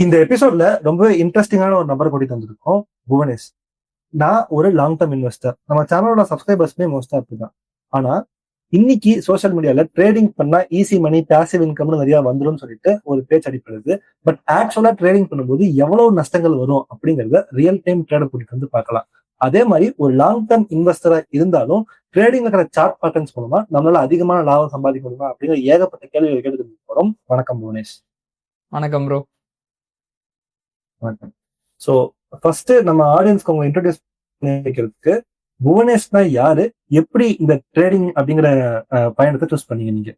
இந்த எபிசோட்ல ரொம்பவே இன்ட்ரெஸ்டிங்கான ஒரு நபர் கூட்டிட்டு வந்திருக்கோம். புவனேஷ். நான் ஒரு லாங் டர்ம் இன்வெஸ்டர். நம்ம சேனலோட சப்ஸ்கிரைபர்ஸ்மே மோஸ்டா அப்படிதான். ஆனா இன்னைக்கு சோஷியல் மீடியால ட்ரேடிங் பண்ணா ஈஸி மணி, பாசிவ் இன்கம்னு நிறைய வந்துடும் சொல்லிட்டு ஒரு பேச்சு அடிப்படுது. பட் ஆக்சுவலா ட்ரேடிங் பண்ணும்போது எவ்வளவு நஷ்டங்கள் வரும் அப்படிங்கறத ரியல் டைம் ட்ரேடர் கூட்டிட்டு வந்து பார்க்கலாம். அதே மாதிரி ஒரு லாங் டர்ம் இன்வெஸ்டரா இருந்தாலும் ட்ரேடிங்ல இருக்கிற சார்ட் பேட்டர்ன்ஸ் மூலமா நம்மளால அதிகமான லாபம் சம்பாதிக்க முடியுமா அப்படிங்கிற ஏகப்பட்ட கேள்விகள் கேட்டு போறோம். வணக்கம் புவனேஷ். வணக்கம் ப்ரோ. வணக்கம். ஸோ ஃபர்ஸ்ட் நம்ம ஆடியன்ஸ்க்கு உங்களை இன்ட்ரோடியூஸ் பண்ணிக்கிறதுக்கு புவனேஷ்னா யாரு, எப்படி இந்த ட்ரேடிங் அப்படிங்கிற பயணத்தை சூஸ் பண்ணீங்க நீங்க?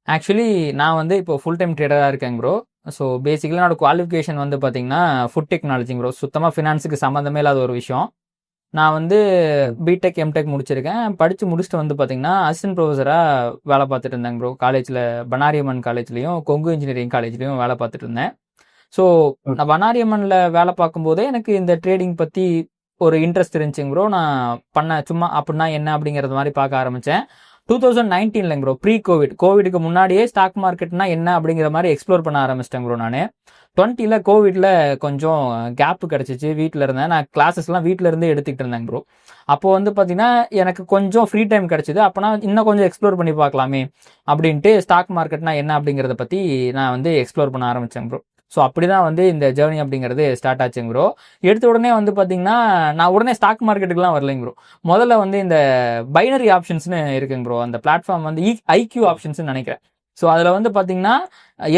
ஆக்சுவலி நான் வந்து இப்போ ஃபுல் டைம் ட்ரேடராக இருக்கேன் ப்ரோ. ஸோ பேசிக்கலி என்னோட குவாலிஃபிகேஷன் வந்து பார்த்தீங்கன்னா ஃபுட் டெக்னாலஜி ப்ரோ. சுத்தமாக ஃபினான்ஸுக்கு சம்மந்தமே இல்லாத ஒரு விஷயம். நான் வந்து பிடெக் எம்டெக் முடிச்சிருக்கேன். படித்து முடிச்சுட்டு வந்து பார்த்தீங்கன்னா அசிஸ்டன்ட் ப்ரொஃபஸராக வேலை பார்த்துட்டு இருந்தேன் ப்ரோ. காலேஜில் பனாரியம்மன் காலேஜ்லேயும் கொங்கு இன்ஜினியரிங் காலேஜ்லேயும் வேலை பார்த்துட்டு இருந்தேன். ஸோ நான் பனாரியம்மனில் வேலை பார்க்கும்போதே எனக்கு இந்த ட்ரேடிங் பற்றி ஒரு இன்ட்ரெஸ்ட் இருந்துச்சுங்க ப்ரோ. நான் சும்மா அப்படின்னா என்ன அப்படிங்கிறது மாதிரி பார்க்க ஆரம்பித்தேன். 2019 ப்ரோ, ப்ரீ கோவிடுக்கு முன்னாடியே ஸ்டாக் மார்க்கெட்னா என்ன அப்படிங்கிற மாதிரி எக்ஸ்ப்ளோர் பண்ண ஆரம்பிச்சிட்டேன் ப்ரோ. நான் 20 கோவிட்ல கொஞ்சம் கேப் கிடச்சிச்சு. வீட்டில் இருந்தேன். நான் கிளாஸஸ்லாம் வீட்டில் இருந்தே எடுத்துக்கிட்டு இருந்தேன் ப்ரோ. அப்போ வந்து பார்த்தீங்கன்னா எனக்கு கொஞ்சம் ஃப்ரீ டைம் கிடச்சிது. அப்போனா இன்னும் கொஞ்சம் எக்ஸ்ப்ளோர் பண்ணி பார்க்கலாமே அப்படின்ட்டு ஸ்டாக் மார்க்கெட்னா என்ன அப்படிங்கிறத பற்றி நான் வந்து எக்ஸ்ப்ளோர் பண்ண ஆரம்பித்தேன் ப்ரோ. ஸோ அப்படி தான் வந்து இந்த ஜேர்னி அப்படிங்கிறது ஸ்டார்ட் ஆச்சுங்க ப்ரோ. எடுத்த உடனே வந்து பார்த்தீங்கன்னா நான் உடனே ஸ்டாக் மார்க்கெட்டுக்குலாம் வரலைங்க ப்ரோ. முதல்ல வந்து இந்த பைனரி ஆப்ஷன்ஸ்னு இருக்குங்க ப்ரோ. அந்த பிளாட்ஃபார்ம் வந்து ஐக்யூ ஆப்ஷன்ஸ்னு நினைக்கிறேன். ஸோ அதில் வந்து பார்த்தீங்கன்னா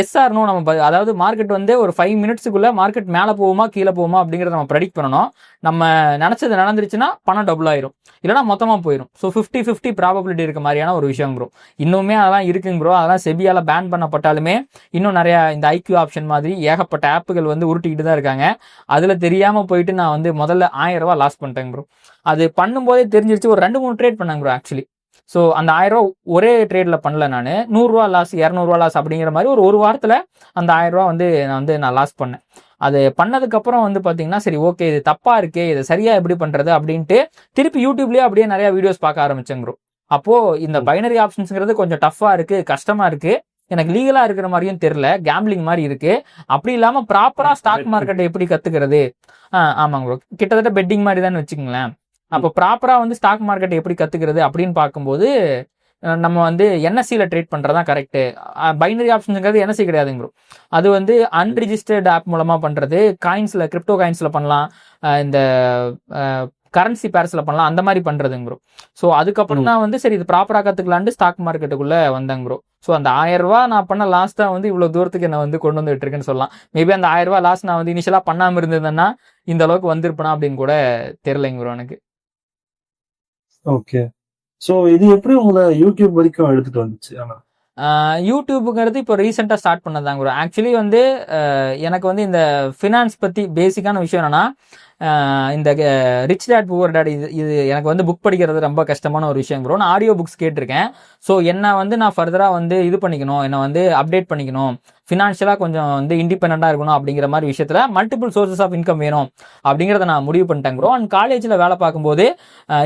எஸ்ஆர்னோ நம்ம அதாவது மார்க்கெட் வந்து ஒரு 5 மினிட்ஸுக்குள்ளே மார்க்கெட் மேலே போகுமா கீழே போகுமா அப்படிங்கிறத நம்ம ப்ரெடிக்ட் பண்ணணும். நம்ம நினச்சது நடந்துருச்சுன்னா பணம் டபுள் ஆயிரும், இல்லைனா மொத்தமாக போயிடும். ஸோ 50-50 ப்ராபபிலிட்டி இருக்க மாதிரியான ஒரு விஷயம் ப்ரோ. இன்னுமே அதெல்லாம் இருக்குங்க ப்ரோ. அதெல்லாம் செபியால பேன் பண்ணப்பட்டாலுமே இன்னும் நிறையா இந்த ஐக்யூ ஆப்ஷன் மாதிரி ஏகப்பட்ட ஆப்புகள் வந்து உருட்டிக்கிட்டு தான் இருக்காங்க. அதில் தெரியாமல் போயிட்டு நான் வந்து முதல்ல 1000 ரூபா லாஸ் பண்ணிட்டேங்க ப்ரோ. அது பண்ணும்போதே தெரிஞ்சிருச்சு. ஒரு 2-3 ட்ரேட் பண்ணாங்க ப்ரோ ஆக்சுவலி. ஸோ அந்த 1000 ரூபா ஒரே ட்ரேடில் பண்ணல. நான் 100 ரூபா லாஸ், 200 ரூபா லாஸ் அப்படிங்கிற மாதிரி ஒரு வாரத்தில் அந்த 1000 ரூபா வந்து நான் லாஸ் பண்ணேன். அது பண்ணதுக்கப்புறம் வந்து பார்த்தீங்கன்னா சரி ஓகே இது தப்பாக இருக்கே, இது சரியாக எப்படி பண்ணுறது அப்படின்ட்டு திருப்பி யூடியூப்லேயே அப்படியே நிறையா வீடியோஸ் பார்க்க ஆரம்பிச்சேங்க ப்ரோ. அப்போது இந்த பைனரி ஆப்ஷன்ஸுங்கிறது கொஞ்சம் டஃப்பாக இருக்குது, கஷ்டமாக இருக்குது. எனக்கு லீகலாக இருக்கிற மாதிரியும் தெரில, கேம்பிளிங் மாதிரி இருக்குது. அப்படி இல்லாமல் ப்ராப்பராக ஸ்டாக் மார்க்கெட்டை எப்படி கற்றுக்கிறது? ஆமாங்க ப்ரோ, கிட்டத்தட்ட பெட்டிங் மாதிரி தான் வச்சுக்கோங்களேன். அப்போ ப்ராப்பராக வந்து ஸ்டாக் மார்க்கெட் எப்படி கற்றுக்கிறது அப்படின்னு பார்க்கும்போது நம்ம வந்து என்எஸ்சியில் ட்ரேட் பண்ணுறது தான் கரெக்டு. பைனரி ஆப்ஷன்ஸுங்கிறது என்எஸ்சி கிடையாதுங்க ப்ரோ. அது வந்து அன்ரிஜிஸ்டர்ட் ஆப் மூலமாக பண்ணுறது. காயின்ஸில், கிரிப்டோ காயின்ஸில் பண்ணலாம், இந்த கரன்சி பேர்ஸில் பண்ணலாம், அந்த மாதிரி பண்ணுறதுங்க ப்ரோ. ஸோ அதுக்கப்புறம் தான் வந்து சரி இது ப்ராப்பராக கற்றுக்கலான்ட்டு ஸ்டாக் மார்க்கெட்டுக்குள்ளே வந்தாங்க ப்ரோ. ஸோ அந்த 1000 ரூபா நான் பண்ண லாஸ் தான் வந்து இவ்வளோ தூரத்துக்கு என்ன வந்து கொண்டு வந்து விட்டுருக்குன்னு சொல்லலாம். மேபி அந்த 1000 ரூபா லாஸ் நான் வந்து இனிஷியலாக பண்ணாமல் இருந்ததுன்னா இந்த அளவுக்கு வந்திருப்பேனா அப்படின்னு கூட தெரிலைங்க ப்ரோ எனக்கு. ஓகே. சோ இது எப்படி உங்களை யூடியூப் வரைக்கும் எடுத்துட்டு வந்துச்சு? ஆனா யூடியூப்புங்கிறது இப்போ ரீசெண்டாக ஸ்டார்ட் பண்ணதாங்க ப்ரோ. ஆக்சுவலி வந்து எனக்கு வந்து இந்த ஃபினான்ஸ் பற்றி பேசிக்கான விஷயம் என்னென்னா, இந்த ரிச் டேட் புவர் டேட் இது எனக்கு வந்து புக் படிக்கிறது ரொம்ப கஷ்டமான ஒரு விஷயம் ப்ரோ. நான் ஆடியோ புக்ஸ் கேட்டிருக்கேன். ஸோ என்னை வந்து நான் ஃபர்தராக வந்து இது பண்ணிக்கணும், என்னை வந்து அப்டேட் பண்ணிக்கணும், ஃபினான்ஷியலாக கொஞ்சம் வந்து இண்டிபெண்டாக இருக்கணும் அப்படிங்கிற மாதிரி விஷயத்தில் மல்டிபிள் சோர்சஸ் ஆஃப் இன்கம் வேணும் அப்படிங்கிறத நான் முடிவு பண்ணிட்டேன் ப்ரோ. அண்ட் காலேஜில் வேலை பார்க்கும்போது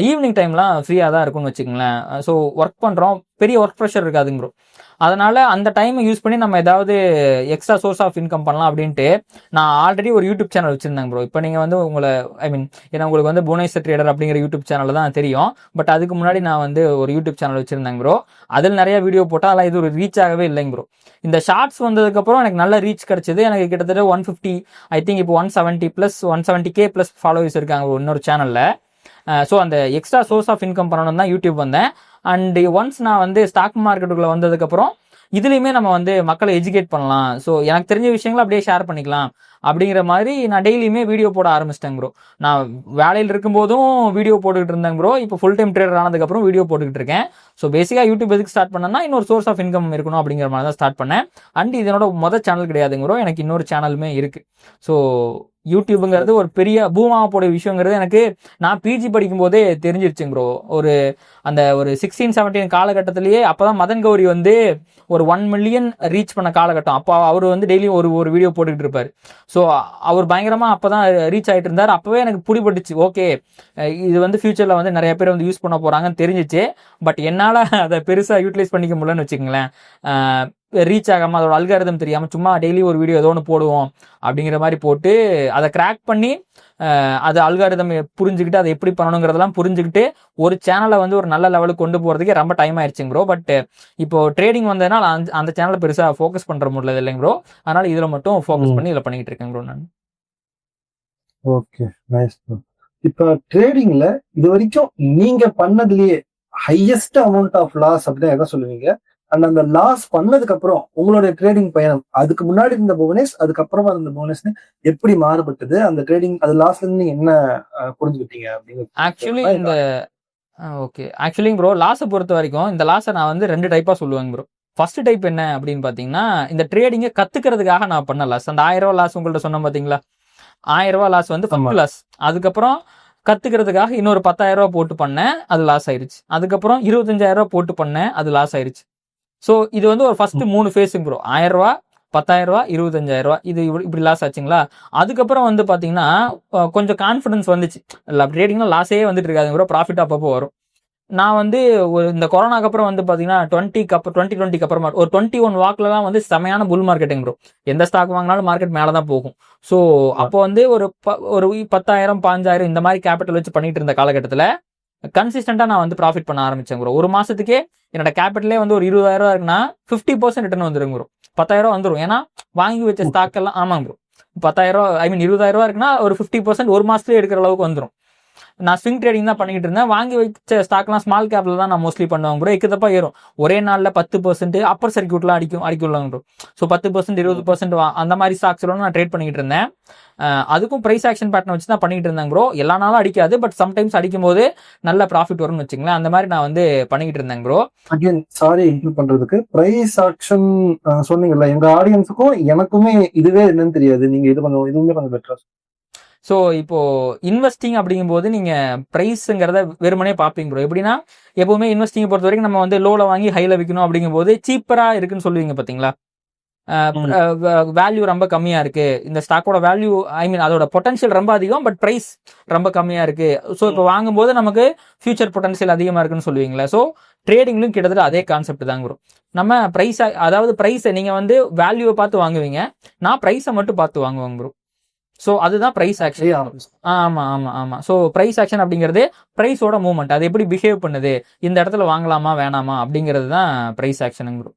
ஈவினிங் டைம்லாம் ஃப்ரீயாக தான் இருக்கும்னு வச்சுக்கோங்களேன். ஸோ ஒர்க் பண்ணுறோம், பெரிய ஒர்க் ப்ரெஷர் இருக்காதுங்க ப்ரோ. அதனால் அந்த டைமை யூஸ் பண்ணி நம்ம ஏதாவது எக்ஸ்ட்ரா சோர்ஸ் ஆஃப் இன்கம் பண்ணலாம் அப்படின்ட்டு நான் ஆல்ரெடி ஒரு யூடியூப் சேனல் வச்சுருந்தேன் ப்ரோ. இப்போ நீங்கள் வந்து ஏன்னா உங்களுக்கு வந்து புவனேஸ்வர் ட்ரேடர் அப்படிங்கிற யூடியூப் சேனல் தான் தெரியும். பட் அதுக்கு முன்னாடி நான் வந்து ஒரு யூடியூப் சேனல் வச்சுருந்தேன் ப்ரோ. அதில் நிறைய வீடியோ போட்டால் அதெல்லாம் இது ஒரு ரீச் ஆகவே இல்லைங்க ப்ரோ. இந்த ஷார்ட்ஸ் வந்ததுக்கப்புறம் எனக்கு நல்ல ரீச் கிடச்சிது. எனக்கு கிட்டத்தட்ட 150, ஐ திங்க் இப்போ 170K ப்ளஸ் ஃபாலோவர்ஸ் இருக்காங்க இன்னொரு சேனலில். ஸோ அந்த எக்ஸ்ட்ரா சோர்ஸ் ஆஃப் இன்கம் பண்ணணும் தான் யூடியூப் வந்தேன். அண்ட் ஒன்ஸ் நான் வந்து ஸ்டாக் மார்க்கெட்டுக்குள்ளே வந்ததுக்கப்புறம் இதுலேயுமே நம்ம வந்து மக்களை எஜுகேட் பண்ணலாம், ஸோ எனக்கு தெரிஞ்ச விஷயங்களை அப்படியே ஷேர் பண்ணிக்கலாம் அப்படிங்கிற மாதிரி நான் டெய்லியுமே வீடியோ போட ஆரம்பிச்சிட்டேங்க ப்ரோ. நான் வேலையில் இருக்கும்போதும் வீடியோ போட்டுக்கிட்டு இருந்தேங்க ப்ரோ. இப்போ ஃபுல் டைம் ட்ரேடர் ஆனதுக்கப்புறம் வீடியோ போட்டுக்கிட்டு இருக்கேன். ஸோ பேசிக்காக யூடியூப் எதுக்கு ஸ்டார்ட் பண்ணேன்னா இன்னொரு சோர்ஸ் ஆஃப் இன்கம் இருக்கணும் அப்படிங்கிற மாதிரி தான் ஸ்டார்ட் பண்ணேன். அண்ட் இதனோட மொதல் சேனல் கிடையாதுங்க ப்ரோ, எனக்கு இன்னொரு சேனலுமே இருக்குது. ஸோ யூடியூபுங்கிறது ஒரு பெரிய பூமாவை போட விஷயங்கிறது எனக்கு நான் பிஜி படிக்கும் போதே தெரிஞ்சிருச்சுங்க ப்ரோ. அந்த ஒரு 16-17 காலகட்டத்திலேயே அப்போதான் மதன் கௌரி வந்து ஒரு 1 மில்லியன் ரீச் பண்ண காலகட்டம். அப்போ அவர் வந்து டெய்லியும் ஒரு வீடியோ போட்டுக்கிட்டு இருப்பார். ஸோ அவர் பயங்கரமாக அப்போ தான் ரீச் ஆகிட்டு இருந்தார். அப்போவே எனக்கு பிடிபட்டுச்சு, ஓகே இது வந்து ஃபியூச்சரில் வந்து நிறைய பேர் வந்து யூஸ் பண்ண போகிறாங்கன்னு தெரிஞ்சிச்சு. பட் என்னால் அதை பெருசாக யூட்டிலைஸ் பண்ணிக்க முடியலன்னு வச்சுக்கோங்களேன். ரீச் ஆகாம அதோட அல்காரிதம் தெரியாம சும்மா டெய்லி ஒரு வீடியோ ஏதோ ஒன்று போடுவோம் அப்படிங்கிற மாதிரி போட்டு அதை கிராக் பண்ணி அது அல்காரிதம் புரிஞ்சுக்கிட்டு அதை எப்படி பண்ணணுங்கிறதெல்லாம் புரிஞ்சுக்கிட்டு ஒரு சேனலை வந்து ஒரு நல்ல லெவலுக்கு கொண்டு போறதுக்கே ரொம்ப டைம் ஆயிடுச்சுங்க ப்ரோ. பட் இப்போ ட்ரேடிங் வந்ததுனால அந்த சேனலை பெருசா ஃபோக்கஸ் பண்ற முடியல இல்லைங்க ப்ரோ. அதனால இதுல மட்டும் ஃபோக்கஸ் பண்ணி இதுல பண்ணிட்டு இருக்கேன் ப்ரோ நான். Okay, nice bro. இப்ப ட்ரேடிங்ல இது வரைக்கும் நீங்க பண்ணதுலயே ஹையஸ்ட் அமௌண்ட் ஆஃப் லாஸ் அப்படின்னு எதை சொல்லுவீங்க? அண்ட் அந்த லாஸ் பண்ணதுக்கு அப்புறம் உங்களுடைய ட்ரேடிங் பயணம், அதுக்கு முன்னாடி இருந்த புவனேஷ் அதுக்கப்புறமா இருந்த புவனேஷ் எப்படி மாறுபட்டது? அந்த ட்ரேடிங் அது லாஸ்ல இருந்து நீங்க என்ன புரிஞ்சுக்கிட்டீங்க அப்படின்னு? ஆக்சுவலி இந்த ஓகே ஆக்சுவலி ப்ரோ லாஸை பொறுத்த வரைக்கும் இந்த லாஸை நான் வந்து 2 டைப்பா சொல்லுவேங்க ப்ரோ. ஃபர்ஸ்ட் டைப் என்ன அப்படின்னு பாத்தீங்கன்னா, இந்த ட்ரேடிங்கை கத்துக்கிறதுக்காக நான் பண்ண லாஸ். அந்த 1000 ரூபாய் லாஸ் உங்கள்ட்ட சொன்ன பாத்தீங்களா, 1000 ரூபாய் லாஸ் வந்து ஃபர்ஸ்ட் லாஸ். அதுக்கப்புறம் கத்துக்கிறதுக்காக இன்னொரு 10,000 ரூபாய் போட்டு பண்ணேன், அது லாஸ் ஆயிருச்சு. அதுக்கப்புறம் 25,000 ரூபாய் போட்டு பண்ணேன், அது லாஸ் ஆயிருச்சு. ஸோ இது வந்து ஒரு ஃபர்ஸ்ட் 3 ஃபேஸுங்க ப்ரோ. 1000 ரூபாய், 10,000 ரூபாய், 25,000 ரூபாய், இது இப்படி லாஸ் ஆச்சுங்களா. அதுக்கப்புறம் வந்து பாத்தீங்கன்னா கொஞ்சம் கான்ஃபிடன்ஸ் வந்துச்சு. ட்ரேடிங்ல லாஸே வந்துட்டு இருக்காது ப்ரோ, ப்ராஃபிட் அப்பப்போ வரும். நான் வந்து இந்த கொரோனாக்கு அப்புறம் வந்து பாத்தீங்கன்னா 2020க்கு அப்புறமா ஒரு 21 வாக்குலாம் வந்து செமையான புல் மார்க்கெட்டிங் ப்ரோ. எந்த ஸ்டாக் வாங்கினாலும் மார்க்கெட் மேல தான் போகும். ஸோ அப்போ வந்து ஒரு 10,000 5,000 இந்த மாதிரி கேபிட்டல் வச்சு பண்ணிட்டு இருந்த காலகட்டத்தில் கன்சிஸ்டண்டா நான் வந்து ப்ராஃபிட் பண்ண ஆரம்பிச்சேன் ப்ரோ. ஒரு மாசத்துக்கே என்னோட கேபிட்டலே வந்து ஒரு 20,000 ரூபா இருக்குன்னா 50% ரிட்டர்ன் வந்துருங்க ப்ரோ. 10,000 ரூபா வந்துடும். ஏன்னா வாங்கி வச்ச ஸ்டாக் எல்லாம் ஆமாங்க ப்ரோ. 10,000 ரூபா 20,000 ரூபா இருக்குன்னா ஒரு 50% ஒரு மாசத்துலயே எடுக்கிற அளவுக்கு வந்துடும். நான் ஸ்விங் ட்ரேடிங் தான் பண்ணிட்டு இருந்தேன். வாங்கி வச்ச ஸ்டாக்லாம் ஸ்மால் கேப்ல தான் நான் மோஸ்ட்லி பண்ணுவாங்க ப்ரோ. எக்குதப்பா ஏறும். ஒரே நாள்ல 10% அப்பர் சர்க்கியூட்லாம் அடிக்கும்லாங்க ப்ரோ. ஸோ 10% 20% அந்த மாதிரி ஸ்டாக்ஸ் நான் ட்ரேட் பண்ணிட்டு இருந்தேன். அதுக்கும் பிரைஸ் ஆக்ஷன் பேட்டர்ன் வச்சு தான் பண்ணிட்டு இருந்தாங்க ப்ரோ. எல்லா நாளும் அடிக்காது, பட் சம்டைம்ஸ் அடிக்கும் போது நல்ல ப்ராஃபிட் வரும்னு வச்சுங்களேன். அந்த மாதிரி நான் வந்து பண்ணிட்டு இருந்தேன் ப்ரோ. அகைன் சாரி இன்க்ளூட் பண்றதுக்கு, பிரைஸ் ஆக்ஷன் சொன்னீங்கல்ல, எங்க ஆடியன்ஸுக்கும் எனக்குமே இதுவே என்னன்னு தெரியாது. நீங்க இது கொஞ்சம் இதுவுமே கொஞ்சம் பெட்டரா. ஸோ இப்போ இன்வெஸ்டிங் அப்படிங்கும்போது நீங்க பிரைஸுங்கிறத வெறுமனே பார்ப்பீங்க ப்ரோ. எப்படின்னா எப்பவுமே இன்வெஸ்டிங் பொறுத்த வரைக்கும் நம்ம வந்து லோல வாங்கி ஹைல விற்கணும் அப்படிங்கும்போது சீப்பரா இருக்குன்னு சொல்லுவீங்க பாத்தீங்களா. வேல்யூ ரொம்ப கம்மியா இருக்கு, இந்த ஸ்டாக்கோட வேல்யூ அதோட பொட்டன்ஷியல் ரொம்ப அதிகம், பட் பிரைஸ் ரொம்ப கம்மியா இருக்கு. ஸோ இப்போ வாங்கும்போது நமக்கு ஃபியூச்சர் பொட்டன்ஷியல் அதிகமா இருக்குன்னு சொல்லுவீங்களா. ஸோ ட்ரேடிங்லும் கிட்டத்தட்ட அதே கான்செப்ட் தாங்க வரும். நம்ம பிரைஸ், அதாவது பிரைஸை நீங்க வந்து வேல்யூவை பார்த்து வாங்குவீங்க, நான் பிரைஸை மட்டும் பார்த்து வாங்குவாங்க ப்ரோ. ஸோ அதுதான் பிரைஸ் ஆக்ஷன். ஆமா ஆமா ஆமா. ஸோ பிரைஸ் ஆக்ஷன் அப்படிங்கிறது பிரைஸோட மூவ்மெண்ட், அது எப்படி பிஹேவ் பண்ணுது, இந்த இடத்துல வாங்கலாமா வேணாமா அப்படிங்கிறது தான் பிரைஸ் ஆக்ஷனுங்க ப்ரோ.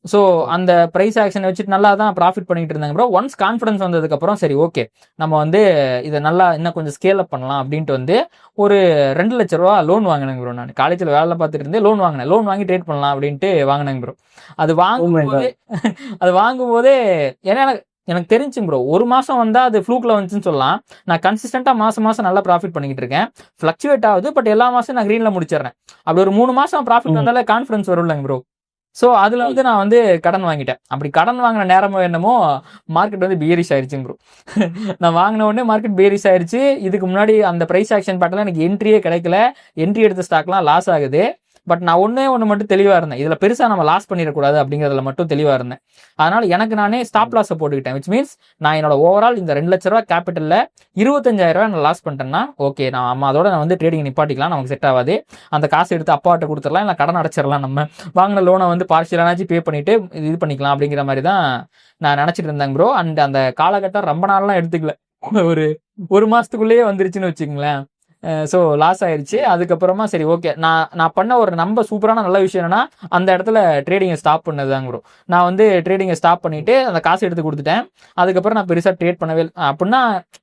ஸோ அந்த பிரைஸ் ஆக்ஷனை வச்சுட்டு நல்லா தான் ப்ராஃபிட் பண்ணிட்டு இருந்தாங்க ப்ரோ. ஒன்ஸ் கான்ஃபிடன்ஸ் வந்ததுக்கு அப்புறம் சரி ஓகே நம்ம வந்து இதை நல்லா இன்னும் கொஞ்சம் ஸ்கேல் அப் பண்ணலாம் அப்படின்ட்டு வந்து ஒரு 2 லட்ச ரூபா லோன் வாங்கினேங்க ப்ரோ. நான் காலேஜில் வேலை பார்த்துட்டு இருந்தேன், லோன் வாங்கி ட்ரேட் பண்ணலாம் அப்படின்ட்டு வாங்கினேங்க ப்ரோ. அது வாங்கும்போதே ஏன்னா எனக்கு தெரிஞ்சுங்க ப்ரோ, ஒரு மாசம் வந்தா அது ஃப்ளூக்ல வந்துச்சுன்னு சொல்லலாம். நான் கன்சிஸ்டன்டா மாசம் நல்லா ப்ராஃபிட் பண்ணிட்டு இருக்கேன். ஃபிளக்சுவேட் ஆகுது, பட் எல்லா மாசம் நான் கிரீன்ல முடிச்சிடறேன். அப்படி ஒரு 3 மாசம் ப்ராஃபிட் வந்தாலே கான்ஃபிடன்ஸ் வரும்லங்க ப்ரோ. ஸோ அதுல வந்து நான் வந்து கடன் வாங்கிட்டேன். அப்படி கடன் வாங்கின நேரமோ என்னமோ மார்க்கெட் வந்து பியரிஷ் ஆயிடுச்சுங்க ப்ரோ. நான் வாங்கின உடனே மார்க்கெட் பியரிஷ் ஆயிடுச்சு. இதுக்கு முன்னாடி அந்த பிரைஸ் ஆக்ஷன் பேட்டர்ல எனக்கு என்ட்ரியே கிடைக்கல. என்ட்ரி எடுத்த ஸ்டாக்லாம் லாஸ் ஆகுது. பட் நான் ஒண்ணு மட்டும் தெளிவா இருந்தேன், இதுல பெருசா நம்ம லாஸ் பண்ணிடக்கூடாது அப்படிங்கிறதுல மட்டும் தெளிவா இருந்தேன். அதனால எனக்கு நானே ஸ்டாப் லாஸை போட்டுக்கிட்டேன். விச் மீன்ஸ் நான் என்னோட ஓவரால் இந்த 2 லட்ச ரூபா கேபிட்டல்ல 25,000 ரூபாய் நான் லாஸ் பண்ணிட்டேன்னா ஓகே, நான் அதோட நான் வந்து ட்ரேடிங் நிப்பாட்டிக்கலாம், நமக்கு செட் ஆகாது. அந்த காசு எடுத்து அப்பாட்ட கொடுத்துடலாம், இல்லை கடன் அடைச்சிடலாம், நம்ம வாங்கின லோனை வந்து பார்ஷியலானாச்சும் பே பண்ணிட்டு இது பண்ணிக்கலாம் அப்படிங்கிற மாதிரி தான் நான் நினைச்சிட்டு இருந்தேன் ப்ரோ. அண்ட் அந்த காலகட்டம் ரொம்ப நாள்லாம் எடுத்துக்கல, ஒரு மாசத்துக்குள்ளேயே வந்துருச்சுன்னு வச்சுங்களேன். ஸோ லாஸ் ஆயிடுச்சு. அதுக்கப்புறமா சரி ஓகே, நான் பண்ண ஒரு சூப்பரான நல்ல விஷயம் என்னன்னா அந்த இடத்துல ட்ரேடிங்கை ஸ்டாப் பண்ணதுதாங்க ப்ரோ. நான் வந்து ட்ரேடிங்கை ஸ்டாப் பண்ணிட்டு அந்த காசு எடுத்து கொடுத்துட்டேன். அதுக்கப்புறம் நான் பெருசாக ட்ரேட் பண்ணவே அப்படின்னா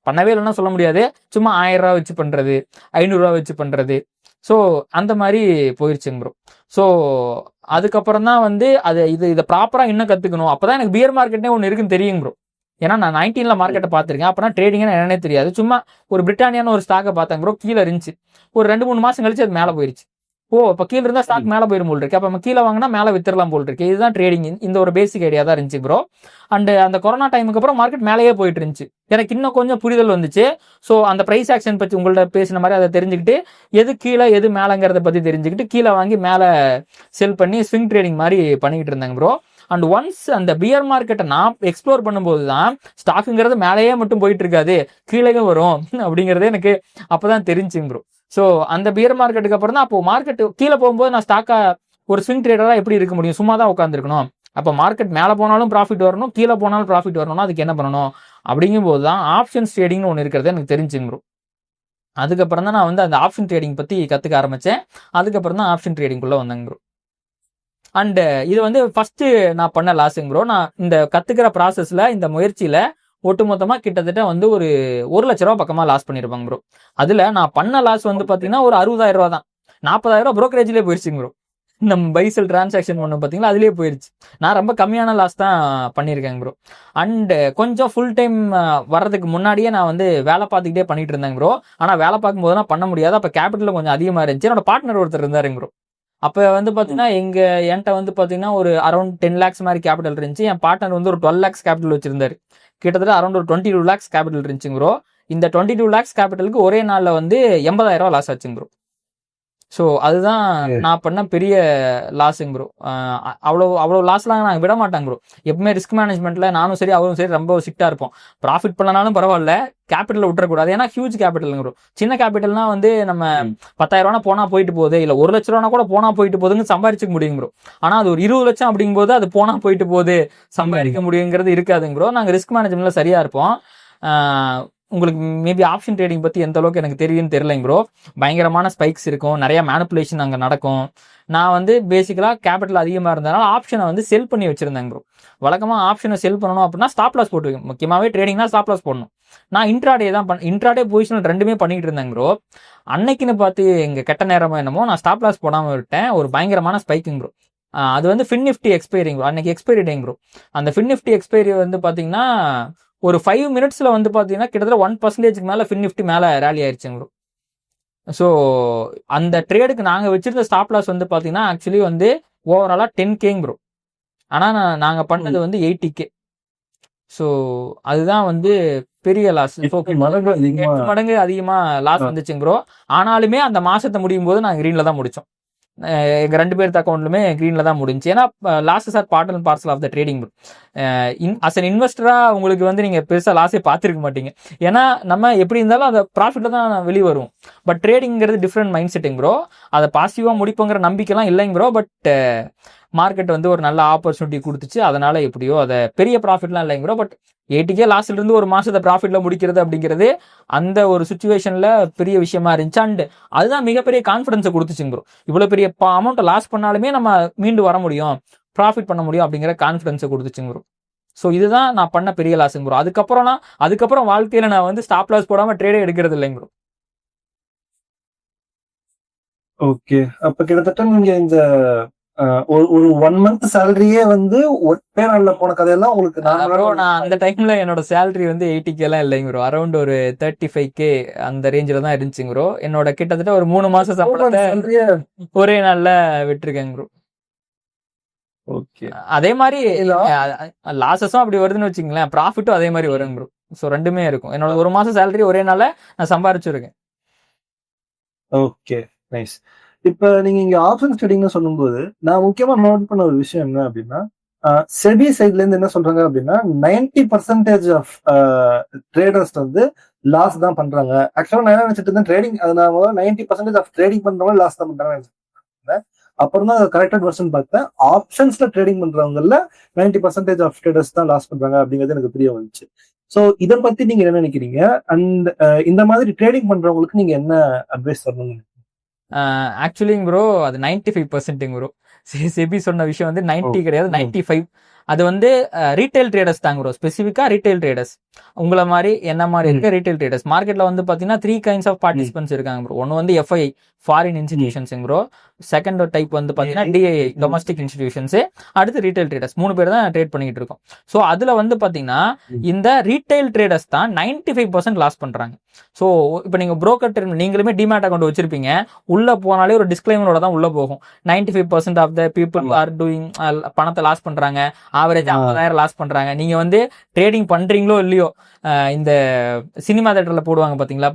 பண்ணவே இல்லைன்னா சொல்ல முடியாது. சும்மா 1000 ரூபா வச்சு பண்றது, 500 ரூபா வச்சு பண்றது, ஸோ அந்த மாதிரி போயிருச்சுங்க ப்ரோ. ஸோ அதுக்கப்புறம் தான் வந்து இதை ப்ராப்பராக இன்னும் கற்றுக்கணும். அப்போ தான் எனக்கு பியர் மார்க்கெட்னே ஒன்று இருக்குன்னு தெரியுங்க ப்ரோ. ஏன்னா நான் 19ல மார்க்கெட்டை பார்த்துருக்கேன். அப்போனா ட்ரேடிங்னு என்னன்னே தெரியாது. சும்மா ஒரு பிரிட்டானியான ஒரு ஸ்டாக்கை பார்த்தாங்க ப்ரோ, கீழே இருந்துச்சு. ஒரு 2-3 மாசம் கழிச்சு அது மேலே போயிருச்சு. இப்போ கீழே இருந்தால் ஸ்டாக் மேலே போயிடும் போல் இருக்கு, அப்போ நம்ம கீழே வாங்கினா மேலே வித்துடலாம் போல் இருக்கு. இதுதான் ட்ரேடிங். இந்த ஒரு பேசிக் ஐடியா தான் இருந்துச்சு ப்ரோ. அண்ட் அந்த கொரோனா டைமுக்கு அப்புறம் மார்க்கெட் மேலேயே போயிட்டு இருந்துச்சு. எனக்கு இன்னும் கொஞ்சம் புரிதல் வந்துச்சு. ஸோ அந்த பிரைஸ் ஆக்ஷன் பற்றி உங்கள்ட்ட பேசின மாதிரி அதை தெரிஞ்சுக்கிட்டு எது கீழே எது மேலேங்கிறத பற்றி தெரிஞ்சுக்கிட்டு கீழே வாங்கி மேலே செல் பண்ணி ஸ்விங் ட்ரேடிங் மாதிரி பண்ணிக்கிட்டு இருந்தாங்க ப்ரோ. அண்ட் ஒன்ஸ் அந்த பியர் மார்க்கெட்டை நான் எக்ஸ்ப்ளோர் பண்ணும்போது தான் ஸ்டாக்குங்கிறது மேலேயே மட்டும் போயிட்டு இருக்காது, கீழே வரும் அப்படிங்கிறதே எனக்கு அப்போதான் தெரிஞ்சுங்க ப்ரோ. ஸோ அந்த பியர் மார்க்கெட்டுக்கு அப்புறம் தான் அப்போ மார்க்கெட் கீழே போகும்போது நான் ஸ்டாக்கா ஒரு ஸ்விங் ட்ரேடரா எப்படி இருக்க முடியும், சும்மா தான் உட்காந்துருக்கணும், அப்போ மார்க்கெட் மேலே போனாலும் ப்ராஃபிட் வரணும், கீழே போனாலும் ப்ராஃபிட் வரணும்னா அதுக்கு என்ன பண்ணணும் அப்படிங்கும்போது தான் ஆப்ஷன்ஸ் ட்ரேடிங்னு ஒன்று இருக்கிறது எனக்கு தெரிஞ்சுங்க ப்ரோ. அதுக்கப்புறம் தான் நான் வந்து அந்த ஆப்ஷன் ட்ரேடிங் பற்றி கற்றுக்க ஆரம்பித்தேன். அதுக்கப்புறம் தான் ஆப்ஷன் ட்ரேடிங்குள்ளே வந்தேங்க ப்ரோ. அண்டு இது வந்து ஃபஸ்ட்டு நான் பண்ண லாஸுங்க ப்ரோ. நான் இந்த கற்றுக்கிற ப்ராசஸில், இந்த முயற்சியில் ஒட்டுமொத்தமாக கிட்டத்தட்ட வந்து ஒரு 1 லட்ச ரூபா பக்கமாக லாஸ் பண்ணியிருப்பாங்க ப்ரோ. அதில் நான் பண்ண லாஸ் வந்து பார்த்தீங்கன்னா ஒரு 60,000 ரூபா தான். 40,000 ப்ரோக்கரேஜ்லேயே போயிடுச்சுங்க ப்ரோ. இந்த பைசல் டிரான்சாக்ஷன் ஒன்று பார்த்தீங்களா, அதுலேயே போயிடுச்சு. நான் ரொம்ப கம்மியான லாஸ் தான் பண்ணியிருக்கேங்க ப்ரோ. அண்டு கொஞ்சம் ஃபுல் டைம் வர்றதுக்கு முன்னாடியே நான் வந்து வேலை பார்த்துக்கிட்டே பண்ணிட்டு இருந்தேங்க ப்ரோ. ஆனால் வேலை பார்க்கும்போது தான் பண்ண முடியாது. அப்போ கேபிட்டல் கொஞ்சம் அதிகமாக இருந்துச்சு. என்னோட பார்ட்னர் ஒருத்தர் இருந்தாருங்க ப்ரோ. அப்போ வந்து பார்த்தீங்கன்னா என்கிட்ட வந்து பார்த்தீங்கன்னா ஒரு அரௌண்ட் 10 லேக்ஸ் மாதிரி கேபிட்டல் இருந்துச்சு. என் பார்ட்னர் வந்து ஒரு 12 லேக்ஸ் கேபிட்டல் வச்சிருந்தாரு. கிட்டத்தட்ட அரௌண்ட் ஒரு 22 லேக்ஸ் கேபிட்டல் இருந்துச்சுங்க ப்ரோ. இந்த 22 லேக்ஸ் கேபிட்டலுக்கு ஒரே நாளில் வந்து 80,000 ரூபா லாஸ் ஆச்சுங்க ப்ரோ. ஸோ அதுதான் நான் பண்ண பெரிய லாஸுங்க ப்ரோ. அவ்வளோ லாஸ்லாம் நான் விட மாட்டாங்க ப்ரோ. எப்பவுமே ரிஸ்க் மேனேஜ்மெண்ட்ல நானும் சரி அவரும் சரி ரொம்ப ஸ்ட்ரிக்டாக இருப்போம். ப்ராஃபிட் பண்ணனாலும் பரவாயில்ல, கேபிட்டல் விட்டுறக்கூடாது. ஏன்னா ஹியூஜ் கேபிட்டலுங்க ப்ரோ. சின்ன கேபிட்டல்னா வந்து நம்ம 10,000 ரூபா போனா போயிட்டு போகுது, இல்லை 1 லட்ச ரூபா கூட போனா போயிட்டு போகுதுன்னு சம்பாதிச்சுக்க முடியுங்க ப்ரோ. ஆனால் அது ஒரு 20 லட்சம் அப்படிங்கும்போது அது போனா போயிட்டு போகுது சம்பாதிக்க முடியுங்கிறது இருக்காதுங்க ப்ரோ. நாங்கள் ரிஸ்க் மேனேஜ்மெண்ட்ல சரியா இருப்போம். உங்களுக்கு மேபி ஆப்ஷன் ட்ரேடிங் பற்றி எந்த அளவுக்கு எனக்கு தெரியும்னு தெரியலைங்க ப்ரோ. பயங்கரமான ஸ்பைக்ஸ் இருக்கும், நிறைய மேனிப்புலேஷன் அங்கே நடக்கும். நான் வந்து பேசிக்கலாக கேபிட்டல் அதிகமாக இருந்ததுனால ஆப்ஷனை வந்து செல் பண்ணி வச்சிருந்தேங்க ப்ரோ. வழக்கமாக ஆப்ஷனை செல் பண்ணணும் அப்படின்னா ஸ்டாப் லாஸ் போட்டுருக்கேன். முக்கியமாகவே ட்ரேடிங்னா ஸ்டாப் லாஸ் போடணும். நான் இன்ட்ராடே தான் இன்ட்ராடே பொசிஷனல் ரெண்டுமே பண்ணிட்டு இருந்தேங்க ப்ரோ. அன்னைக்குன்னு பார்த்து எங்கள் கெட்ட நேரமோ என்னமோ நான் ஸ்டாப் லாஸ் போடாமல் விட்டேன். ஒரு பயங்கரமான ஸ்பைக்குங்க ப்ரோ. அது வந்து ஃபின் நிஃப்டி எக்ஸ்பைரிங் ப்ரோ. அன்னைக்கு எக்ஸ்பைரி டேங்க ப்ரோ. அந்த ஃபின் நிஃப்டி எக்ஸ்பைரி வந்து பார்த்தீங்கன்னா ஒரு 5 மினிட்ஸ்ல வந்து பார்த்தீங்கன்னா கிட்டத்தட்ட 1% மேலே ஃபின் நிஃப்டி மேலே ரேலி ஆயிடுச்சுங்க ப்ரோ. ஸோ அந்த ட்ரேடுக்கு நாங்கள் வச்சிருந்த ஸ்டாப் லாஸ் வந்து பார்த்தீங்கன்னா ஆக்சுவலி வந்து ஓவராலாக 10K ப்ரோ. ஆனால் நாங்கள் பண்ணது வந்து 80K. ஸோ அதுதான் வந்து பெரிய லாஸ். 8 மடங்கு அதிகமாக லாஸ் வந்துச்சுங்க ப்ரோ. ஆனாலுமே அந்த மாசத்தை முடியும் போது நாங்கள் கிரீன்ல தான் முடிச்சோம். எங்க 2 பேர்த்து அக்கௌண்ட்லுமே கிரீன்ல தான் முடிஞ்சு. ஏன்னா losses are part and parcel of the trading. As an இன்வெஸ்டரா உங்களுக்கு வந்து நீங்க பெருசா லாஸே பார்த்துருக்க மாட்டீங்க. ஏன்னா நம்ம எப்படி இருந்தாலும் அதை ப்ராஃபிட்ல தான் வெளியே வரும். பட் ட்ரேடிங்கிறது டிஃப்ரெண்ட் மைண்ட் செட்டிங் ப்ரோ. அதை பாசிட்டிவா முடிப்போங்கிற நம்பிக்கைலாம் இல்லைங்க ப்ரோ. பட் மார்க்கெட் வந்து ஒரு நல்ல ஆப்பர்ச்சுனிட்டி கொடுத்துச்சு. அதனால எப்படியோ அதை பெரிய ப்ராஃபிட்லாம் இல்லைங்க ப்ரோ. பட் 80K லாஸ்ல இருந்து ஒரு மாசத்தை ப்ராஃபிட்ல முடிக்கிறது அப்படிங்கிறது அந்த ஒரு சுச்சுவேஷன்ல பெரிய விஷயமா இருந்துச்சு. அண்ட் அதுதான் மிகப்பெரிய கான்ஃபிடன்ஸை கொடுத்துச்சுங்க ப்ரோ. இவ்வளவு பெரிய அமௌண்ட் லாஸ் பண்ணாலுமே நம்ம மீண்டு வர முடியும், ப்ராஃபிட் பண்ண முடியும் அப்படிங்கிற கான்ஃபிடன்ஸை கொடுத்துச்சுங்க ப்ரோ. ஸோ இதுதான் நான் பண்ண பெரிய லாஸுங்க ப்ரோ. அதுக்கப்புறம் வாழ்க்கையில நான் வந்து ஸ்டாப் லாஸ் போடாம ட்ரேடே எடுக்கிறது இல்லைங்க ப்ரோ. ஓகே, அப்ப கிட்டத்தட்ட நீங்க இந்த ஒரு 1 மந்த் சேலரியே வந்து ஒரே நாள்ல போன கதையெல்லாம் உங்களுக்கு நான் அந்த டைம்ல என்னோட சேலரி வந்து 80K எல்லாம் இல்லைங்க ப்ரோ. அரௌண்ட் ஒரு 35K அந்த ரேஞ்சில தான் இருந்துச்சுங்க ப்ரோ. என்னோட கிட்டத்தட்ட ஒரு 3 மாசம் சம்பளத்தை ஒரே நாள்ல விட்டுருக்கேங்க ப்ரோ. ஓகே, அதே மாதிரி லாசஸும் அப்படி வருதுன்னு வச்சுங்களேன், ப்ராஃபிட்டும் அதே மாதிரி வருங்க ப்ரோ. ஸோ ரெண்டுமே இருக்கும். என்னோட 1 மாசம் சேலரி ஒரே நாள்ல நான் சம்பாரிச்சிருக்கேன். Okay, nice. இப்ப நீங்க இங்க ஆப்ஷன்ஸ் ட்ரேடிங்னு சொல்லும்போது நான் முக்கியமா நோட் பண்ண ஒரு விஷயம் என்ன அப்படின்னா, செபி சைட்ல இருந்து என்ன சொல்றாங்க அப்படின்னா 90% ஆஃப் ட்ரேடர்ஸ் வந்து லாஸ் தான் பண்றாங்க. ஆக்சுவலா நான் என்ன நினைச்சிட்டு இருந்தேன், ட்ரேடிங் அதனால 90% ஆஃப் ட்ரேடிங் பண்றவங்க லாஸ் தான் பண்றாங்க. அப்புறம் தான் கரெக்டட் வெர்ஷன் பார்த்தேன். ஆப்ஷன்ஸ்ல ட்ரேடிங் பண்றவங்கல 90% ஆஃப் ட்ரேடர்ஸ் தான் லாஸ் பண்றாங்க அப்படிங்கிறது எனக்கு தெரிய வந்துச்சு. ஸோ இதை பத்தி நீங்க என்ன நினைக்கிறீங்க? அண்ட் இந்த மாதிரி ட்ரேடிங் பண்றவங்களுக்கு நீங்க என்ன அட்வைஸ் சொல்லணும்னு? ஆக்சுவலிங்க ப்ரோ அது 95% ப்ரோ. செபி சொன்ன விஷயம் வந்து 90 கிடையாது, 95. அது வந்து ரீட்டைல் ட்ரேடர்ஸ் தாங்க ப்ரோ. ஸ்பெசிஃபிக்கா ரீட்டைல் ட்ரேடர்ஸ், உங்களை மாதிரி என்ன மாதிரி இருக்க ரீட்டைல் ட்ரேடர்ஸ். மார்க்கெட்ல வந்து பாத்தீங்கன்னா 3 kinds ஆஃப் பார்ட்டிசிபென்ட்ஸ் இருக்காங்க ப்ரோ. ஒன்னு வந்து FII, foreign institutions bro. Second type வந்து பாத்தீங்கன்னா DII, டொமஸ்டிக் இன்ஸ்டிடியூஷன்ஸ். அடுத்து ரீட்டைல் ட்ரேடர்ஸ். 3 பேர் தான் ட்ரேட் பண்ணிட்டு இருக்கோம். ஸோ அதுல வந்து பாத்தீங்கன்னா இந்த ரீட்டைல் ட்ரேடர்ஸ் தான் 95% லாஸ் பண்றாங்க. ஸோ இப்போ நீங்க புரோக்கர் நீங்களுமே டிமேட் அக்கௌண்ட் வச்சிருப்பீங்க, உள்ள போனாலே ஒரு டிஸ்கிளைமரோட தான் உள்ள போகும். 95% of the people are doing, பணத்தை லாஸ் பண்றாங்க, ஆவரேஜ் 50,000 லாஸ் பண்றாங்க. நீங்க வந்து ட்ரேடிங் பண்றீங்களோ இல்லையோ, இந்த சினிமா தேட்டர்ல போடுவாங்க பாத்தீங்களா,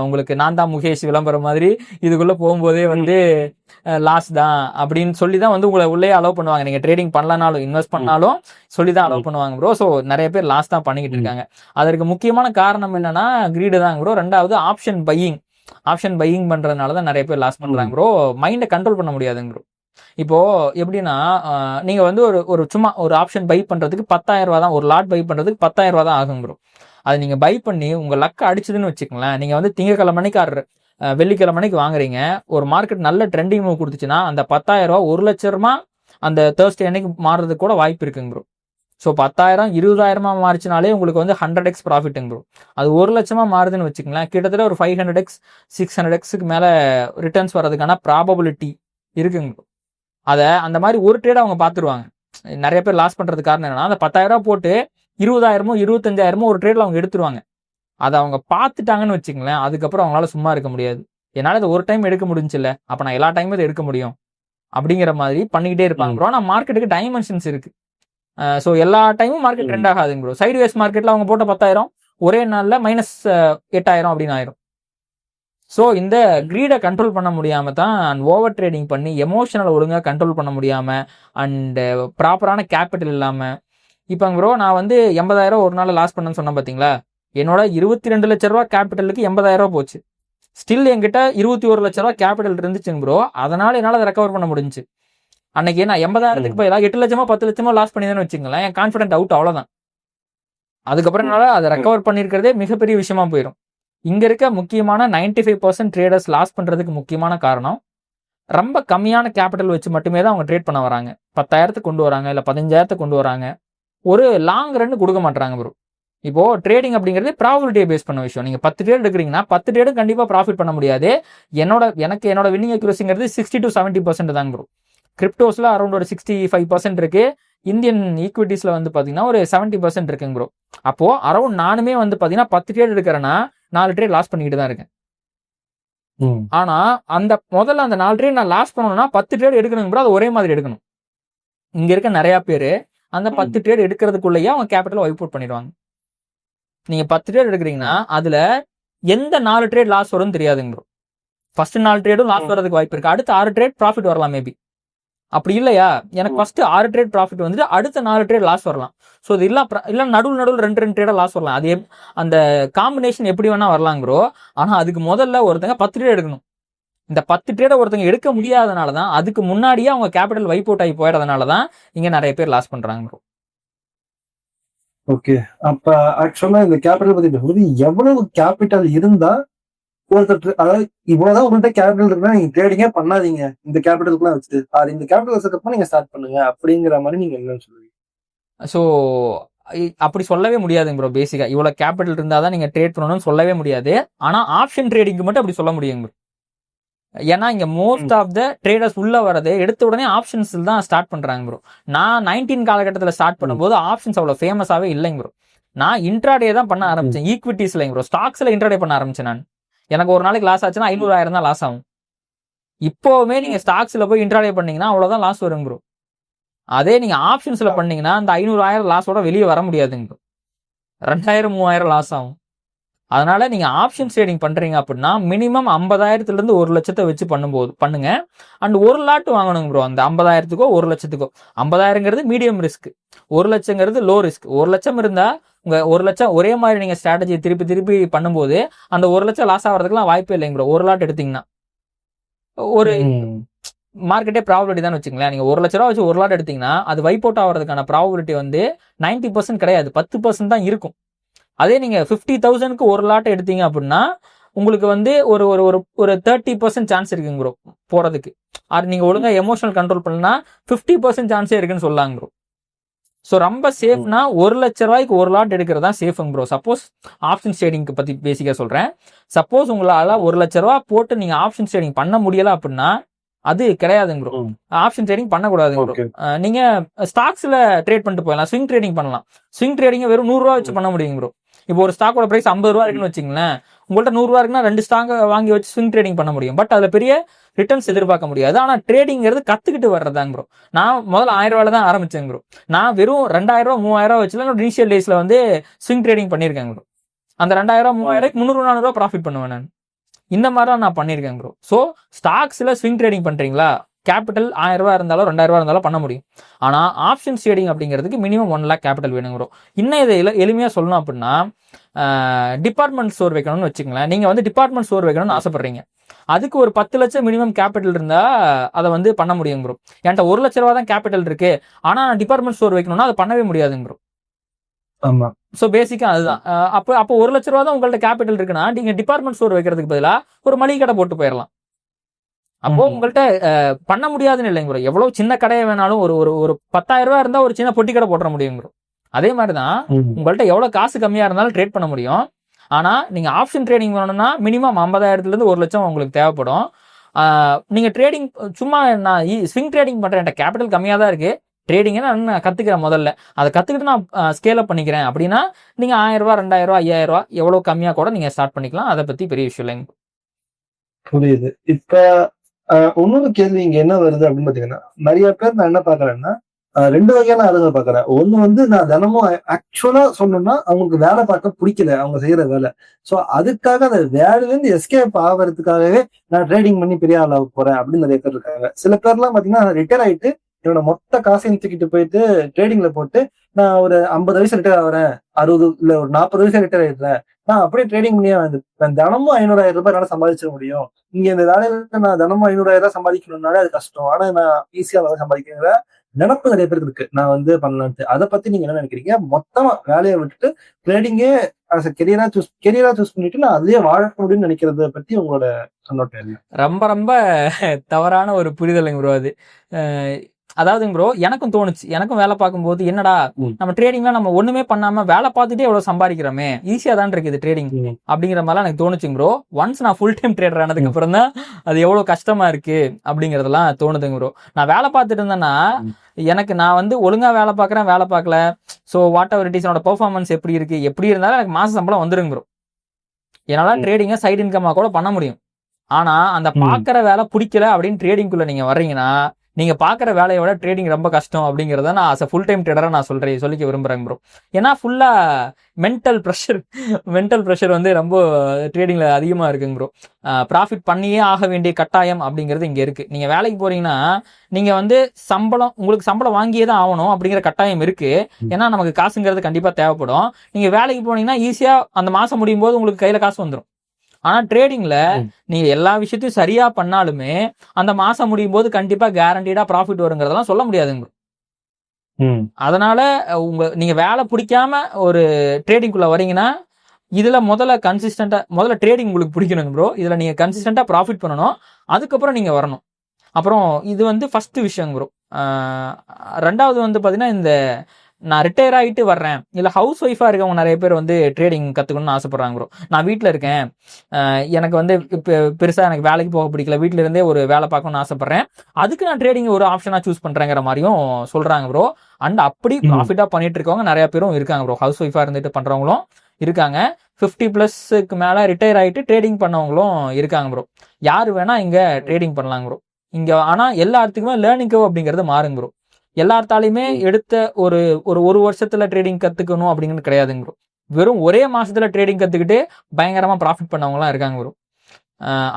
உங்களுக்கு நான் தான் முகேஷ் விளம்பரம் மாதிரி, இதுக்குள்ள போகும்போதே வந்து லாஸ் தான் அப்படின்னு சொல்லி தான் வந்து உங்களை உள்ளே அலோவ் பண்ணுவாங்க. நீங்க ட்ரேடிங் பண்ணலனாலும் இன்வெஸ்ட் பண்ணாலும் சொல்லி தான் அலோவ் பண்ணுவாங்க ப்ரோ. ஸோ நிறைய பேர் லாஸ் தான் பண்ணிக்கிட்டு இருக்காங்க. அதற்கு முக்கியமான காரணம் என்னன்னா கிரீடு தான் ப்ரோ. ரெண்டாவது ஆப்ஷன் பையிங் பண்றதுனால தான் நிறைய பேர் லாஸ் பண்றாங்க ப்ரோ. மைண்டை கண்ட்ரோல் பண்ண முடியாதுங்க ப்ரோ. இப்போ எப்படின்னா நீங்க வந்து ஒரு சும்மா ஒரு ஆப்ஷன் பை பண்றதுக்கு 10,000 ரூபா தான், ஒரு லாட் பை பண்றதுக்கு 10,000 ரூபா தான் ஆகும் ப்ரோ. அது நீங்க பை பண்ணி உங்க லக் அடிச்சதுன்னு வச்சுக்கோங்களேன், நீங்க வந்து திங்கக்கிழமைக்கு வெள்ளிக்கிழமைக்கு வாங்குறீங்க, ஒரு மார்க்கெட் நல்ல ட்ரெண்டிங் மூவ் கொடுத்துச்சுன்னா அந்த 10,000 ரூபா 1 லட்ச ரூபா அந்த தேர்ஸ்டே அன்னைக்கு மாறுறதுக்கு கூட வாய்ப்பு இருக்குங்க ப்ரோ. ஸோ 10,000 20,000 மாறிச்சுனாலே உங்களுக்கு வந்து 100x ப்ராஃபிட்டுங்க ப்ரோ. அது 1 லட்சமா மாறுதுன்னு வச்சுக்கோங்களேன், கிட்டத்தட்ட ஒரு 500x 600xக்கு மேல ரிட்டர்ன்ஸ் வர்றதுக்கான ப்ராபபிலிட்டி இருக்குங்க ப்ரோ. அதை அந்த மாதிரி ஒரு ட்ரேட் அவங்க பார்த்துருவாங்க. நிறைய பேர் லாஸ் பண்றது காரணம் என்னன்னா, அந்த 10,000 ரூபா போட்டு 20,000 25,000 ஒரு ட்ரேட்ல அவங்க எடுத்துருவாங்க. அதை அவங்க பார்த்துட்டாங்கன்னு வச்சுக்கோங்களேன், அதுக்கப்புறம் அவங்களால சும்மா இருக்க முடியாது. என்னால் இதை ஒரு டைம் எடுக்க முடிஞ்சுல்ல, அப்போ நான் எல்லா டைமும் இதை எடுக்க முடியும் அப்படிங்கிற மாதிரி பண்ணிக்கிட்டே இருப்பாங்க ப்ரோ. ஆனால் மார்க்கெட்டுக்கு டைமென்ஷன்ஸ் இருக்கு. ஸோ எல்லா டைமும் மார்க்கெட் ட்ரெண்ட் ஆகாதுங்க ப்ரோ. சைட்வேஸ் மார்க்கெட்ல அவங்க போட்ட 10,000 ஒரே நாளில் -8,000 அப்படின்னு ஆயிரும். ஸோ இந்த கிரீடை கண்ட்ரோல் பண்ண முடியாம தான் ஓவர் ட்ரேடிங் பண்ணி எமோஷனல் ஒழுங்காக கண்ட்ரோல் பண்ண முடியாம அண்ட் ப்ராப்பரான கேபிட்டல் இல்லாம இப்போ ப்ரோ நான் வந்து 80,000 ஒரு நாள் லாஸ் பண்ணேன்னு சொன்னேன் பார்த்தீங்களா, என்னோட 22 லட்ச ரூபா கேபிட்டலுக்கு 80,000 ரூபா போச்சு. ஸ்டில் என்கிட்ட 21 லட்ச ரூபா கேபிட்டல் இருந்துச்சுங்க ப்ரோ. அதனால என்னால் அதை ரெக்கவர் பண்ண முடிஞ்சு. அன்னைக்கு நான் 80,000க்கு பதிலாக 8 லட்சமோ 10 லட்சமோ லாஸ் பண்ணிதான் வச்சுங்களேன், என் கான்ஃபிடென்ட் அவுட், அவ்வளோதான். அதுக்கப்புறம் என்னால் அதை ரெக்கவர் பண்ணியிருக்கிறதே மிகப்பெரிய விஷயமா போயிடும். இங்க இருக்க முக்கியமான 95% ட்ரேடர்ஸ் லாஸ் பண்றதுக்கு முக்கியமான காரணம் ரொம்ப கம்மியான கேபிட்டல் வச்சு மட்டுமே தான் அவங்க ட்ரேட் பண்ண வராங்க. 10,000 கொண்டு வராங்க, இல்லை 15,000 கொண்டு வராங்க, ஒரு லாங் ரன் கொடுக்க மாட்டாங்க ப்ரோ. இப்போ ட்ரேடிங் அப்படிங்கிறது ப்ராபபிலிட்டியை பேஸ் பண்ண விஷயம். நீங்க 10 ட்ரேட் எடுக்கிறீங்கன்னா 10 ட்ரேடும் கண்டிப்பா ப்ராஃபிட் பண்ண முடியாது. என்னோட வின்னிங் அக்யூரசிங்கிறது 60 to 70% தாங்க ப்ரோ. கிரிப்டோஸ்ல அரௌண்ட் ஒரு 65% இருக்கு. இந்தியன் ஈக்விட்டிஸ்ல வந்து பாத்தீங்கன்னா ஒரு 70% இருக்குங்க ப்ரோ. அப்போ அரௌண்ட் நானுமே வந்து பாத்தீங்கன்னா 10 ட்ரேட் எடுக்கிறேன்னா 4 ட்ரேட் லாஸ் பண்ணிக்கிட்டு தான் இருக்கேன். ஆனா முதல்ல அந்த 4 ட்ரேட் நான் லாஸ் பண்ணணும்னா 10 ட்ரேட் எடுக்கணும் ப்ரோ. அது ஒரே மாதிரி எடுக்கணும். இங்க இருக்க நிறைய பேரு அந்த 10 ட்ரேட் எடுக்கிறதுக்குள்ளேயே அவங்க கேபிட்டல் வைப் அவுட் பண்ணிடுவாங்க. நீங்க 10 ட்ரேட் எடுக்கிறீங்கன்னா அதுல எந்த 4 ட்ரேட் லாஸ் வரும்னு தெரியாதுங்க ப்ரோ. ஃபர்ஸ்ட் 4 ட்ரேடும் லாஸ் வரதுக்கு வாய்ப்பு இருக்கு, அடுத்த 6 ட்ரேட் ப்ராஃபிட் வரலாம் மேபி. அப்படி இல்லையா, எனக்கு ஃபர்ஸ்ட் 6 ட்ரேட் ப்ராஃபிட் வந்துட்டு அடுத்த 4 ட்ரேட் லாஸ் வரலாம். ஸோ இது இல்ல நடுவில் 2 ட்ரேட லாஸ் வரலாம். அது அந்த காம்பினேஷன் எப்படி வேணா வரலாங்க ப்ரோ. ஆனா அதுக்கு முதல்ல ஒருத்தங்க 10 ட்ரேட் எடுக்கணும். இந்த 10 ட்ரேட ஒருத்தங்க எடுக்க முடியாதனால தான், அதுக்கு முன்னாடியே அவங்க கேபிட்டல் வைப் அவுட் ஆகி போயிடுறதுனால தான் இங்க நிறைய பேர் லாஸ் பண்றாங்க ப்ரோ. ஓகே, அப்ப ஆக்சுவலா இந்த கேபிட்டல் பத்தி எவ்வளவு கேபிட்டல் இருந்தா ஒருத்தர், அதாவது இவ்வளவுதான் உங்கள்கிட்ட கேபிட்டல் இருக்குன்னா நீங்க ட்ரேடிங்கே பண்ணாதீங்க, இந்த கேபிட்டலுக்குலாம் வச்சுட்டு இந்த கேபிட்டல் வச்சதுக்கப்புறம் நீங்க ஸ்டார்ட் பண்ணுங்க அப்படிங்கிற மாதிரி நீங்க என்ன சொல்லுவீங்க? ஸோ அப்படி சொல்லவே முடியாதுங்க ப்ரோ. பேசிக்கா இவ்வளவு கேபிட்டல் இருந்தாதான் நீங்க ட்ரேட் பண்ணணும்னு சொல்லவே முடியாது. ஆனா ஆப்ஷன் ட்ரேடிங்க்கு மட்டும் அப்படி சொல்ல முடியுங்க ப்ரோ. ஏன்னா இங்க மோஸ்ட் ஆஃப் த ட்ரேடர்ஸ் உள்ள வரது எடுத்த உடனே ஆப்ஷன்ஸ் தான் ஸ்டார்ட் பண்றாங்க ப்ரோ. நான் 19 காலகட்டத்தில் ஸ்டார்ட் பண்ணும்போது ஆப்ஷன்ஸ் அவ்வளவு ஃபேமஸாவே இல்லைங்க ப்ரோ. நான் இன்ட்ராடே தான் பண்ண ஆரம்பிச்சேன், ஈக்விட்டிஸ்ல ப்ரோ. ஸ்டாக்ஸ்ல இன்ட்ராடே பண்ண ஆரம்பிச்சேன் நான். எனக்கு ஒரு நாளைக்கு லாஸ் ஆச்சுன்னா 500,000 தான் லாஸ் ஆகும். இப்போவுமே நீங்க ஸ்டாக்ஸ்ல போய் இன்ட்ராடே பண்ணீங்கன்னா அவ்வளவுதான் லாஸ் வரும் ப்ரோ. அதே நீங்க ஆப்ஷன்ஸ்ல பண்ணீங்கன்னா அந்த 500,000 லாஸோட வெளியே வர முடியாதுங்க ப்ரோ. 2,000 3,000 லாஸ் ஆகும். அதனால நீங்க ஆப்ஷன் ட்ரேடிங் பண்றீங்க அப்படின்னா மினிமம் 50,000 1 லட்சத்தை வச்சு பண்ணுங்க. அண்ட் ஒரு லாட் வாங்கணுங்க ப்ரோ. அந்த 50,000க்கோ 1 லட்சத்துக்கோ. 50,000ங்கிறது மீடியம் ரிஸ்க், 1 லட்சங்கிறது லோ ரிஸ்க். 1 லட்சம் இருந்தா உங்க 1 லட்சம் ஒரே மாதிரி நீங்க ஸ்ட்ராட்டஜி திருப்பி பண்ணும்போது அந்த 1 லட்சம் லாஸ் ஆகிறதுக்குலாம் வாய்ப்பே இல்லைங்க ப்ரோ. ஒரு லாட் எடுத்தீங்கன்னா ஒரு மார்க்கெட்டே ப்ராபபிலிட்டி தான் வச்சுங்களேன். நீங்க 1 லட்ச ரூபா வச்சு ஒரு லாட் எடுத்தீங்கன்னா அது வைப் அவுட் ஆகிறதுக்கான ப்ராபபிலிட்டி வந்து 90% கிடையாது, 10% தான் இருக்கும். அதே நீங்க 50,000க்கு ஒரு லாட் எடுத்தீங்க அப்படின்னா உங்களுக்கு வந்து ஒரு ஒரு ஒரு 30% சான்ஸ் இருக்குங்க ப்ரோ போறதுக்கு. அது நீங்க ஒழுங்கா எமோஷனல் கண்ட்ரோல் பண்ணா 50% சான்ஸே இருக்குன்னு சொல்லாங்க ப்ரோ. ஸோ ரொம்ப சேஃப்னா 1 லட்ச ரூபாய்க்கு ஒரு லாட் எடுக்கிறது தான் சேஃபுங்க ப்ரோ. சப்போஸ் ஆப்ஷன் ட்ரேடிங்க்கு பத்தி பேசிக்கா சொல்றேன். சப்போஸ் உங்களால 1 லட்ச ரூபா போட்டு நீங்க ஆப்ஷன் ட்ரேடிங் பண்ண முடியல அப்படின்னா அது கிடையாதுங்க ப்ரோ. ஆப்ஷன் ட்ரேடிங் பண்ணக்கூடாதுங்க ப்ரோ. நீங்க ஸ்டாக்ஸ்ல ட்ரேட் பண்ணிட்டு போயிடலாம், ஸ்விங் ட்ரேடிங் பண்ணலாம். ஸ்விங் ட்ரேடிங் வெறும் 100 ரூபா வச்சு பண்ண முடியுங்க ப்ரோ. இப்போ ஒரு ஸ்டாக்கோட பிரைஸ் 50 ரூபா இருக்குன்னு வச்சுங்களேன், உங்கள்ட்ட 100 ரூபா இருக்குன்னா 2 ஸ்டாக் வாங்கி வச்சு ஸ்விங் ட்ரேடிங் பண்ண முடியும். பட் அதுல பெரிய ரிட்டர்ன்ஸ் எதிர்பார்க்க முடியாது. ஆனா ட்ரேடிங்கிறது கத்துக்கிட்டு வர்றதாங்க ப்ரோ. நான் முதல்ல 1000 ரூபாயில தான் ஆரம்பிச்சேங்க ப்ரோ. நான் வெறும் 2,000 3,000 வச்சுலாம் இனிஷியல் டேஸ்ல வந்து ஸ்விங் ட்ரேடிங் பண்ணியிருக்கேன் ப்ரோ. அந்த 2,000 3,000 300 ரூபா ப்ராஃபிட் பண்ணுவேன் நான். இந்த மாதிரி தான் நான் பண்ணியிருக்கேன் ப்ரோ. ஸோ ஸ்டாக்ஸ்ல ஸ்விங் ட்ரேடிங் பண்றீங்களா, கேபிட்டல் 1000 ரூபா இருந்தாலும் 2,000 ரூபா இருந்தாலும் பண்ண முடியும். ஆனா ஆப்ஷன் ட்ரேடிங் அப்படிங்கிறதுக்கு மினிமம் 1 லேக் கேபிட்டல் வேணும் ப்ரோ. இன்னும் இதை எளிமையா சொல்லணும் அப்படின்னா டிபார்ட்மெண்ட் ஸ்டோர் வைக்கணும்னு வச்சுங்களேன். நீங்க வந்து டிபார்ட்மெண்ட் ஸ்டோர் வைக்கணும்னு ஆசைப்படுறீங்க. அதுக்கு ஒரு 10 லட்சம் மினிமம் கேபிட்டல் இருந்தா அதை வந்து பண்ண முடியும் ப்ரோ. என்கிட்ட 1 லட்ச ரூபா தான் கேபிட்டல் இருக்கு, ஆனா நான் டிபார்ட்மெண்ட் ஸ்டோர் வைக்கணும்னா அதை பண்ணவே முடியாதுங்க ப்ரோ. ஆமா. ஸோ பேசிக்கா அதுதான். அப்போ 1 லட்ச ரூபா தான் உங்கள்ட்ட கேபிட்டல் இருக்குன்னா நீங்க டிபார்ட்மெண்ட் ஸ்டோர் வைக்கிறதுக்கு பதிலா ஒரு மளிகை கடை போட்டு போயிடலாம். அப்போ உங்கள்ட்ட பண்ண முடியாதுன்னு இல்லைங்க ப்ரோ. எவ்வளவு சின்ன கடையை வேணாலும் ஒரு ஒரு ஒரு 10,000 ரூபாய் இருந்தா ஒரு சின்ன பொட்டி கடை போட்டுற முடியும் ப்ரோ. அதே மாதிரிதான் உங்கள்ட்ட எவ்வளவு காசு கம்மியா இருந்தாலும் ட்ரேட் பண்ண முடியும். ஆனா நீங்க ஆப்ஷன் ட்ரேடிங் பண்ணணும்னா மினிமம் 50,000 இருந்து 1 லட்சம் உங்களுக்கு தேவைப்படும். நீங்க ட்ரேடிங் சும்மா நான் ஸ்விங் ட்ரேடிங் பண்றேன், என்கிட்ட கேபிட்டல் கம்மியா தான் இருக்கு, ட்ரேடிங்கை நான் கத்துக்கிறேன், முதல்ல அதை கத்துக்கிட்டு நான் ஸ்கேல் அப் பண்ணிக்கிறேன் அப்படின்னா நீங்க 1000 ரூபாய் 2000 ரூபாய் 5000 ரூபாய் எவ்வளவு கம்மியா கூட நீங்க ஸ்டார்ட் பண்ணிக்கலாம். அதை பத்தி பெரிய விஷயம் இல்லைங்க. புரியுது. இப்ப இன்னொரு கேள்வி இங்க என்ன வருது அப்படின்னு பாத்தீங்கன்னா, நிறைய பேர் நான் என்ன பாக்குறேன்னா 2 வகையான ஆளுங்க பாக்குறேன். ஒண்ணு வந்து நான் தினமும் ஆக்சுவலா சொன்னோம்னா அவங்களுக்கு வேலை பார்க்க பிடிக்கல அவங்க செய்யற வேலை. சோ அதுக்காக அந்த வேலையில இருந்து எஸ்கேப் ஆகிறதுக்காகவே நான் ட்ரேடிங் பண்ணி பெரிய ஆளாக போறேன் அப்படின்னு நிறைய பேர் இருக்காங்க. சில பேர்லாம் பாத்தீங்கன்னா ரிட்டையர் ஆயிட்டு என்னோட மொத்த காசையும் தூக்கிட்டு போயிட்டு ட்ரேடிங்ல போட்டு நான் ஒரு 50 வயசு ரிட்டையர் ஆகிறேன், 60 இல்ல ஒரு 40 வயசு ரிட்டையர் ஆயிடுறேன், நான் அப்படியே ட்ரேடிங் பண்ணியே நான் தினமும் 500,000 ரூபாய் என்னால சம்பாதிச்சிட முடியும். இங்க இந்த வேலையில நான் தினமும் 500,000 ரூபாய் சம்பாதிக்கணும்னாலே அது கஷ்டம், ஆனா நான் ஈஸியா சம்பாதிக்கிற நினப்பு நிறைய பேருக்கு இருக்கு நான் வந்து பண்ணலான்ட்டு. அதை பத்தி நீங்க என்ன நினைக்கிறீங்க? மொத்தமா வேலையை விட்டுட்டு ட்ரேடிங்கே கெரியரா சூஸ் பண்ணிட்டு நான் அதுலயே வாழ முடியும்னு நினைக்கிறத பத்தி உங்களோட கண்ணோட்டம் என்ன? ரொம்ப ரொம்ப தவறான ஒரு புரிதலுங்க ப்ரோ அது. அதாவதுங்க ப்ரோ, எனக்கும் தோணுச்சு, எனக்கும் வேலை பார்க்கும்போது என்னடா நம்ம ட்ரேடிங்ல நம்ம ஒண்ணுமே பண்ணாம வேலை பார்த்துட்டே எவ்வளவு சம்பாதிக்கிறோமே, ஈஸியா தான் இருக்குது ட்ரேடிங் அப்படிங்கிற மாதிரிலாம் எனக்கு தோணுச்சுங்க ப்ரோ. ஒன்ஸ் நான் ஃபுல் டைம் ட்ரேடர் ஆனதுக்கு அப்புறம் தான் அது எவ்வளவு கஷ்டமா இருக்கு அப்படிங்கறதெல்லாம் தோணுதுங்க ப்ரோ. நான் வேலை பார்த்துட்டு இருந்தேன்னா எனக்கு நான் வந்து ஒழுங்கா வேலை பார்க்கறேன், வேலை பார்க்கல, so what ever it is, என்னோட பெர்ஃபார்மன்ஸ் எப்படி இருக்கு, எப்படி இருந்தாலும் எனக்கு மாச சம்பளம் வந்துருங்க ப்ரோ. என்னால ட்ரேடிங்க சைடு இன்கமா கூட பண்ண முடியும். ஆனா அந்த பாக்குற வேலை பிடிக்கல அப்படின்னு ட்ரேடிங்குள்ள நீங்க வர்றீங்கன்னா நீங்க பாக்குற வேலையை விட ட்ரேடிங் ரொம்ப கஷ்டம் அப்படிங்கறத நான் அஸ் ஃபுல் டைம் ட்ரேடரா நான் சொல்லிக்க விரும்புறேன் ப்ரோ. ஏன்னா ஃபுல்லா மென்டல் ப்ரெஷர் வந்து ரொம்ப ட்ரேடிங்ல அதிகமா இருக்குங்க ப்ரோ. ப்ராஃபிட் பண்ணியே ஆக வேண்டிய கட்டாயம் அப்படிங்கிறது இங்க இருக்கு. நீங்க வேலைக்கு போறீங்கன்னா நீங்க வந்து உங்களுக்கு சம்பளம் வாங்கியே தான் ஆகணும் அப்படிங்கிற கட்டாயம் இருக்கு. ஏன்னா நமக்கு காசுங்கிறது கண்டிப்பா தேவைப்படும். நீங்க வேலைக்கு போனீங்கன்னா ஈஸியா அந்த மாசம் முடியும் போது உங்களுக்கு கையில காசு வந்துடும். ஆனா ட்ரேடிங்ல நீங்க எல்லா விஷயத்தையும் சரியா பண்ணாலுமே அந்த மாசம் முடியும் போது கண்டிப்பா கேரண்டீடா ப்ராஃபிட் வருங்கிறதெல்லாம் சொல்ல முடியாதுங்க. அதனால நீங்க வேலை பிடிக்காம ஒரு ட்ரேடிங்குள்ள வரீங்கன்னா இதுல முதல்ல ட்ரேடிங் உங்களுக்கு பிடிக்கணுங்க ப்ரோ. இதுல நீங்க கன்சிஸ்டன்டா ப்ராஃபிட் பண்ணணும், அதுக்கப்புறம் நீங்க வரணும். அப்புறம் இது வந்து ஃபர்ஸ்ட் விஷயம் ப்ரோ. ரெண்டாவது வந்து பாத்தீங்கன்னா, இந்த நான் ரிட்டையர் ஆகிட்டு வர்றேன், இல்லை ஹவுஸ் ஒய்ஃபா இருக்கவங்க நிறைய பேர் வந்து ட்ரேடிங் கற்றுக்கணும்னு ஆசைப்படுறாங்க ப்ரோ. நான் வீட்டில் இருக்கேன், எனக்கு வந்து இப்போ பெருசாக எனக்கு வேலைக்கு போக பிடிக்கல, வீட்டில இருந்தே ஒரு வேலை பார்க்கணும்னு ஆசைப்படுறேன், அதுக்கு நான் ட்ரேடிங் ஒரு ஆப்ஷனாக சூஸ் பண்ணுறேங்கிற மாதிரியும் சொல்கிறாங்க ப்ரோ. அண்ட் அப்படி ப்ராஃபிட்டாக பண்ணிட்டு இருக்கவங்க நிறைய பேரும் இருக்காங்க ப்ரோ. ஹவுஸ் ஒய்ஃபாக இருந்துட்டு பண்ணுறவங்களும் இருக்காங்க. 50+ மேலே ரிட்டையர் ஆகிட்டு ட்ரேடிங் பண்ணவங்களும் இருக்காங்க ப்ரோ. யார் வேணா இங்கே ட்ரேடிங் பண்ணலாங்க ப்ரோ இங்கே. ஆனால் எல்லாத்துக்குமே லேர்னிங் கர்வ் அப்படிங்கிறது மாறுங்க ப்ரோ. எல்லாத்தாலையுமே எடுத்த ஒரு வருஷத்துல ட்ரேடிங் கத்துக்கணும் அப்படிங்கிறது கிடையாதுங்க ப்ரோ. வெறும் ஒரே மாசத்துல ட்ரேடிங் கத்துக்கிட்டு பயங்கரமா ப்ராஃபிட் பண்ணவங்க எல்லாம் இருக்காங்க ப்ரோ.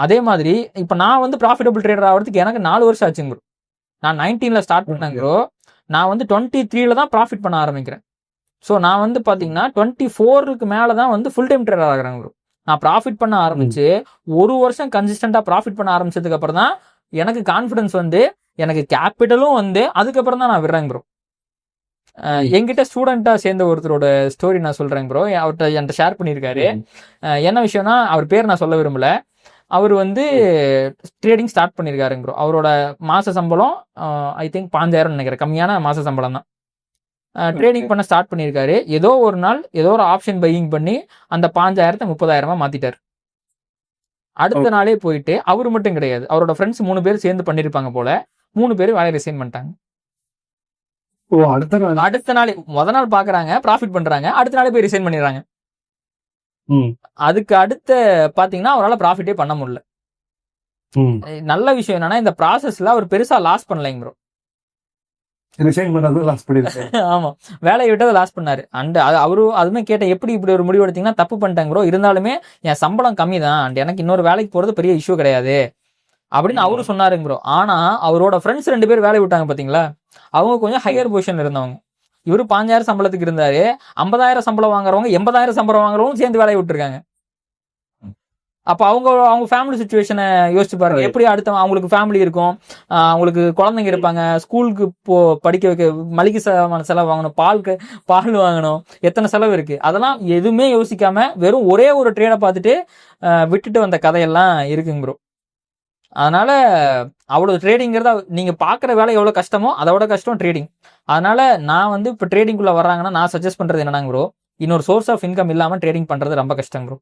அதே மாதிரி இப்ப நான் வந்து ப்ராஃபிட்டபிள் ட்ரேடர் ஆகிறதுக்கு எனக்கு 4 வருஷம் ஆச்சுங்க ப்ரோ. நான் 19ல ஸ்டார்ட் பண்ணேங்க ப்ரோ. நான் வந்து 23ல தான் ப்ராஃபிட் பண்ண ஆரம்பிக்கிறேன். ஸோ நான் வந்து பாத்தீங்கன்னா 24க்கு மேலதான் வந்து ஃபுல் டைம் ட்ரேடர் ஆகுறாங்க ப்ரோ. நான் ப்ராஃபிட் பண்ண ஆரம்பிச்சு ஒரு வருஷம் கன்சிஸ்டன்டா ப்ராஃபிட் பண்ண ஆரம்பிச்சதுக்கு அப்புறம் தான் எனக்கு கான்ஃபிடன்ஸ் வந்து, எனக்கு கேபிட்டலும் வந்து அதுக்கப்புறம் தான் நான் விடுறேங்க ப்ரோ. என்கிட்ட ஸ்டூடெண்டா சேர்ந்த ஒருத்தரோட ஸ்டோரி நான் சொல்றேன் ப்ரோ. அவர்கிட்ட என்கிட்ட ஷேர் பண்ணியிருக்காரு. என்ன விஷயம்னா, அவர் பேர் நான் சொல்ல விரும்பல. அவர் வந்து ட்ரேடிங் ஸ்டார்ட் பண்ணியிருக்காருங்க ப்ரோ. அவரோட மாச சம்பளம் ஐ திங்க் 5,000 நினைக்கிறேன், கம்மியான மாச சம்பளம் தான். ட்ரேடிங் பண்ண ஸ்டார்ட் பண்ணியிருக்காரு. ஏதோ ஒரு நாள் ஏதோ ஒரு ஆப்ஷன் பையிங் பண்ணி அந்த 5,000 30,000 மாத்திட்டாரு. அடுத்த நாளே போயிட்டு, அவரு மட்டும் கிடையாது, அவரோட ஃப்ரெண்ட்ஸ் 3 பேர் சேர்ந்து பண்ணிருப்பாங்க போல, 3 பேரும் வேலையை ரிசைன் பண்ணிட்டாங்க. அடுத்த நாளே, முத நாள் பாக்குறாங்க ப்ராஃபிட் பண்றாங்க, அடுத்த நாளே போய் ரிசைன் பண்ணிடுறாங்க. அதுக்கு அடுத்த பாத்தீங்கன்னா அவரால் ப்ராஃபிட்டே பண்ண முடியல. நல்ல விஷயம் என்னன்னா, இந்த ப்ராசஸ்ல அவர் பெருசா லாஸ் பண்ணலைங்க ப்ரோ. ஆமா, வேலையை விட்டதை லாஸ் பண்ணாரு. அண்ட் அவரு அதுமே கேட்டேன், எப்படி இப்படி ஒரு முடிவு எடுத்தீங்கன்னா? தப்பு பண்ணிட்டாங்க ப்ரோ, இருந்தாலுமே என் சம்பளம் கம்மி தான், அண்ட் எனக்கு இன்னொரு வேலைக்கு போறது பெரிய இஷ்யூ கிடையாது அப்படின்னு அவரு சொன்னாருங்க ப்ரோ. ஆனா அவரோட ஃப்ரெண்ட்ஸ் 2 பேர் வேலையை விட்டாங்க பாத்தீங்களா, அவங்க கொஞ்சம் ஹையர் பொசிஷன் இருந்தவங்க. இவரு 5,000 சம்பளத்துக்கு இருந்தாரு, 50,000 சம்பளம் வாங்குறவங்க 80,000 சம்பளம் வாங்குறவங்க சேர்ந்து வேலையை விட்டுருக்காங்க. அப்ப அவங்க ஃபேமிலி சுச்சுவேஷனை யோசிச்சு பாருங்க. Right. எப்படி அடுத்த அவங்களுக்கு ஃபேமிலி இருக்கும், அவங்களுக்கு குழந்தைங்க இருப்பாங்க, ஸ்கூலுக்கு படிக்க வைக்க மளிகை செலவு வாங்கணும், பால் வாங்கணும், எத்தனை செலவு இருக்கு. அதெல்லாம் எதுவுமே யோசிக்காம வெறும் ஒரே ஒரு ட்ரேடை பார்த்துட்டு விட்டுட்டு வந்த கதையெல்லாம் இருக்குங்க ப்ரோ. அதனால அவ்வளவு ட்ரேடிங்கிறத நீங்க பாக்குற வேலை எவ்வளவு கஷ்டமோ அதோட கஷ்டம் ட்ரேடிங். அதனால நான் வந்து இப்ப ட்ரேடிங்குள்ள வர்றாங்கன்னா நான் சஜஸ்ட் பண்றது என்னன்னா ப்ரோ, இன்னொரு சோர்ஸ் ஆஃப் இன்கம் இல்லாம ட்ரேடிங் பண்றது ரொம்ப கஷ்டம் ப்ரோ.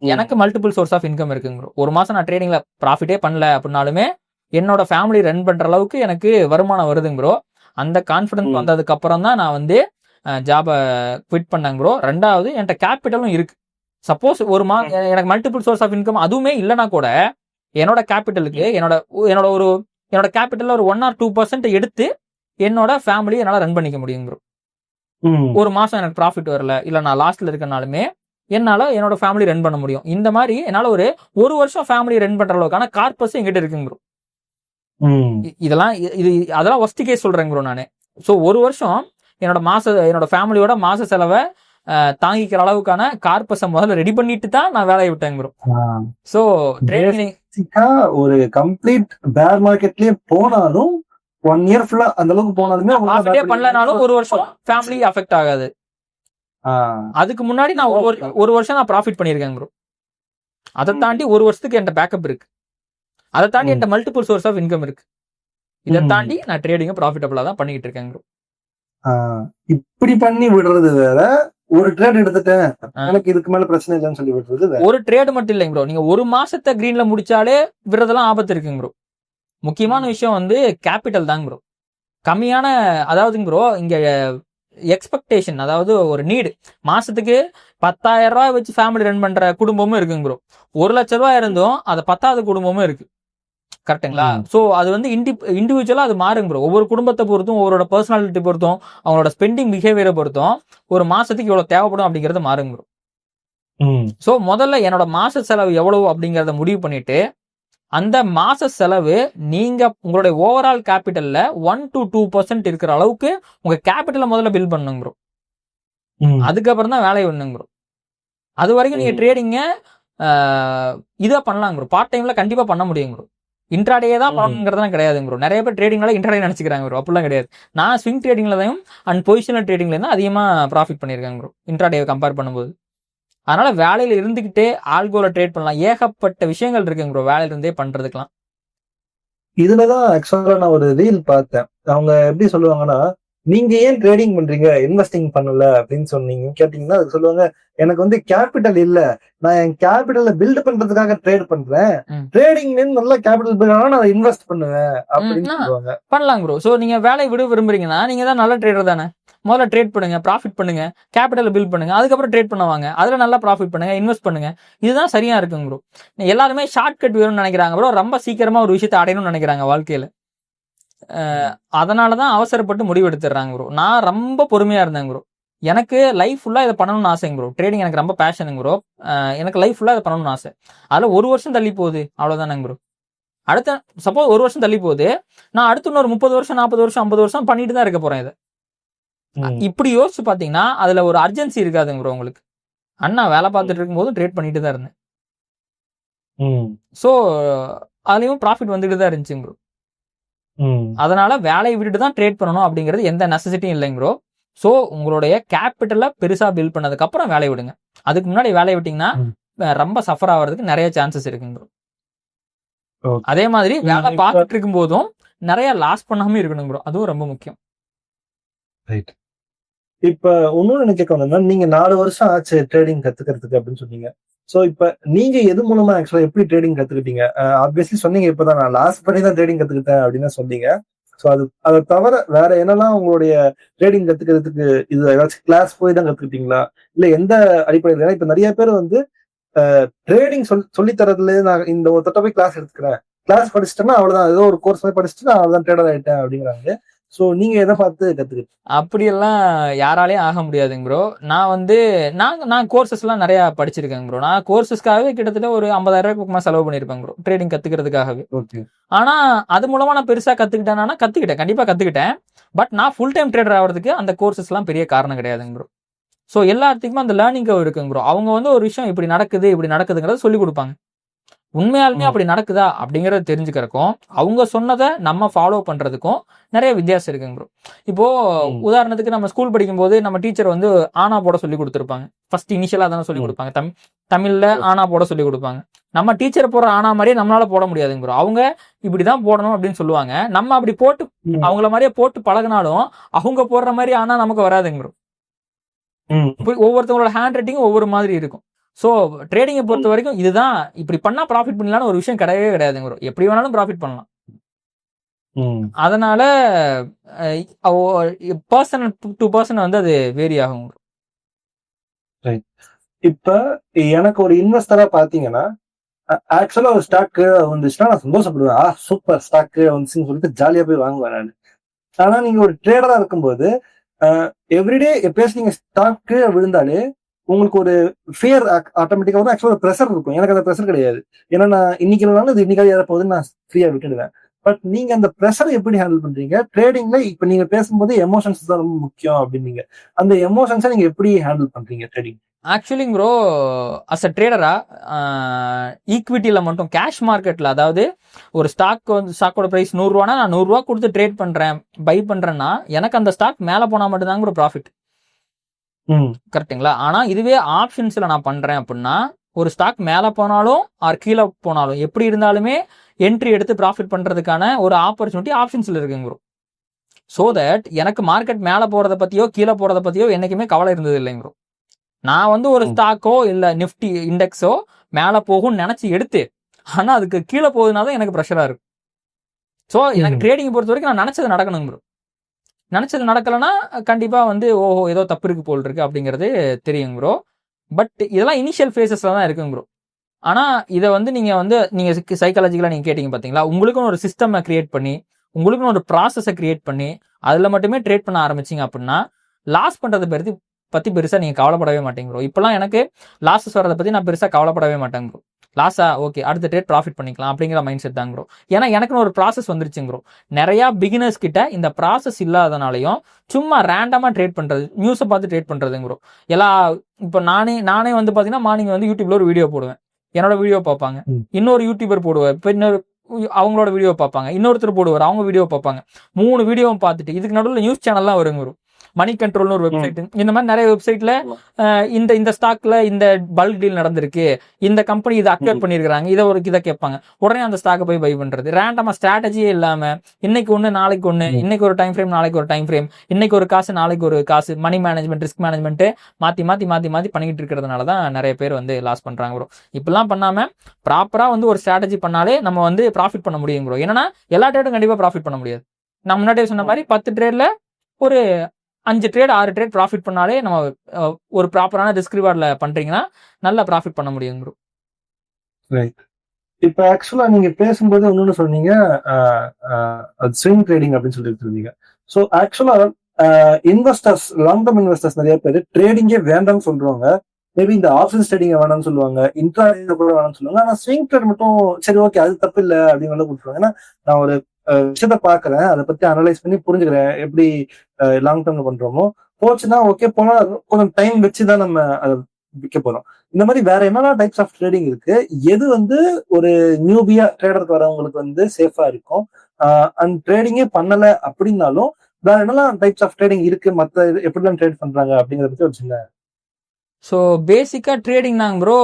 எனக்கு மல்டிபிள் சோர்ஸ் ஆஃப் இன்கம் இருக்குங்க ப்ரோ. ஒரு மாசம் நான் ட்ரேடிங்ல ப்ராஃபிட்டே பண்ணல அப்படின்னாலுமே என்னோட ஃபேமிலி ரன் பண்ற அளவுக்கு எனக்கு வருமானம் வருதுங்க ப்ரோ. அந்த கான்ஃபிடன்ஸ் வந்ததுக்கு அப்புறம் தான் நான் வந்து ஜாபை குவிட் பண்ணேங்க ப்ரோ. ரெண்டாவது என்கிட்ட கேபிட்டலும் இருக்கு. சப்போஸ் ஒரு எனக்கு மல்டிபிள் சோர்ஸ் ஆஃப் இன்கம் அதுவுமே இல்லைன்னா கூட என்னோட கேபிட்டலுக்கு என்னோட கேபிட்டல்ல ஒரு 1 or 2% எடுத்து என்னோட ஃபேமிலி என்னால ரன் பண்ணிக்க முடியும் ப்ரோ. ஒரு மாசம் எனக்கு ப்ராஃபிட் வரல, இல்ல நான் லாஸ்ட்ல இருக்கனாலுமே என்னால என்னோட ஃபேமிலி ரன் பண்ண முடியும். இந்த மாதிரி என்னால ஒரு வருஷம் ஃபேமிலி ரன் பண்ற அளவுக்கான கார்பஸ் என்கிட்ட இருக்குங்க ப்ரோ. அதெல்லாம் ஒஸ்ட் கேஸ் சொல்றேங்க ப்ரோ நானு. ஸோ ஒரு வருஷம் என்னோட ஃபேமிலியோட மாச செலவை தாங்கிக்கிற அளவுக்கான கார்பஸை முதல்ல ரெடி பண்ணிட்டு தான் நான் வேலையை விட்டேங்க ப்ரோ. ஸோ ஒரு கம்ப்ளீட் பேர் மார்க்கெட்லயே போனாலும் 1 year ஃபுல்லா அந்த அளவுக்கு போனாலுமே பண்ணலனாலும் ஒரு வருஷம் ஃபேமிலி அஃபெக்ட் ஆகாது. அதுக்கு முன்னாடி நான் ஒரு வருஷம் நான் ப்ராஃபிட் பண்ணிருக்கேன் ப்ரோ. அதை தாண்டி ஒரு வருஷத்துக்கு என்கிட்ட பேக்கப் இருக்கு. அதை தாண்டி என்கிட்ட மல்டிபிள் சோர்ஸ் ஆஃப் இன்கம் இருக்கு. இதை தாண்டி நான் ட்ரேடிங்க ப்ராஃபிட்டபிளா தான் பண்ணிக்கிட்டு இருக்கேன் ப்ரோ. இப்படி பண்ணி விடுறது வேற, ஒரு ட்ரேட் எடுத்துட்டேன் எனக்கு இதுக்கு மேல பிரச்சனை இல்லைன்னு சொல்லி விடுறது ஒரு ட்ரேட் மட்டும் இல்லைங்க ப்ரோ. நீங்க ஒரு மாசத்தை கிரீன்ல முடிச்சாலே விடுறதெல்லாம் ஆபத்து இருக்குங்க ப்ரோ. முக்கியமான விஷயம் வந்து கேபிட்டல் தாங்க ப்ரோ. கம்மியான அதாவதுங்க ப்ரோ, இங்க எக்ஸ்பெக்டேஷன், அதாவது ஒரு நீடு, மாசத்துக்கு 10,000 ரூபாய் வச்சு ஃபேமிலி ரன் பண்ற குடும்பமும் இருக்குங்க ப்ரோ. 1 லட்ச ரூபாய் இருந்தும் அதை 10வது குடும்பமும் இருக்கு. கரெக்டுங்களா? ஸோ அது வந்து இண்டிவிஜுவலா அது மாறுங்க ப்ரோ. ஒவ்வொரு குடும்பத்தை பொறுத்தும், ஒவ்வொரு பர்சனாலிட்டி பொறுத்தும், அவங்களோட ஸ்பெண்டிங் பிஹேவியரை பொறுத்தும் ஒரு மாசத்துக்கு இவ்வளவு தேவைப்படும் அப்படிங்கறது மாறுங்க ப்ரோ. ஸோ முதல்ல என்னோட மாச செலவு எவ்வளவு அப்படிங்கறத முடிவு பண்ணிட்டு அந்த மாச செலவு நீங்க உங்களுடைய ஓவரால் கேபிட்டல்ல 1 to 2% இருக்கிற அளவுக்கு உங்க கேபிட்டலை முதல்ல பில்ட் பண்ணுங்க ப்ரோ. அதுக்கப்புறம் தான் வேலையை பண்ணுங்க ப்ரோ. அது வரைக்கும் நீங்க ட்ரேடிங்க இதா பண்ணலாங்க ப்ரோ. பார்ட் டைம்ல கண்டிப்பா பண்ண முடியும் ப்ரோ. இன்ட்ராடே தான் பண்ணணுங்கிறதுலாம் கிடையாதுங்க ப்ரோ. நிறைய பேர் ட்ரேடிங்ல இன்ட்ராடே நினைச்சுக்கிறாங்க ப்ரோ. அப்படிலாம் கிடையாது. நான் ஸ்விங் ட்ரேடிங்லதையும் அண்ட் பொசிஷனல் ட்ரேடிங்ல தான் அதிகமா ப்ராஃபிட் பண்ணியிருக்காங்க ப்ரோ, இன்ட்ராடேவை கம்பேர் பண்ணும்போது. அதனால வேலையில இருந்துகிட்டே ஆல்கோல ட்ரேட் பண்ணலாம். ஏகப்பட்ட விஷயங்கள் இருக்குங்க ப்ரோ வேலையில இருந்தே பண்றதுக்கெல்லாம். இதுலதான் ஆக்சுவலா நான் ஒரு ரீல் பார்த்தேன். அவங்க எப்படி சொல்லுவாங்கன்னா, நீங்க ஏன் ட்ரேடிங் பண்றீங்க, இன்வெஸ்டிங் பண்ணல அப்படின்னு சொன்னீங்க கேட்டீங்கன்னா அது சொல்லுவாங்க, எனக்கு வந்து கேபிட்டல் இல்ல, நான் என் கேபிட்டல பில்ட் பண்றதுக்காக ட்ரேட் பண்றேன், ட்ரேடிங் நல்லா கேபிட்டல் பில்ட் ஆனா நான் இன்வெஸ்ட் பண்ணுவேன் அப்படின்னு சொல்லுவாங்க. பண்ணலாம் ப்ரோ. சோ நீங்க வேலையை விரும்புறீங்கன்னா நீங்க தான் நல்ல ட்ரேடர் தானே. முதல்ல ட்ரேட் பண்ணுங்க, ப்ராஃபிட் பண்ணுங்க, கேபிட்டல் பில்ட் பண்ணுங்க, அதுக்கப்புறம் ட்ரேட் பண்ணுவாங்க. அதுல நல்லா ப்ராஃபிட் பண்ணுங்க, இன்வெஸ்ட் பண்ணுங்க. இதுதான் சரியா இருக்குங்க ப்ரோ. எல்லாருமே ஷார்ட் கட் வேணும்னு நினைக்கிறாங்க ப்ரோ. ரொம்ப சீக்கிரமா ஒரு விஷயத்தை அடையணும்னு நினைக்கிறாங்க வாழ்க்கையில. அதனாலதான் அவசரப்பட்டு முடிவு எடுத்துடுறாங்க ப்ரோ. நான் ரொம்ப பொறுமையா இருந்தேன் ப்ரோ. எனக்கு லைஃப் ஃபுல்லா இதை பண்ணணும்னு ஆசைங்க ப்ரோ. ட்ரேடிங் எனக்கு ரொம்ப பேஷனுங்க ப்ரோ. எனக்கு லைஃப் ஃபுல்லா இதை பண்ணணும்னு ஆசை. அதுல ஒரு வருஷம் தள்ளி போகுது, அவ்வளவுதானங்க ப்ரோ. அடுத்த சப்போஸ் ஒரு வருஷம் தள்ளி போகுது, நான் அடுத்து இன்னொரு 30 வருஷம் 40 வருஷம் 50 வருஷம் பண்ணிட்டு தான் இருக்க போறேன் இதை. இப்படி யோசிச்சு பாத்தீங்கன்னா அதுல ஒரு அர்ஜென்சி இருக்காதுங்க ப்ரோ உங்களுக்கு. அண்ணா வேலை பார்த்துட்டு இருக்கும் போதும் ட்ரேட் பண்ணிட்டு தான் இருந்தேன். சோ அதுலயும் ப்ராஃபிட் வந்துட்டு தான் இருந்துச்சுங்க ப்ரோ. அதனால வேலையை விட்டுட்டு தான் ட்ரேட் பண்ணணும் அப்படிங்கிறது எந்த நெசசிட்டியும் இல்லைங்க ப்ரோ. சோ உங்களுடைய கேபிட்டலை பெருசா பில்ட் பண்ணதுக்கு அப்புறம் வேலையை விடுங்க. அதுக்கு முன்னாடி வேலையை விட்டீங்கன்னா ரொம்ப சஃபர் ஆகிறதுக்கு நிறைய சான்சஸ் இருக்குங்க ப்ரோ. அதே மாதிரி வேலை பார்த்துட்டு இருக்கும் போதும் நிறைய லாஸ் பண்ணாம இருக்கணும் ப்ரோ. அதுவும் ரொம்ப முக்கியம். இப்ப இன்னொன்னு என்ன கேட்க வந்தா, நீங்க 4 வருஷம் ஆச்சு ட்ரேடிங் கத்துக்கிறதுக்கு அப்படின்னு சொன்னீங்க. சோ இப்ப நீங்க எது மூலமா ஆக்சுவலா எப்படி ட்ரேடிங் கத்துக்கிட்டீங்க? ஆப்வியஸ்லி சொன்னீங்க இப்பதான் நான் லாஸ் பண்ணி தான் ட்ரேடிங் கத்துக்கிட்டேன் அப்படின்னு சொன்னீங்க. சோ அதை தவிர வேற என்னெல்லாம் உங்களுடைய ட்ரேடிங் கத்துக்கிறதுக்கு இது ஏதாச்சும் கிளாஸ் போய் தான் கத்துக்கிட்டீங்களா, இல்ல எந்த அடிப்படையில? இப்ப நிறைய பேர் வந்து ட்ரேடிங் சொல்லி தரதுல நான் இந்த ஒரு தட்ட போய் கிளாஸ் எடுத்துக்கிறேன், கிளாஸ் படிச்சுட்டேன்னா அவ்வளவுதான், ஏதோ ஒரு கோர்ஸ் போய் படிச்சுட்டு நான் அவ்வளவுதான் ட்ரேடர் ஆயிட்டேன் அப்படிங்கிறாங்க. சோ நீங்க எதை பார்த்து கத்துக்கிட்டு? அப்படியெல்லாம் யாராலையும் ஆக முடியாதுங்க ப்ரோ. நான் வந்து நான் கோர்சஸ் எல்லாம் நிறைய படிச்சிருக்கேங்க ப்ரோ. நான் கோர்சஸ்க்காகவே கிட்டத்தட்ட ஒரு 50,000 ரூபாய்க்கு செலவு பண்ணிருப்பேன் ப்ரோ, ட்ரேடிங் கத்துக்கிறதுக்காகவே. ஆனா அது மூலமா நான் பெருசா கத்துக்கிட்டேன்னா கண்டிப்பா கத்துக்கிட்டேன். பட் நான் ஃபுல் டைம் ட்ரேடர் ஆகிறதுக்கு அந்த கோர்சஸ் எல்லாம் பெரிய காரணம் கிடையாதுங்க ப்ரோ. ஸோ எல்லாத்துக்குமே அந்த லேர்னிங் கர்வ் இருக்குங்க ப்ரோ. அவங்க வந்து ஒரு விஷயம் இப்படி நடக்குதுங்கிறத சொல்லி கொடுப்பாங்க. உண்மையாலுமே அப்படி நடக்குதா அப்படிங்கறத தெரிஞ்சுக்கிறக்கும் அவங்க சொன்னதை நம்ம ஃபாலோ பண்றதுக்கும் நிறைய வித்தியாசம் இருக்குங்க ப்ரோ. இப்போ உதாரணத்துக்கு நம்ம ஸ்கூல் படிக்கும் போது நம்ம டீச்சர் வந்து ஆனா போட சொல்லி கொடுத்துருப்பாங்க. ஃபர்ஸ்ட் இனிஷியலா தானே சொல்லி கொடுப்பாங்க. தமிழ்ல ஆனா போட சொல்லி கொடுப்பாங்க. நம்ம டீச்சர் போடுற ஆனா மாதிரியே நம்மளால போட முடியாதுங்க ப்ரோ. அவங்க இப்படிதான் போடணும் அப்படின்னு சொல்லுவாங்க. நம்ம அப்படி போட்டு அவங்கள மாதிரியே போட்டு பழகினாலும் அவங்க போடுற மாதிரி ஆனா நமக்கு வராதுங்க ப்ரோ. ஒவ்வொருத்தவங்களோட ஹேண்ட் ரைட்டிங் ஒவ்வொரு மாதிரி இருக்கும். ஸோ ட்ரேடிங்கை பொறுத்த வரைக்கும் இதுதான் இப்படி பண்ணா ப்ராஃபிட் பண்ணலாம்னு ஒரு விஷயம் கிடையவே கிடையாதுங்க ப்ரோ. எப்படி வேணாலும் ப்ராஃபிட் பண்ணலாம். அதனால பர்சன் டு பர்சன் வந்து அது வேரி ஆகும். இப்ப எனக்கு ஒரு இன்வெஸ்டரா பாத்தீங்கன்னா ஆக்சுவலா ஒரு ஸ்டாக் வந்துச்சுன்னா நான் சந்தோஷப்படுவேன். சூப்பர் ஸ்டாக் வந்துச்சுன்னு சொல்லிட்டு ஜாலியா போய் வாங்குவேன் நான். ஆனா நீங்க ஒரு ட்ரேடரா இருக்கும்போது எவ்ரிடே எப்பயாச்சும் நீங்க ஸ்டாக்கு விழுந்தாலே உங்களுக்கு ஒரு ஃபியர் ஆட்டோமேட்டிக்கா வரும். ஆக்சுவலா ப்ரெஷர் இருக்கும். எனக்கு அந்த ப்ரெஷர் கிடையாது. ஏன்னா நான் இன்னைக்கு இது இன்னைக்காவது ஏற போகுதுன்னு நான் ஃப்ரீயா விட்டுடுவேன். பட் நீங்க அந்த ப்ரெஷரை எப்படி ஹேண்டில் பண்றீங்க ட்ரேடிங்ல? இப்ப நீங்க பேசும்போது எமோஷன்ஸ் தான் ரொம்ப முக்கியம் அப்படின்னீங்க. அந்த எமோஷன்ஸை நீங்க எப்படி ஹேண்டில் பண்றீங்க trading? Actually bro, as a ட்ரேடரா ஈக்விட்டியில மட்டும் கேஷ் மார்க்கெட்ல, அதாவது ஒரு ஸ்டாக்கோட பிரைஸ் 100 ரூபானா நான் 100 ரூபா கொடுத்து ட்ரேட் பண்றேன், பை பண்றேன்னா எனக்கு அந்த ஸ்டாக் மேல போனா மட்டும்தாங்க ப்ரோ ப்ராஃபிட். கரெக்டுங்களா? ஆனா இதுவே ஆப்ஷன்ஸ்ல நான் பண்றேன் அப்படின்னா ஒரு ஸ்டாக் மேல போனாலும் ஆர் கீழே போனாலும் எப்படி இருந்தாலுமே என்ட்ரி எடுத்து ப்ராஃபிட் பண்றதுக்கான ஒரு ஆப்பர்ச்சுனிட்டி ஆப்ஷன்ஸ்ல இருக்குங்க ப்ரோ. ஸோ தட் எனக்கு மார்க்கெட் மேல போறதை பத்தியோ கீழே போறதை பத்தியோ என்னைக்குமே கவலை இருந்தது இல்லைங்க ப்ரோ. நான் வந்து ஒரு ஸ்டாக்கோ இல்ல நிஃப்டி இண்டெக்ஸோ மேல போகும்னு நினைச்சு எடுத்து, ஆனா அதுக்கு கீழே போகுதுனாதான் எனக்கு ப்ரெஷரா இருக்கும். ஸோ எனக்கு ட்ரேடிங் பொறுத்த வரைக்கும் நான் நினைச்சது நடக்கணுங்க ப்ரோ. நினைச்சது நடக்கலன்னா கண்டிப்பா வந்து ஓஹோ ஏதோ தப்பு இருக்கு போல் இருக்கு அப்படிங்கிறது தெரியுங்க ப்ரோ. பட் இதெல்லாம் இனிஷியல் ஃபேஸஸ்ல தான் இருக்குங்க ப்ரோ. ஆனா இதை வந்து நீங்க சைக்காலஜிக்கலா நீங்க கேட்டீங்க பாத்தீங்களா, உங்களுக்கும் ஒரு சிஸ்டம் கிரியேட் பண்ணி உங்களுக்கும் ஒரு ப்ராசஸை கிரியேட் பண்ணி அதுல மட்டுமே ட்ரேட் பண்ண ஆரம்பிச்சிங்க அப்படின்னா லாஸ் பண்றதை பத்தி பெருசா நீங்க கவலைப்படவே மாட்டேங்க ப்ரோ. இப்பெல்லாம் எனக்கு லாஸஸ் வரதை பத்தி நான் பெருசா கவலைப்படவே மாட்டேங்க ப்ரோ. லாஸா ஓகே அடுத்த ட்ரேட் ப்ராஃபிட் பண்ணிக்கலாம் அப்படிங்கிற மைண்ட் செட் தாங்க ப்ரோ. ஏன்னா எனக்குன்னு ஒரு ப்ராசஸ் வந்துருச்சுங்க ப்ரோ. நிறைய பிகினர்ஸ் கிட்ட இந்த ப்ராசஸ் இல்லாதனாலையும் சும்மா ரேண்டமா ட்ரேட் பண்றது, நியூஸை பார்த்து ட்ரேட் பண்றதுங்க ப்ரோ. இப்போ நானே வந்து பாத்தீங்கன்னா மார்னிங் வந்து யூடியூப்ல ஒரு வீடியோ போடுவேன், என்னோட வீடியோ பார்ப்பாங்க. இன்னொரு யூடியூபர் போடுவார், இப்போ இன்னொரு அவங்களோட வீடியோ பார்ப்பாங்க. இன்னொருத்தர் போடுவார், அவங்க வீடியோ பார்ப்பாங்க. 3 வீடியோவும் பார்த்துட்டு இதுக்கு நடுவில் நியூஸ் சேனல்லாம் வருங்க ப்ரோ. மணி கண்ட்ரோல்னு ஒரு வெப்சைட், இந்த மாதிரி நிறைய வெப்சைட்ல இந்த ஸ்டாக்ல இந்த பல்க் டீல் நடந்திருக்கு, இந்த கம்பெனி இதை அக்வயர் பண்ணிருக்காங்க, இதை கேட்பாங்க. உடனே அந்த ஸ்டாக்கை போய் பை பண்றது. ரேண்டமா ஸ்ட்ராட்டஜியே இல்லாம இன்னைக்கு ஒண்ணு நாளைக்கு ஒண்ணு, இன்னைக்கு ஒரு டைம் ஃப்ரேம் நாளைக்கு ஒரு டைம் ஃப்ரேம், இன்னைக்கு ஒரு காசு நாளைக்கு ஒரு காசு, மணி மேனேஜ்மெண்ட் ரிஸ்க் மேனேஜ்மெண்ட் மாத்தி பண்ணிட்டு இருக்கிறதுனால தான் நிறைய பேர் வந்து லாஸ் பண்றாங்க ப்ரோ. இப்பெல்லாம் பண்ணாம ப்ராப்பரா வந்து ஒரு ஸ்ட்ராட்டஜி பண்ணாலே நம்ம வந்து ப்ராஃபிட் பண்ண முடியும் ப்ரோ. ஏன்னா எல்லா ட்ரேடும் கண்டிப்பா ப்ராஃபிட் பண்ண முடியாது. நான் முன்னாடியே சொன்ன மாதிரி 10 ட்ரேட்ல ஒரு 5 ட்ரேட் 6 ட்ரேட் ப்ராஃபிட் பண்ணாலே நம்ம ஒரு ப்ராப்பரான ரிஸ்க் ரிவார்ட்ல பண்றீங்கன்னா நல்லா ப்ராஃபிட் பண்ண முடியும் ப்ரோ. ரைட். இப்ப ஆக்சுவலா நீங்க பேசும்போது இன்னொன்னு சொன்னீங்க, ஸ்விங் ட்ரேடிங் அப்படின்னு சொல்லிட்டு இருந்தீங்க. ஸோ ஆக்சுவலா இன்வெஸ்டர்ஸ், லாங் டர்ம் இன்வெஸ்டர்ஸ் நிறைய பேர் ட்ரேடிங்கே வேண்டாம்னு சொல்றாங்க. மேபி இந்த ஆப்ஷன்ஸ் ட்ரேடிங் வேணாம்னு சொல்லுவாங்க, இன்ட்ராடே கூட வேணாம்னு சொல்லுவாங்க. ஆனா ஸ்விங் ட்ரேட் மட்டும் சரி ஓகே அது தப்பு இல்லை அப்படின்னு கொடுத்துருவாங்க. ஏன்னா நான் ஒரு விஷயத்த பாக்குறேன், அதை பத்தி அனலைஸ் பண்ணி புரிஞ்சுக்கிறேன் எப்படி லாங் டர்ம்ல பண்றோமோ. போச்சுன்னா ஓகே, போனா கொஞ்சம் டைம் வச்சுதான் நம்ம அதை விற்க போறோம். இந்த மாதிரி வேற என்னென்ன டைப்ஸ் ஆஃப் ட்ரேடிங் இருக்கு? எது வந்து ஒரு நியூபியா ட்ரேடருக்கு வரவங்களுக்கு வந்து சேஃபா இருக்கும்? அண்ட் ட்ரேடிங்கே பண்ணல அப்படின்னாலும் வேற என்னெல்லாம் டைப்ஸ் ஆஃப் ட்ரேடிங் இருக்கு, மத்த எப்படிலாம் ட்ரேட் பண்றாங்க அப்படிங்கறத பத்தி ஒரு சின்ன. ஸோ பேசிக்காக ட்ரேடிங் தாங்க ப்ரோ.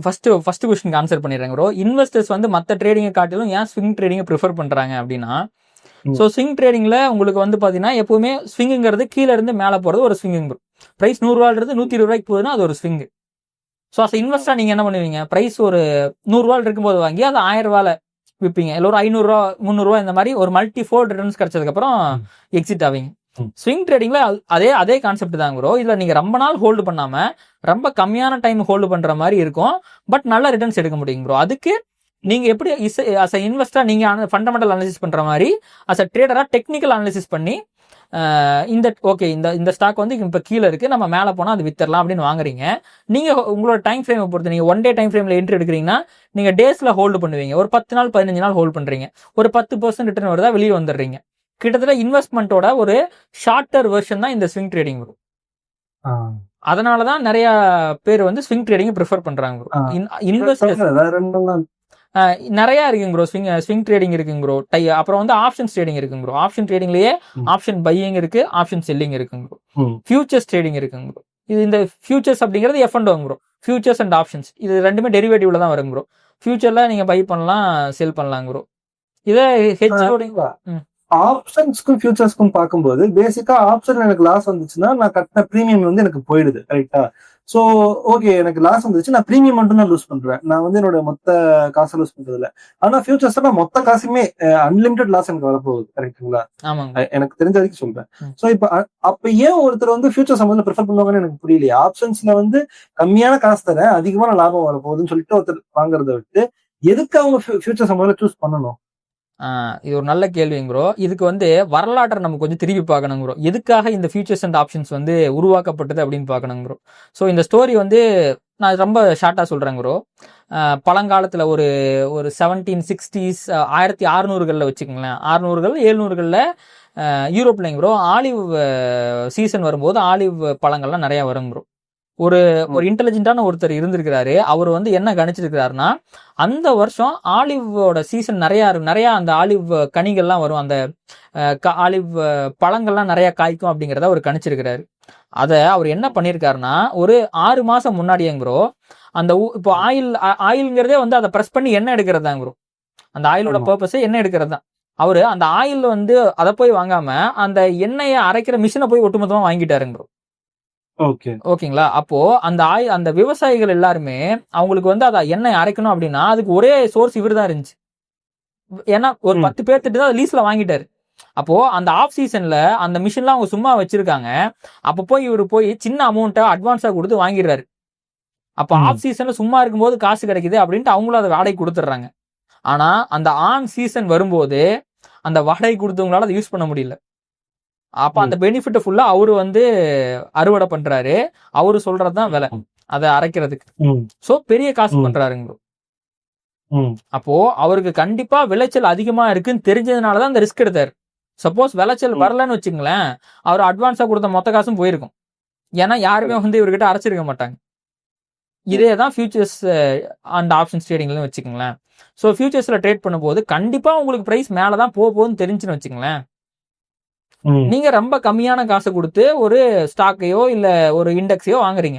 ஃபர்ஸ்ட் கொஸ்டினுக்கு ஆன்சர் பண்ணிடுறேங்க ப்ரோ. இன்வெஸ்டர்ஸ் வந்து மற்ற ட்ரேடிங்கை காட்டிலும் ஏன் ஸ்விங் ட்ரேடிங்கை ப்ரிஃபர் பண்ணுறாங்க அப்படின்னா, ஸோ ஸ்விங் ட்ரேடிங்கில் உங்களுக்கு வந்து பார்த்தீங்கன்னா எப்பவுமே ஸ்விங்குங்கிறது கீழே இருந்து மேலே போகிறது ஒரு ஸ்விங்கிங் ப்ரோ. ப்ரைஸ் 100 ரூபாயிலிருந்து 120 ரூபாய்க்கு போகுதுன்னா அது ஒரு ஸ்விங்கு. ஸோ அஸ் இன்வெஸ்டராக நீங்கள் என்ன பண்ணுவீங்க, ப்ரைஸ் ஒரு 100 ரூபாயில் இருக்கும்போது வாங்கி அது 1000 ரூபாயில் விற்பீங்க, இல்லை ஒரு 500 ரூபா 300 ரூபா இந்த மாதிரி ஒரு மல்டி ஃபோல்ட் ரிட்டர்ன்ஸ் கிடைச்சதுக்கப்புறம் எக்ஸிட் ஆவீங்க. ஸ்விங் ட்ரேடிங்ல அதே கான்செப்ட் தான் ப்ரோ. இதுல நீங்க ரொம்ப நாள் ஹோல்டு பண்ணாம ரொம்ப கம்மியான டைம் ஹோல்டு பண்ற மாதிரி இருக்கும், பட் நல்ல ரிட்டர்ன்ஸ் எடுக்க முடியும் ப்ரோ. அதுக்கு நீங்க எப்படி அஸ் அ இன்வெஸ்டரா நீங்க ஃபண்டமெண்டல் அனாலிசிஸ் பண்ற மாதிரி அஸ் அ ட்ரேடரா டெக்னிக்கல் அனாலிசிஸ் பண்ணி இந்த ஸ்டாக் வந்து இப்ப கீழே இருக்கு, நம்ம மேல போனா அது வித்தரலாம் அப்படின்னு வாங்குறீங்க. நீங்க உங்களோட டைம் ஃப்ரேமை பொறுத்து நீங்க 1 டே டைம் ஃப்ரேம்ல என்ட்ரி எடுக்கிறீங்கன்னா நீங்க டேஸ்ல ஹோல்டு பண்ணுவீங்க. ஒரு 10 நாள் 15 நாள் ஹோல்டு பண்றீங்க, ஒரு 10% ரிட்டர்ன் வருதா வெளியே வந்துடுறீங்க. கிட்டத்தட்ட இன்வெஸ்ட்மெண்ட்டோட ஒரு ஷார்ட்டர் வெர்ஷன் தான் இந்த ஸ்விங் ட்ரேடிங் வரும். அதனாலதான் நிறைய பேர் வந்து ஸ்விங் ட்ரேடிங் ப்ரிஃபர் பண்றாங்க ப்ரோ. இன்வெஸ்டர்ஸ் நிறைய இருக்குங்க ப்ரோ. ஸ்விங் ட்ரேடிங் இருக்குங்க ப்ரோ. அப்புறம் வந்து ஆப்ஷன்ஸ் ட்ரேடிங் இருக்குங்க ப்ரோ. ஆப்ஷன் ட்ரேடிங்லயே ஆப்ஷன் பையிங் இருக்கு, ஆப்ஷன் செல்லிங் இருக்குங்க ப்ரோ. ஃபியூச்சர்ஸ் ட்ரேடிங் இருக்குங்க ப்ரோ. இது இந்த ஃபியூச்சர்ஸ் அப்படிங்கிறது F&O bro. Futures and options இது ரெண்டுமே டெரிவேட்டிவ்ல தான் வருங்க ப்ரோ. ஃபியூச்சர்ல நீங்க பை பண்ணலாம், செல் பண்ணலாம் ப்ரோ. இதே ஆப்ஷன்ஸ்க்கும் ஃபியூச்சர்ஸ்க்கும் பார்க்கும்போது பேசிக்கா ஆப்ஷன் எனக்கு லாஸ் வந்துச்சுன்னா நான் கட்டின ப்ரீமியம் வந்து எனக்கு போயிடுது, கரெக்டா? சோ ஓகே, எனக்கு லாஸ் வந்துச்சு, நான் ப்ரீமியம் மட்டும் தான் லூஸ் பண்றேன், நான் வந்து என்னோட மொத்த காசை லூஸ் பண்றது இல்ல. ஆனா ஃபியூச்சர்ஸ் நான் மொத்த காசுமே அன்லிமிடெட் லாஸ் எனக்கு வரப்போகுது, கரெக்டுங்களா? எனக்கு தெரிஞ்ச வரைக்கும் சொல்றேன். சோ இப்ப அப்ப ஏன் ஒருத்தர் வந்து ஃபியூச்சர்ஸ் வந்து ப்ரிஃபர் பண்ணுவாங்கன்னு எனக்கு புரியலையே. ஆப்ஷன்ஸ்ல வந்து கம்மியான காசு தரேன், அதிகமான லாபம் வரப்போகுதுன்னு சொல்லிட்டு ஒருத்தர் வாங்குறத விட்டு எதுக்கு அவங்க ஃபியூச்சர்ஸ் முதல்ல சூஸ் பண்ணணும்? இது ஒரு நல்ல கேள்விங்க ப்ரோ. இதுக்கு வந்து வரலாற்றை நம்ம கொஞ்சம் திருப்பி பார்க்கணும் ப்ரோ. எதுக்காக இந்த ஃபியூச்சர்ஸ் அண்ட் ஆப்ஷன்ஸ் வந்து உருவாக்கப்பட்டது அப்படின்னு பார்க்கணும் ப்ரோ. ஸோ இந்த ஸ்டோரி வந்து நான் ரொம்ப ஷார்ட்டாக சொல்கிறேங்க ப்ரோ. பழங்காலத்தில் ஒரு 1760s 1600களில் வச்சுக்கோங்களேன், 600கள் 700களில் யூரோப்லைங்க ப்ரோ ஆலிவ் சீசன் வரும்போது ஆலிவ் பழங்கள்லாம் நிறையா வருங்க ப்ரோ. ஒரு இன்டெலிஜென்ட்டான ஒருத்தர் இருந்திருக்கிறாரு. அவர் வந்து என்ன கணிச்சிருக்கிறாருன்னா, அந்த வருஷம் ஆலிவோட சீசன் நிறைய அந்த ஆலிவ் கனிகள்லாம் வரும், அந்த ஆலிவ் பழங்கள்லாம் நிறைய காய்க்கும் அப்படிங்கிறத அவர் கணிச்சிருக்கிறாரு. அதை அவர் என்ன பண்ணியிருக்காருன்னா, ஒரு 6 மாசம் முன்னாடியே ப்ரோ அந்த இப்போ ஆயில்ங்கிறதே வந்து அதை ப்ரெஸ் பண்ணி எண்ணெய் எடுக்கிறது தான் ப்ரோ. அந்த ஆயிலோட பர்பஸே எண்ணெய் எடுக்கிறது தான். அவரு அந்த ஆயில் வந்து அதை போய் வாங்காம அந்த எண்ணெயை அரைக்கிற மிஷினை போய் ஒட்டுமொத்தமா வாங்கிட்டாருங்க ப்ரோ. ஓகேங்களா? அப்போ அந்த விவசாயிகள் எல்லாருமே அவங்களுக்கு வந்து அதை எண்ணெய் அரைக்கணும் அப்படின்னா அதுக்கு ஒரே சோர்ஸ் இவர் தான் இருந்துச்சு. ஏன்னா ஒரு 10 பேர்த்திட்டு தான் லீஸ்ல வாங்கிட்டாரு. அப்போ அந்த ஆஃப் சீசன்ல அந்த மிஷின்லாம் அவங்க சும்மா வச்சிருக்காங்க. அப்ப போய் இவர் போய் சின்ன அமௌண்ட்டை அட்வான்ஸா கொடுத்து வாங்கிடுறாரு. அப்ப ஆஃப் சீசன்ல சும்மா இருக்கும்போது காசு கிடைக்குது அப்படின்ட்டு அவங்களும் அதை வாடகை கொடுத்துட்றாங்க. ஆனா அந்த ஆன் சீசன் வரும்போது அந்த வாடகை கொடுத்தவங்களால அதை யூஸ் பண்ண முடியல. அப்ப அந்த பெனிஃபிட் ஃபுல்லா அவரு வந்து அறுவடை பண்றாரு. அவரு சொல்றதுதான் விலை அதை அரைக்கிறதுக்கு. சோ பெரிய காசு பண்றாருங்க. அப்போ அவருக்கு கண்டிப்பா விளைச்சல் அதிகமா இருக்குன்னு தெரிஞ்சதுனாலதான் அந்த ரிஸ்க் எடுத்தாரு. சப்போஸ் விளைச்சல் வரலன்னு வச்சுங்களேன், அவர் அட்வான்ஸா கொடுத்த மொத்த காசும் போயிருக்கும். ஏன்னா யாருமே வந்து இவர்கிட்ட அரைச்சிருக்க மாட்டாங்க. இதேதான் ஃபியூச்சர்ஸ் அண்ட் ஆப்ஷன்ஸ் ட்ரேடிங்ல வச்சுக்கோங்களேன். ஸோ ஃபியூச்சர்ஸ்ல ட்ரேட் பண்ணும்போது கண்டிப்பா உங்களுக்கு பிரைஸ் மேலதான் போகுதுன்னு தெரிஞ்சுன்னு வச்சுங்களேன், நீங்க ரொம்ப கம்மியான காசு கொடுத்து ஒரு ஸ்டாக்கையோ இல்ல ஒரு இண்டெக்ஸையோ வாங்குறீங்க.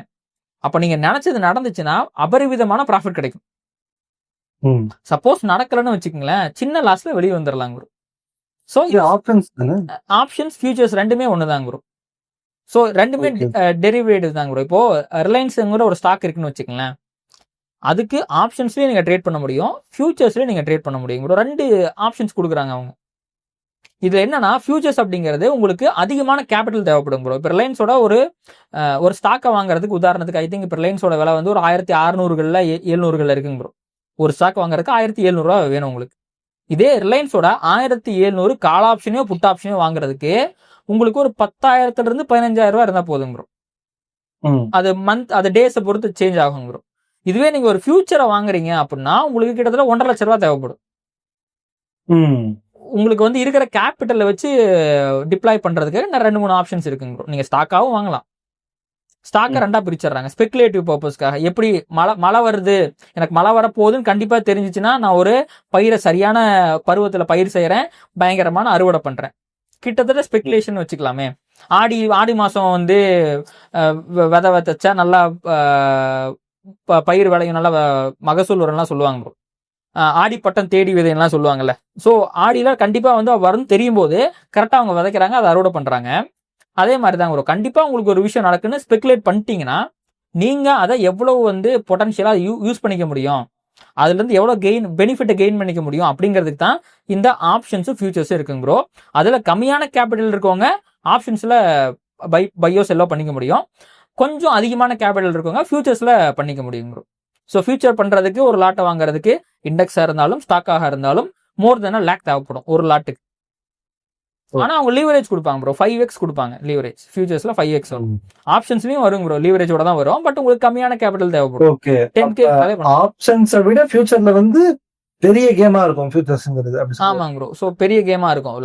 அப்ப நீங்க நினைச்சது நடந்துச்சுன்னா அபரிவிதமான ப்ராஃபிட் கிடைக்கும். சப்போஸ் நடக்கலன்னு வச்சுக்கோங்களேன், சின்ன லாஸ்ல வெளியே வந்துடலாம் ப்ரோ. ஸோ ஆப்ஷன்ஸ் ஃபியூச்சர்ஸ் ரெண்டுமே ஒண்ணுதாங்க ப்ரோ. ஸோ ரெண்டுமே டெரிவேட்டிவ் தாங்க ப்ரோ. இப்போ ரிலையன்ஸ்ங்கிற ஒரு ஸ்டாக் இருக்குன்னு வச்சுக்கோங்களேன், அதுக்கு ஆப்ஷன்ஸ்லயும் நீங்க ட்ரேட் பண்ண முடியும், ஃபியூச்சர்ஸ்லயும் நீங்க ட்ரேட் பண்ண முடியும் ப்ரோ. 2 ஆப்ஷன்ஸ் கொடுக்குறாங்க அவங்க. இது என்னன்னா ஃபியூச்சர்ஸ் அப்படிங்கிறது உங்களுக்கு அதிகமான கேபிட்டல் தேவைப்படும் ப்ரோ. இப்போ ரிலையன்ஸோட ஒரு ஸ்டாக்கை வாங்குறதுக்கு உதாரணத்துக்கு ஐ திங்க் இப்போ ரிலையன்ஸோட விலை வந்து ஒரு 1600களில் 700களில் இருக்குங்க ப்ரோ. ஒரு ஸ்டாக் வாங்குறதுக்கு 1700 ரூபா வேணும் உங்களுக்கு. இதே ரிலையன்ஸோட 1700 கால் ஆப்ஷனையோ புட் ஆப்ஷனையோ வாங்குறதுக்கு உங்களுக்கு ஒரு 10,000 இருந்து 15,000 ரூபா இருந்தா போதும் ப்ரோ. அது டேஸை பொறுத்து சேஞ்ச் ஆகும் ப்ரோ. இதுவே நீங்க ஒரு ஃபியூச்சரை வாங்குறீங்க அப்படின்னா உங்களுக்கு கிட்டத்தட்ட 1.5 லட்சம் ரூபா தேவைப்படும். உங்களுக்கு வந்து இருக்கிற கேபிட்டலை வச்சு டிப்ளாய் பண்றதுக்கு 2-3 ஆப்ஷன்ஸ் இருக்குங்க ப்ரோ. நீங்க ஸ்டாக்காவும் வாங்கலாம். ஸ்டாக்கை 2ஆ பிரிச்சிடுறாங்க ஸ்பெகுலேட்டிவ் பர்பஸ்க்காக. எப்படி மழை வருது, எனக்கு மழை வரப்போகுதுன்னு கண்டிப்பா தெரிஞ்சிச்சுன்னா நான் ஒரு பயிரை சரியான பருவத்துல பயிர் செய்யறேன், பயங்கரமான அறுவடை பண்றேன். கிட்டத்தட்ட ஸ்பெகுலேஷன் வச்சுக்கலாமே. ஆடி மாசம் வந்து விதை விதைச்சா நல்லா பயிர் விளையும், நல்லா மகசூல் வரும்லாம் சொல்லுவாங்க ப்ரோ. ஆடி பட்டம் தேடி விதைலாம் சொல்லுவாங்கல்ல. ஸோ ஆடியில கண்டிப்பா வந்து வரும்னு தெரியும் போது கரெக்டா அவங்க விதைக்கிறாங்க, அதை அறுவடை பண்றாங்க. அதே மாதிரி தான் வரும். கண்டிப்பா உங்களுக்கு ஒரு விஷயம் நடக்குன்னு ஸ்பெகுலேட் பண்ணிட்டீங்கன்னா நீங்க அதை எவ்வளவு வந்து பொட்டன்ஷியலா யூஸ் பண்ணிக்க முடியும், அதுல இருந்து எவ்வளவு பெனிஃபிட்டை கெயின் பண்ணிக்க முடியும் அப்படிங்கிறதுக்கு தான் இந்த ஆப்ஷன்ஸும் ஃபியூச்சர்ஸும் இருக்குங்க ப்ரோ. அதுல கம்மியான கேபிட்டல் இருக்கவங்க ஆப்ஷன்ஸ்ல பையோ செல்லோ பண்ணிக்க முடியும். கொஞ்சம் அதிகமான கேபிட்டல் இருக்கவங்க ஃபியூச்சர்ஸ்ல பண்ணிக்க முடியும் ப்ரோ. ஸோ ஃபியூச்சர் பண்றதுக்கு ஒரு லாட்டை வாங்குறதுக்கு இண்டெக்ஸா இருந்தாலும் ஸ்டாக்காக இருந்தாலும் மோர் தென் லேக் தேவைப்படும் ஒரு லாட்டுக்கு. ஆனா அவங்க லீவரேஜ் கொடுப்பாங்க ப்ரோ, 5x கொடுப்பாங்க லீவரேஜ். ஃபியூச்சர்ஸ்ல 5x வரும், ஆப்ஷன்ஸ்லயும் வரும் ப்ரோ, லீவரேஜோட தான் வரும். பட் உங்களுக்கு கம்மியான கேபிட்டல் தேவைப்படும். ஓகே, 10k ஆப்ஷன்ஸை விட ஃபியூச்சர்ல வந்து பெரிய கேமா இருக்கும் ஃபியூச்சர்ஸ்ங்கிறது. ஆமாங்க ப்ரோ. ஸோ பெரிய கேமா இருக்கும்.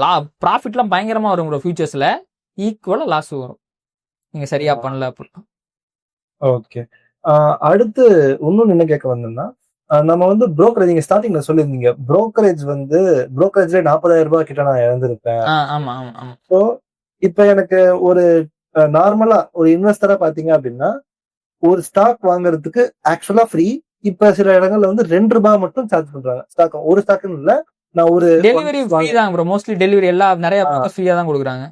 ப்ராஃபிட்லாம் பயங்கரமா வரும் ப்ரோ. ஃபியூச்சர்ஸ்ல ஈக்குவலா லாஸ் வரும். நீங்க சரியா பண்ணல அப்படின்னா. ஓகே. அடுத்து இன்னொன்னு என்ன கேட்க வந்தேன்னா, நம்ம வந்து புரோக்கரேஜ் நீங்க ஸ்டார்டிங்ல சொல்லியிருந்தீங்க. புரோக்கரேஜ்ல 40,000 ரூபாய் கிட்ட நான் இழந்திருப்பேன். ஆமா ஆமா ஆமா. ஸோ இப்ப எனக்கு ஒரு நார்மலா ஒரு இன்வெஸ்டரா பாத்தீங்க அப்படின்னா, ஒரு ஸ்டாக் வாங்குறதுக்கு ஆக்சுவலா ஃப்ரீ. இப்ப சில இடங்கள்ல வந்து ₹2 மட்டும் சார்ஜ் பண்றாங்க. ஸ்டாக் ஒரு ஸ்டாக்னு இல்ல. நான் ஒரு டெலிவரி ஃப்ரீ தான் ப்ரோ. மோஸ்ட்லி டெலிவரி எல்லா நிறைய ஃப்ரீயா தான் கொடுக்குறாங்க.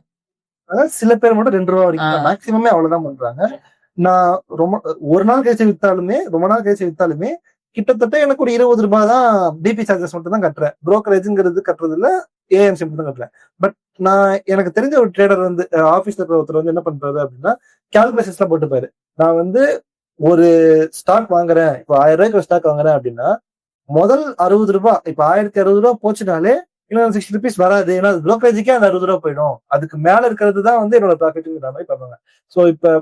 அதாவது சில பேர் மட்டும் ₹2 வரைக்கும் மேக்ஸிமமே அவ்வளவுதான் பண்றாங்க. நான் ரொம்ப ஒரு நாள் கழிச்சு வித்தாலுமே ரொம்ப நாள் கழிச்சு வித்தாலுமே கிட்டத்தட்ட எனக்கு ஒரு ₹20 தான் டிபி சார்ஜஸ் மட்டும் தான் கட்டுறேன். புரோக்கரேஜ்ங்கிறது கட்டுறது இல்ல, ஏஎம்சி மட்டும் தான் கட்டுறேன். பட் நான் எனக்கு தெரிஞ்ச ஒரு ட்ரேடர் வந்து ஆபீஸ்ல இருக்கிற ஒருத்தர் வந்து என்ன பண்றாரு அப்படின்னா, கால்குலேஷன்ஸ்ல போட்டுப்பாரு. நான் வந்து ஒரு ஸ்டாக் வாங்குறேன், இப்போ ₹1000 ஒரு ஸ்டாக் வாங்குறேன் அப்படின்னா முதல் ₹60, இப்ப ₹1060 போச்சுனாலே இன்னும் ₹60 வராது. ஏன்னா புரோக்கரேஜுக்கே அந்த ₹60 போயிடும். அதுக்கு மேல இருக்கிறது தான் வந்து என்னோட ப்ராஃபிட்ங்கிற மாதிரி பண்ணுவாங்க. சோ இப்ப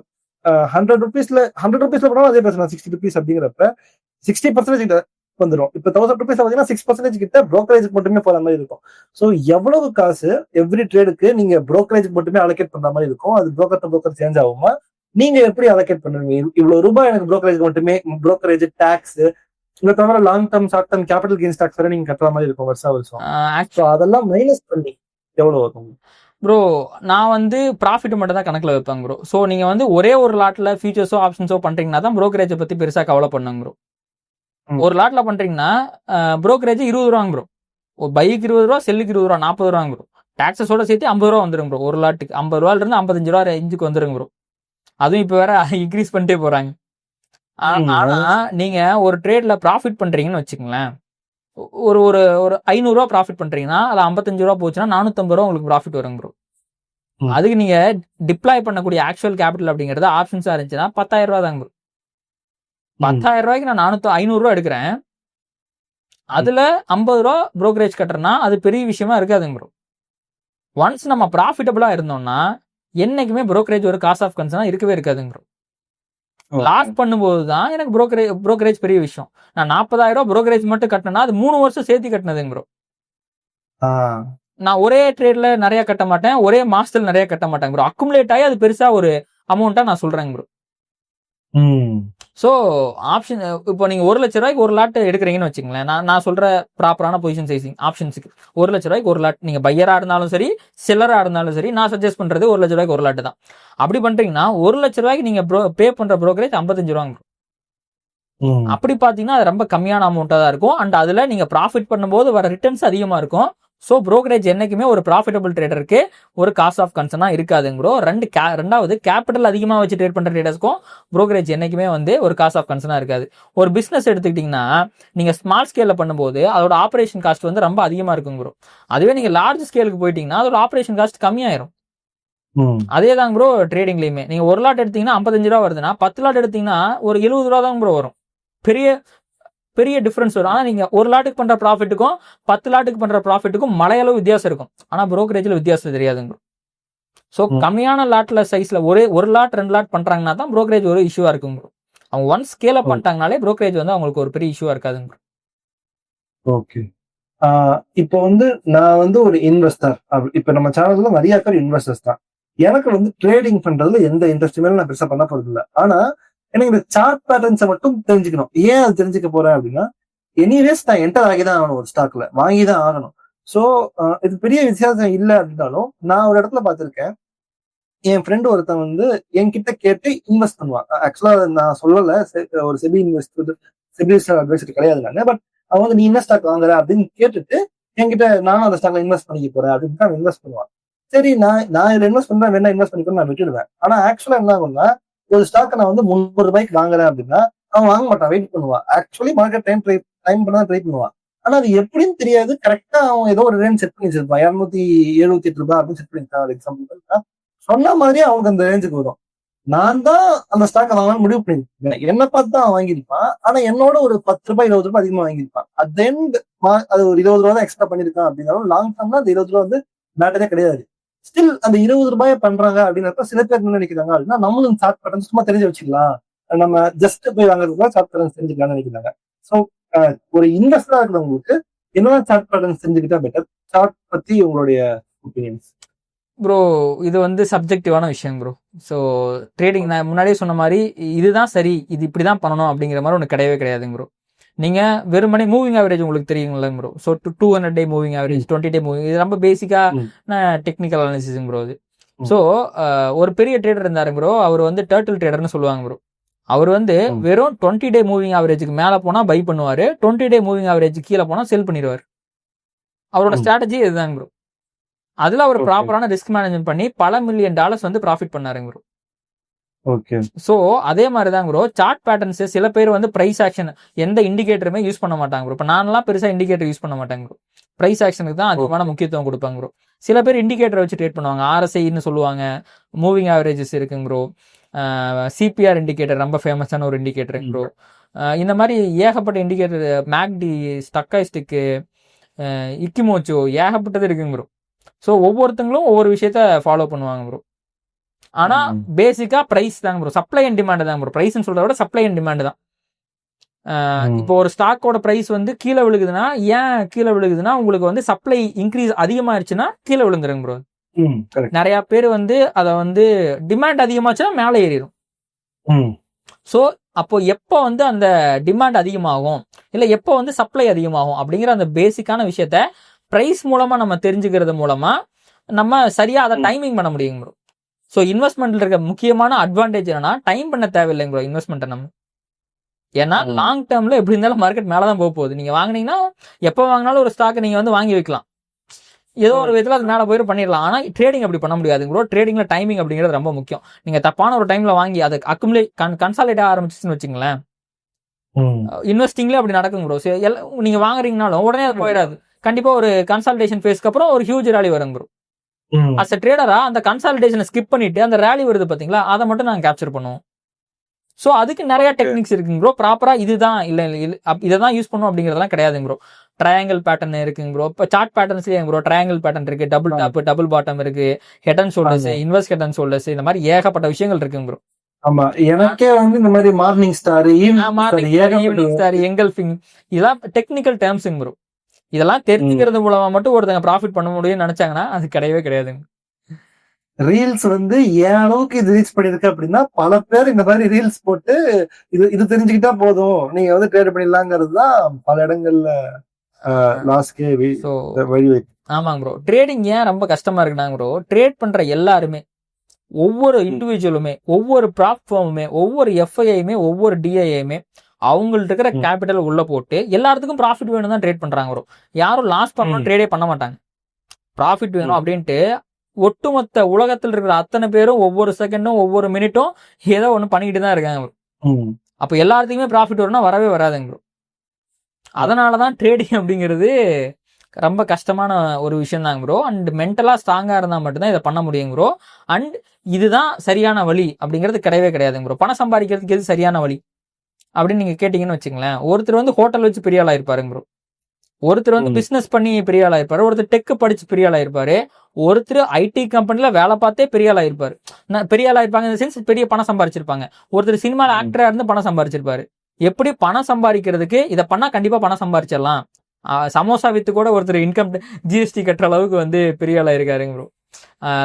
₹100ல போனாலும் அதே பிரச்சனை ₹60 அப்படிங்கிறப்ப 60% வந்துடும். இப்ப ₹1000 பாத்தீங்கன்னா 6% கிட்ட புரோக்கரேஜுக்கு மட்டுமே போற மாதிரி இருக்கும். சோ எவ்வளவு காசு எவ்ரி ட்ரேடுக்கு நீங்க புரோக்கரேஜுக்கு மட்டுமே அலோகேட் பண்ற மாதிரி இருக்கும். அது புரோக்கர் சேஞ்ச் ஆகுமா? நீங்க எப்படி அலோகேட் பண்ணுவீங்க? இவ்வளவு ரூபாய் எனக்கு புரோக்கரேஜ் மட்டுமே, புரோக்கரேஜ் டாக்ஸ் இதை தவிர long term short term capital gain stocks வரை நீங்க கட்டுற மாதிரி இருக்கும் வருஷம். அதெல்லாம் மைனஸ் பண்ணி எவ்வளவு வரும் ப்ரோ? நான் வந்து ப்ராஃபிட் மட்டும் தான் கணக்குல வைப்பேன் ப்ரோ. ஸோ நீங்க வந்து ஒரே ஒரு லாட்ல ஃபியூச்சர்ஸோ ஆப்ஷன்ஸோ பண்றீங்கன்னா தான் புரோக்கரேஜை பத்தி பெருசா கவலை பண்ணுங்க ப்ரோ. ஒரு லாட்ல பண்றீங்கன்னா புரோக்கரேஜ் ₹20 ப்ரோ. பைக்கு ₹20, செல்லுக்கு ₹20, ₹40 ப்ரோ. டாக்ஸஸோட சேர்த்து ₹50 வந்துடும் ப்ரோ. ஒரு லாட்டுக்கு ₹50 இருந்து ₹55 ரேஞ்சுக்கு வந்துருங்க ப்ரோ. அதுவும் இப்ப வேற இன்க்ரீஸ் பண்ணிட்டே போறாங்க. ஆனா நீங்க ஒரு ட்ரேட்ல ப்ராஃபிட் பண்றீங்கன்னு வச்சுக்கோங்களேன். ஒரு ஒரு ஒரு ₹500 ப்ராஃபிட் பண்றீங்கன்னா அது ₹55 போச்சுன்னா ₹450 உங்களுக்கு ப்ராஃபிட் வரும் ப்ரோ. அதுக்கு நீங்க டிப்ளாய் பண்ணக்கூடிய ஆக்சுவல் கேபிட்டல் அப்படிங்கறது ஆப்ஷன்ஸா இருந்துச்சுன்னா ₹10,000 தாங்க ப்ரோ. ₹10,000 நான் ₹500 எடுக்கிறேன். அதுல ₹50 புரோக்கரேஜ் கட்டுறேன்னா அது பெரிய விஷயமா இருக்காதுங்க ப்ரோ. ஒன்ஸ் நம்ம ப்ராஃபிட்டபிளா இருந்தோம்னா என்னைக்குமே புரோக்கரேஜ் ஒரு காஸ்ட் ஆஃப் கன்சர்னா இருக்கவே இருக்காதுங்க ப்ரோ. லாஸ் பண்ணும்போது தான் எனக்கு புரோக்கரேஜ் பெரிய விஷயம். நான் ₹40,000 புரோக்கரேஜ் மட்டும் கட்டினா அது 3 வருஷம் சேர்த்து கட்டினதுங்க ப்ரோ. நான் ஒரே ட்ரேட்ல நிறைய கட்ட மாட்டேன், ஒரே மாசத்துல நிறைய கட்ட மாட்டேன் ப்ரோ. அக்குமுலேட் ஆகி அது பெருசா ஒரு அமௌண்ட்டா நான் சொல்றேங்க ப்ரோ. ஸோ ஆப்ஷன் இப்போ நீங்க ₹1,00,000 ஒரு லாட் எடுக்கிறீங்கன்னு வச்சுங்களேன். நான் சொல்ற ப்ராப்பரான பொசிஷன் சைசிங் ஆப்ஷன்ஸுக்கு ₹1,00,000 ஒரு லாட். நீங்க பையரா இருந்தாலும் சரி, செல்லரா இருந்தாலும் சரி, நான் சஜஸ்ட் பண்றது ₹1,00,000 ஒரு லாட் தான். அப்படி பண்றீங்கன்னா ₹1,00,000 நீங்க பே பண்ற புரோக்கரேஜ் ₹55. அப்படி பாத்தீங்கன்னா அது ரொம்ப கம்மியான அமௌண்ட்டா தான் இருக்கும். அண்ட் அதுல நீங்க ப்ராஃபிட் பண்ணும்போது வர ரிட்டர்ன்ஸ் அதிகமா இருக்கும். ஸோ புரோக்கரேஜ் என்னைக்குமே ஒரு ப்ராஃபிட்டபிள் ட்ரேடருக்கு ஒரு காஸ்ட் ஆஃப் கன்சர்னா இருக்காதுங்க ப்ரோ. ரெண்டாவது கேபிட்டல் அதிகமாக வச்சு ட்ரேட் பண்ற ட்ரேடர்ஸ்க்கும் புரோக்கரேஜ் என்னைக்குமே வந்து ஒரு காஸ்ட் ஆஃப் கன்சர்னா இருக்காது. ஒரு பிசினஸ் எடுத்துக்கிட்டீங்கன்னா நீங்க ஸ்மால் ஸ்கேல்ல பண்ணும்போது அதோட ஆபரேஷன் காஸ்ட் வந்து ரொம்ப அதிகமா இருக்கும் ப்ரோ. அதுவே நீங்க லார்ஜ் ஸ்கேலுக்கு போயிட்டீங்கன்னா அதோட ஆபரேஷன் காஸ்ட் கம்மியாயிரும். அதே தான் ப்ரோ ட்ரேடிங்லயுமே. நீங்க ஒரு லாட் எடுத்தீங்கன்னா ₹55 வருதுன்னா 10 லாட் எடுத்தீங்கன்னா ஒரு ₹70 தான் ப்ரோ வரும். பெரிய டிஃபரன்ஸ் வரும். ஆனா நீங்க ஒரு லாட்டுக்கு பண்ற ப்ராஃபிட்டுக்கும் 10 லாட்டுக்கு பண்ற ப்ராஃபிட்டுக்கும் மலையளவு வித்தியாசம் இருக்கும். ஆனா புரோக்கரேஜ்ல வித்தியாசம் தெரியாதுங்க. சோ கம்மியான லாட்ல சைஸ்ல ஒரு லாட் 2 லாட் பண்றாங்கன்னா தான் புரோக்கரேஜ் ஒரு இஷ்யூவா இருக்குங்க. அவங்க ஒன்ஸ் ஸ்கேல் அப் பண்ணிட்டாங்கனாலே புரோக்கரேஜ் வந்து அவங்களுக்கு ஒரு பெரிய இஷ்யூவா இருக்காதுங்க. ஓகே. இப்போ வந்து நான் வந்து ஒரு இன்வெஸ்டர். இப்ப நம்ம சேனல்ல நிறைய பேர் இன்வெஸ்டர்ஸ் தான். எனக்கு வந்து ட்ரேடிங் பண்றதுல எந்த இன்ட்ரெஸ்ட்டுமே நான் பெருசா பண்ண போறது இல்லை. ஆனா எனக்கு இந்த சார்ட் பேட்டர்ன்ஸை மட்டும் தெரிஞ்சுக்கணும். ஏன் அது தெரிஞ்சுக்க போறேன் அப்படின்னா, எனிவேஸ் நான் என்டர் ஆகிதான் ஆகணும், ஒரு ஸ்டாக்ல வாங்கிதான் ஆகணும். சோ இது பெரிய வித்தியாசம் இல்லை அப்படின்னாலும் நான் ஒரு இடத்துல பார்த்திருக்கேன். என் ஃப்ரெண்டு ஒருத்தன் வந்து என்கிட்ட கேட்டு இன்வெஸ்ட் பண்ணுவான். ஆக்சுவலா நான் சொல்லல, ஒரு செபி அட்வைசர் கிடையாது நானு. பட் அவன் வந்து நீ என்ன ஸ்டாக் வாங்குற அப்படின்னு கேட்டுட்டு என்கிட்ட நானும் அந்த ஸ்டாக்ல இன்வெஸ்ட் பண்ணிக்க போறேன் அப்படின்னு தான் இன்வெஸ்ட் பண்ணுவான். சரி, நான் இதுல இன்வெஸ்ட் பண்றேன், வேணா இன்வெஸ்ட் பண்ணிக்கணும் நான் விட்டுடுவேன். ஆனா ஆக்சுவலா என்ன ஆகும்னா, ஒரு ஸ்டாக் நான் வந்து ₹300 வாங்குறேன் அப்படின்னா அவன் வாங்க மாட்டான், வெயிட் பண்ணுவான். ஆக்சுவலி மார்க்கெட் டைம் பண்ண ட்ரை பண்ணுவான். ஆனா அது எப்படின்னு தெரியாது. கரெக்டா அவன் ஏதோ ஒரு ரேஞ்ச் செட் பண்ணி வச்சிருப்பான். ₹278 அப்படின்னு செட் பண்ணிருக்கான். எக்ஸாம்பிள் சொன்ன மாதிரியே அவனுக்கு அந்த ரேஞ்சுக்கு வரும். நான் தான் அந்த ஸ்டாக் வாங்கலாம்னு முடிவு பண்ணிருக்கேன். என்ன பார்த்து தான் அவன் வாங்கியிருப்பான். ஆனா என்னோட ஒரு ₹10 ₹20 அதிகமா வாங்கியிருப்பான். அட் எண்ட் அது ஒரு ₹20 தான் எக்ஸ்ட்ரா பண்ணிருக்கான் அப்படின்னாலும் லாங் டர்ம்ல அந்த ₹20 வந்து மேட்டரே கிடையாது. ஸ்டில் அந்த ₹20 பண்றாங்க அப்படின்றப்ப சில பேர் என்ன நினைக்கிறாங்க அப்படின்னா, நம்மளும் சார்ட் பேட்டர்ன்ஸ் சும்மா தெரிஞ்சு வச்சுக்கலாம், நம்ம ஜஸ்ட் போய் வாங்குறதுக்கு சார்ட் பேட்டர்ன்ஸ் தெரிஞ்சுக்கலாம்னு நினைக்கிறாங்க. ஸோ ஒரு இன்வெஸ்டரா இருக்கிறவங்களுக்கு என்னென்ன சார்ட் பேட்டர்ன்ஸ் தெரிஞ்சுக்கிட்டா பெட்டர்? சார்ட் பத்தி உங்களுடைய ஒப்பீனியன்ஸ்? ப்ரோ இது வந்து சப்ஜெக்டிவான விஷயம் ப்ரோ. ஸோ ட்ரேடிங் நான் முன்னாடியே சொன்ன மாதிரி இதுதான் சரி, இது இப்படிதான் பண்ணணும் அப்படிங்கிற மாதிரி ஒன்று கிடையவே கிடையாதுங்க ப்ரோ. நீங்க வெறுமனே மூவிங் ஆவரேஜ் உங்களுக்கு தெரியுங்களா ப்ரோ? ஸோ 200 டே மூவிங் ஆவரேஜ், 20 டே மூவிங், இது ரொம்ப பேசிக்கா டெக்னிக்கல் அனாலிசிஸ் ப்ரோ. அது ஸோ ஒரு பெரிய ட்ரேடர் இருந்தாரு ப்ரோ, அவர் வந்து டர்ட்டில் ட்ரேடர்னு சொல்லுவாங்க ப்ரோ. அவர் வந்து வெறும் 20 டே மூவிங் ஆவரேஜுக்கு மேல போனா பை பண்ணுவாரு, 20 டே மூவிங் ஆவரேஜ் கீழே போனா செல் பண்ணிடுவார். அவரோட ஸ்ட்ராட்டஜி இதுதாங்க ப்ரோ. அதுல அவர் ப்ராப்பரான ரிஸ்க் மேனேஜ்மெண்ட் பண்ணி பல மில்லியன் டாலர்ஸ் வந்து ப்ராஃபிட் பண்ணாருங்க ப்ரோ. ஓகே. சோ அதே மாதிரி தான் ப்ரோ சார்ட் பேட்டர்ன்ஸ். சில பேர் வந்து பிரைஸ் ஆக்ஷன் எந்த இண்டிகேட்டருமே யூஸ் பண்ண மாட்டாங்க ப்ரோ. இப்போ நான்லாம் பெருசா இண்டிகேட்டர் யூஸ் பண்ண மாட்டாங்க ப்ரோ. பிரைஸ் ஆக்ஷனுக்கு தான் அதிகமான முக்கியத்துவம் கொடுப்பாங்க ப்ரோ. சில பேர் இண்டிகேட்டர் வச்சு ட்ரேட் பண்ணுவாங்க. RSIன்னு சொல்லுவாங்க, மூவிங் ஆவரேஜஸ் இருக்குங்க ப்ரோ. CPR இண்டிகேட்டர் ரொம்ப ஃபேமஸான ஒரு இண்டிகேட்டர் ப்ரோ. இந்த மாதிரி ஏகப்பட்ட இண்டிகேட்டர், மேக்டி, ஸ்டக்காய்ஸ்டிக்கு, இக்கிமோச்சோ, ஏகப்பட்டது இருக்குங்க ப்ரோ. ஸோ ஒவ்வொருத்தங்களும் ஒவ்வொரு விஷயத்த ஃபாலோ பண்ணுவாங்க ப்ரோ. ஆனா பேசிக்கா பிரைஸ் தாங்க ப்ரோ, சப்ளை அண்ட் டிமாண்ட் தான் ப்ரோ. பிரைஸ் சொல்றத விட சப்ளை அண்ட் டிமாண்ட் தான். இப்போ ஒரு ஸ்டாக்கோட பிரைஸ் வந்து கீழே விழுகுதுன்னா, ஏன் கீழே விழுகுதுன்னா உங்களுக்கு வந்து சப்ளை இன்க்ரீஸ் அதிகமாயிருச்சுன்னா கீழே விழுந்துருங்க ப்ரோ. நிறைய பேர் வந்து அதை வந்து டிமாண்ட் அதிகமாச்சுன்னா மேலே ஏறிடும். ஸோ அப்போ எப்போ வந்து அந்த டிமாண்ட் அதிகமாகும் இல்லை எப்போ வந்து சப்ளை அதிகமாகும் அப்படிங்கிற அந்த பேசிக்கான விஷயத்த பிரைஸ் மூலமா நம்ம தெரிஞ்சுக்கிறது மூலமா நம்ம சரியா அதை டைமிங் பண்ண முடியும் ப்ரோ. ஸோ இன்வெஸ்ட்மெண்ட்ல இருக்க முக்கியமான அட்வான்டேஜ் என்னன்னா டைம் பண்ண தேவையில்லைங்க ப்ரோ இன்வெஸ்ட்மெண்ட்டை நம்ம. ஏன்னா லாங் டேர்ம்ல எப்படி இருந்தாலும் மார்க்கெட் மேலதான் போக போகுது. நீங்க வாங்கினீங்கன்னா எப்போ வாங்கினாலும் ஒரு ஸ்டாக் நீங்க வந்து வாங்கி வைக்கலாம், ஏதோ ஒரு விதத்துல அது மேல போயிட்டு பண்ணிடலாம். ஆனா ட்ரேடிங் அப்படி பண்ண முடியாது ப்ரோ. ட்ரேடிங்ல டைமிங் அப்படிங்கிறது ரொம்ப முக்கியம். நீங்க தப்பான ஒரு டைம்ல வாங்கி அதை அக்குமுலேட் கன்சாலிடேட் ஆரம்பிச்சுன்னு வச்சுங்களேன், இன்வெஸ்டிங்ல அப்படி நடக்கும் ப்ரோ. நீங்க வாங்குறீங்கனாலும் உடனே அது போயிடாது. கண்டிப்பா ஒரு கன்சாலிடேஷன் ஃபேஸ்க்கு அப்புறம் ஒரு ஹியூஜ் ரேலி வரும் ப்ரோ. அஸ் அ ட்ரேடரா அந்த கன்சாலிடேஷனை ஸ்கிப் பண்ணிட்டு அந்த ரேலி வருது பாத்தீங்களா, அதை மட்டும் நாங்க கேப்சர் பண்ணுவோம். ஸோ அதுக்கு நிறைய டெக்னிக்ஸ் இருக்குங்க ப்ரோ. ப்ராப்பரா இதுதான் இல்லை இதை தான் யூஸ் பண்ணும் அப்படிங்கிறதெல்லாம் கிடையாதுங்க ப்ரோ. ட்ரையாங்கிள் பேட்டர்ன் இருக்குங்க ப்ரோ. இப்போ சார்ட் பேட்டர்ன்ஸ்லயே ப்ரோ ட்ரையாங்கிள் பேட்டர்ன் இருக்கு, டபுள் டாப், டபுள் பாட்டம் இருக்கு, head and shoulders, inverse head and shoulders, இந்த மாதிரி ஏகப்பட்ட விஷயங்கள் இருக்குங்க ப்ரோ. ஆமா, எனக்கே வந்து இந்த மாதிரி morning star, evening star, engulfing, இதெல்லாம் டெக்னிக்கல் டேர்ம்ஸுங்க ப்ரோ. இதெல்லாம் தெரிஞ்சுக்கிறது மூலமா மட்டும் ஒருத்தங்க ப்ராஃபிட் பண்ண முடியும்னு நினைச்சாங்கன்னா அது கிடையவே கிடையாதுங்க. ரீல்ஸ் வந்து ஏன் அளவுக்கு இது ரீச் பண்ணிருக்கு அப்படின்னா, பல பேர் இந்த மாதிரி ரீல்ஸ் போட்டு இது தெரிஞ்சுக்கிட்டா போதும் நீங்க வந்து ட்ரேட் பண்ணிடலாங்கிறது தான் பல இடங்கள்ல லாஸ்க்கே வழி வைக்கும். ஆமாங்க ப்ரோ. ட்ரேடிங் ஏன் ரொம்ப கஷ்டமா இருக்குனாங்க ப்ரோ, ட்ரேட் பண்ற எல்லாருமே, ஒவ்வொரு இண்டிவிஜுவலுமே, ஒவ்வொரு பிளாட்ஃபார்முமே, ஒவ்வொரு எஃப்ஐயுமே, ஒவ்வொரு டிஐயுமே அவங்கள்ட்ட இருக்கிற கேபிட்டல் உள்ள போட்டு எல்லாத்துக்கும் ப்ராஃபிட் வேணும் தான் ட்ரேட் பண்றாங்க ப்ரோ. யாரும் லாஸ் பண்ணணும் ட்ரேடே பண்ண மாட்டாங்க. ப்ராஃபிட் வேணும் அப்படின்ட்டு ஒட்டுமொத்த உலகத்தில் இருக்கிற அத்தனை பேரும் ஒவ்வொரு செகண்டும் ஒவ்வொரு மினிட்டும் ஏதோ ஒண்ணு பண்ணிக்கிட்டு தான் இருக்காங்க. அப்ப எல்லாத்துக்குமே ப்ராஃபிட் வரும்னா வரவே வராதுங்க ப்ரோ. அதனாலதான் ட்ரேடிங் அப்படிங்கிறது ரொம்ப கஷ்டமான ஒரு விஷயம் தாங்க ப்ரோ. அண்ட் மென்டலா ஸ்ட்ராங்கா இருந்தா மட்டும்தான் இதை பண்ண முடியும் ப்ரோ. அண்ட் இதுதான் சரியான வழி அப்படிங்கிறது கிடையவே கிடையாதுங்க ப்ரோ. பணம் சம்பாதிக்கிறதுக்கு எது சரியான வழி அப்படின்னு நீங்க கேட்டீங்கன்னு வச்சுங்களேன், ஒருத்தர் வந்து ஹோட்டல் வச்சு பெரிய ஆளா இருப்பாருங்க ப்ரோ, ஒருத்தர் வந்து பிசினஸ் பண்ணி பெரிய ஆளா இருப்பாரு, ஒருத்தர் டெக் படிச்சு பெரிய ஆளா இருப்பாரு, ஒருத்தர் ஐடி கம்பெனில வேலை பார்த்தே பெரிய ஆளா இருப்பாரு. பெரிய ஆளா இருப்பாங்க இந்த சென்ஸ் பெரிய பணம் சம்பாரிச்சிருப்பாங்க. ஒருத்தர் சினிமால ஆக்டரா இருந்து பணம் சம்பாரிச்சிருப்பாரு. எப்படி பணம் சம்பாதிக்கிறதுக்கு இதை பண்ணா கண்டிப்பா பணம் சம்பாரிச்சிடலாம். சமோசா வித்து கூட ஒருத்தர் இன்கம் ஜிஎஸ்டி கட்டுற அளவுக்கு வந்து பெரிய ஆளா இருக்காருங்க ப்ரோ.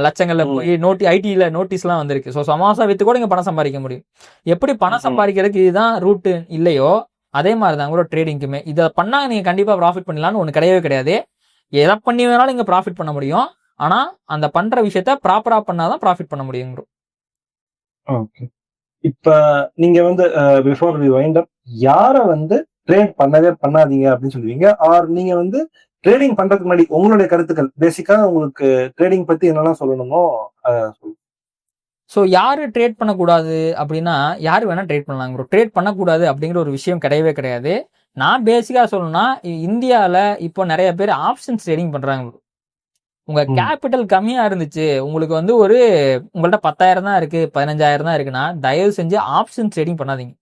லட்சங்கள்ல போய் ஐடில நோட்டீஸ் எல்லாம் வந்திருக்கு. ஸோ சமோசா வித்து கூட இங்க பணம் சம்பாதிக்க முடியும். எப்படி பணம் சம்பாதிக்கிறதுக்கு இதுதான் ரூட்டு இல்லையோ அதே மாதிரி தான் கூட ட்ரேடிங்க்குமே இதை பண்ணா நீங்க கண்டிப்பா ப்ராஃபிட் பண்ணலாம்னு ஒண்ணு கிடையவே கிடையாது. எதை பண்ணி வேணாலும் இங்க ப்ராஃபிட் பண்ண முடியும். ஆனா அந்த பண்ற விஷயத்த ப்ராப்பரா பண்ணாதான் ப்ராஃபிட் பண்ண முடியும் ப்ரோ. ஓகே, இப்ப நீங்க வந்து பிஃபோர் வி வைண்ட் அப், யார வந்து ட்ரேட் பண்ணவே பண்ணாதீங்க அப்படின்னு சொல்லுவீங்க? ஆர் நீங்க வந்து ட்ரேடிங் பண்றதுக்கு முன்னாடி உங்களுடைய கருத்துக்கள், பேசிக்கா உங்களுக்கு ட்ரேடிங் பத்தி என்னெல்லாம் சொல்லணுமோ சொல்லுங்க. ஸோ யாரு ட்ரேட் பண்ணக்கூடாது அப்படின்னா யாரு வேணா ட்ரேட் பண்ணலாங்க ப்ரோ. ட்ரேட் பண்ணக்கூடாது அப்படிங்கிற ஒரு விஷயம் கிடையவே கிடையாது. நான் பேசிக்கா சொல்லணும்னா இந்தியாவில் இப்போ நிறைய பேர் ஆப்ஷன்ஸ் ட்ரேடிங் பண்றாங்க ப்ரோ. உங்க கேபிட்டல் கம்மியா இருந்துச்சு, உங்களுக்கு வந்து உங்கள்ட்ட 10,000 தான் இருக்கு, 15,000 தான் இருக்குன்னா தயவு செஞ்சு ஆப்ஷன்ஸ் ட்ரேடிங் பண்ணாதீங்க.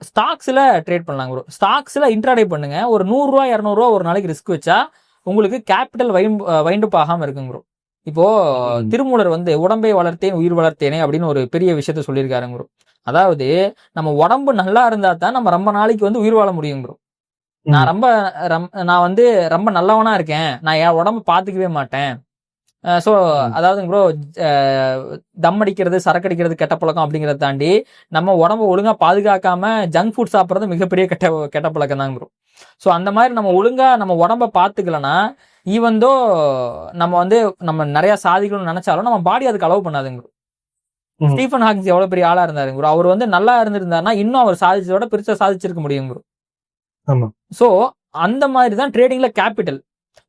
ஸ்டாக்ஸ்ல ட்ரேட் பண்ணலாங்க ப்ரோ. ஸ்டாக்ஸ்ல இன்ட்ராடே பண்ணுங்க. ஒரு 100 ரூபா 200 ரூபா ஒரு நாளைக்கு ரிஸ்க் வச்சா உங்களுக்கு கேபிட்டல் வைண்டப் ஆகாம இருக்குங்க ப்ரோ. இப்போ திருமூலர் வந்து உடம்பை வளர்த்தேன் உயிர் வளர்த்தேனே அப்படின்னு ஒரு பெரிய விஷயத்த சொல்லியிருக்காருங்க ப்ரோ. அதாவது நம்ம உடம்பு நல்லா இருந்தா தான் நம்ம ரொம்ப நாளைக்கு வந்து உயிர் வாழ முடியும் ப்ரோ. நான் வந்து ரொம்ப நல்லவனா இருக்கேன், நான் என் உடம்பு பாத்துக்கவே மாட்டேன், ஸோ அதாவது ப்ரோ தம் அடிக்கிறது சரக்கு அடிக்கிறது கெட்ட பழக்கம் அப்படிங்கிறத தாண்டி நம்ம உடம்ப ஒழுங்கா பாதுகாக்காம ஜங்க் ஃபுட் சாப்பிட்றது மிகப்பெரிய கெட்ட பழக்கம் தாங்க ப்ரோ. ஸோ அந்த மாதிரி நம்ம ஒழுங்கா நம்ம உடம்ப பார்த்துக்கலன்னா ஈவந்தோ நம்ம வந்து நம்ம நிறைய சாதிக்கணும்னு நினைச்சாலும் நம்ம பாடி அதுக்கு அலோவ் பண்ணாதுங்க ப்ரோ. ஸ்டீஃபன் ஹாக்கிங்ஸ் எவ்வளவு பெரிய ஆளா இருந்தாரு ப்ரோ. அவர் வந்து நல்லா இருந்திருந்தாருன்னா இன்னும் அவர் சாதிச்சதோட பெருசா சாதிச்சிருக்க முடியும் ப்ரோ. ஸோ அந்த மாதிரி தான் ட்ரேடிங்ல கேபிட்டல்.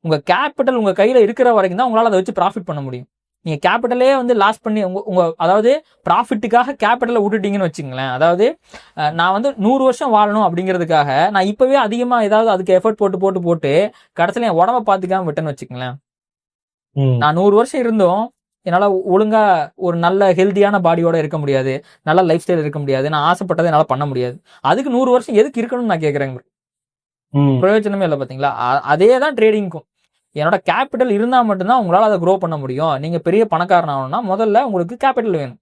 உங்க கேபிட்டல் உங்க கையில இருக்கிற வரைக்கும் தான் உங்களால அதை வச்சு ப்ராஃபிட் பண்ண முடியும். நீங்க கேபிட்டலே வந்து லாஸ் பண்ணி உங்க அதாவது ப்ராஃபிட்டுக்காக கேபிட்டலை விட்டுட்டீங்கன்னு வச்சுங்களேன். அதாவது நான் வந்து 100 வருஷம் வாழணும் அப்படிங்கிறதுக்காக நான் இப்பவே அதிகமா ஏதாவது அதுக்கு எஃபர்ட் போட்டு கடைசியில என் உடம்ப பார்த்துக்காம விட்டேன்னு வச்சுங்களேன். நான் 100 வருஷம் இருந்தும் என்னால ஒழுங்கா ஒரு நல்ல ஹெல்தியான பாடியோட இருக்க முடியாது, நல்ல லைஃப் ஸ்டைல் இருக்க முடியாது, நான் ஆசைப்பட்டதை என்னால பண்ண முடியாது. அதுக்கு 100 வருஷம் எதுக்கு இருக்கணும்னு நான் கேட்கறேன். பிரயோஜனமே இல்லை பாத்தீங்களா. அதே தான் ட்ரேடிங்க்கும். என்னோட கேபிட்டல் இருந்தா மட்டும்தான் உங்களால அதை க்ரோ பண்ண முடியும். நீங்க பெரிய பணக்காரன் ஆகணும்னா முதல்ல உங்களுக்கு கேபிட்டல் வேணும்.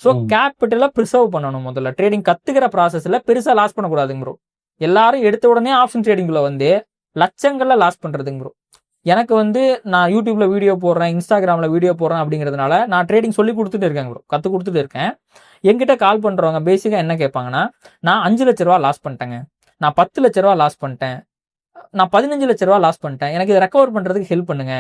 ஸோ கேபிட்டலை ப்ரிசர்வ் பண்ணணும். முதல்ல ட்ரேடிங் கத்துக்கிற ப்ராசஸ்ல பெருசா லாஸ் பண்ணக்கூடாதுங்க ப்ரோ. எல்லாரும் எடுத்த உடனே ஆப்ஷன் ட்ரேடிங்ல வந்து லட்சங்கள்ல லாஸ் பண்றதுங்க ப்ரோ. எனக்கு வந்து நான் யூடியூப்ல வீடியோ போடுறேன், இன்ஸ்டாகிராம்ல வீடியோ போடுறேன் அப்படிங்கிறதுனால நான் ட்ரேடிங் சொல்லி கொடுத்துட்டு இருக்கேன் ப்ரோ, கத்து கொடுத்துட்டு இருக்கேன். என்கிட்ட கால் பண்றவங்க பேசிக்கா என்ன கேட்பாங்கன்னா, நான் 5 லட்ச ரூபா லாஸ் பண்ணிட்டேங்க, நான் 10 லட்ச ரூபா லாஸ் பண்ணிட்டேன், நான் 15 லட்ச ரூபா லாஸ் பண்ணிட்டேன், எனக்கு இதை ரெக்கவர் பண்றதுக்கு ஹெல்ப் பண்ணுங்க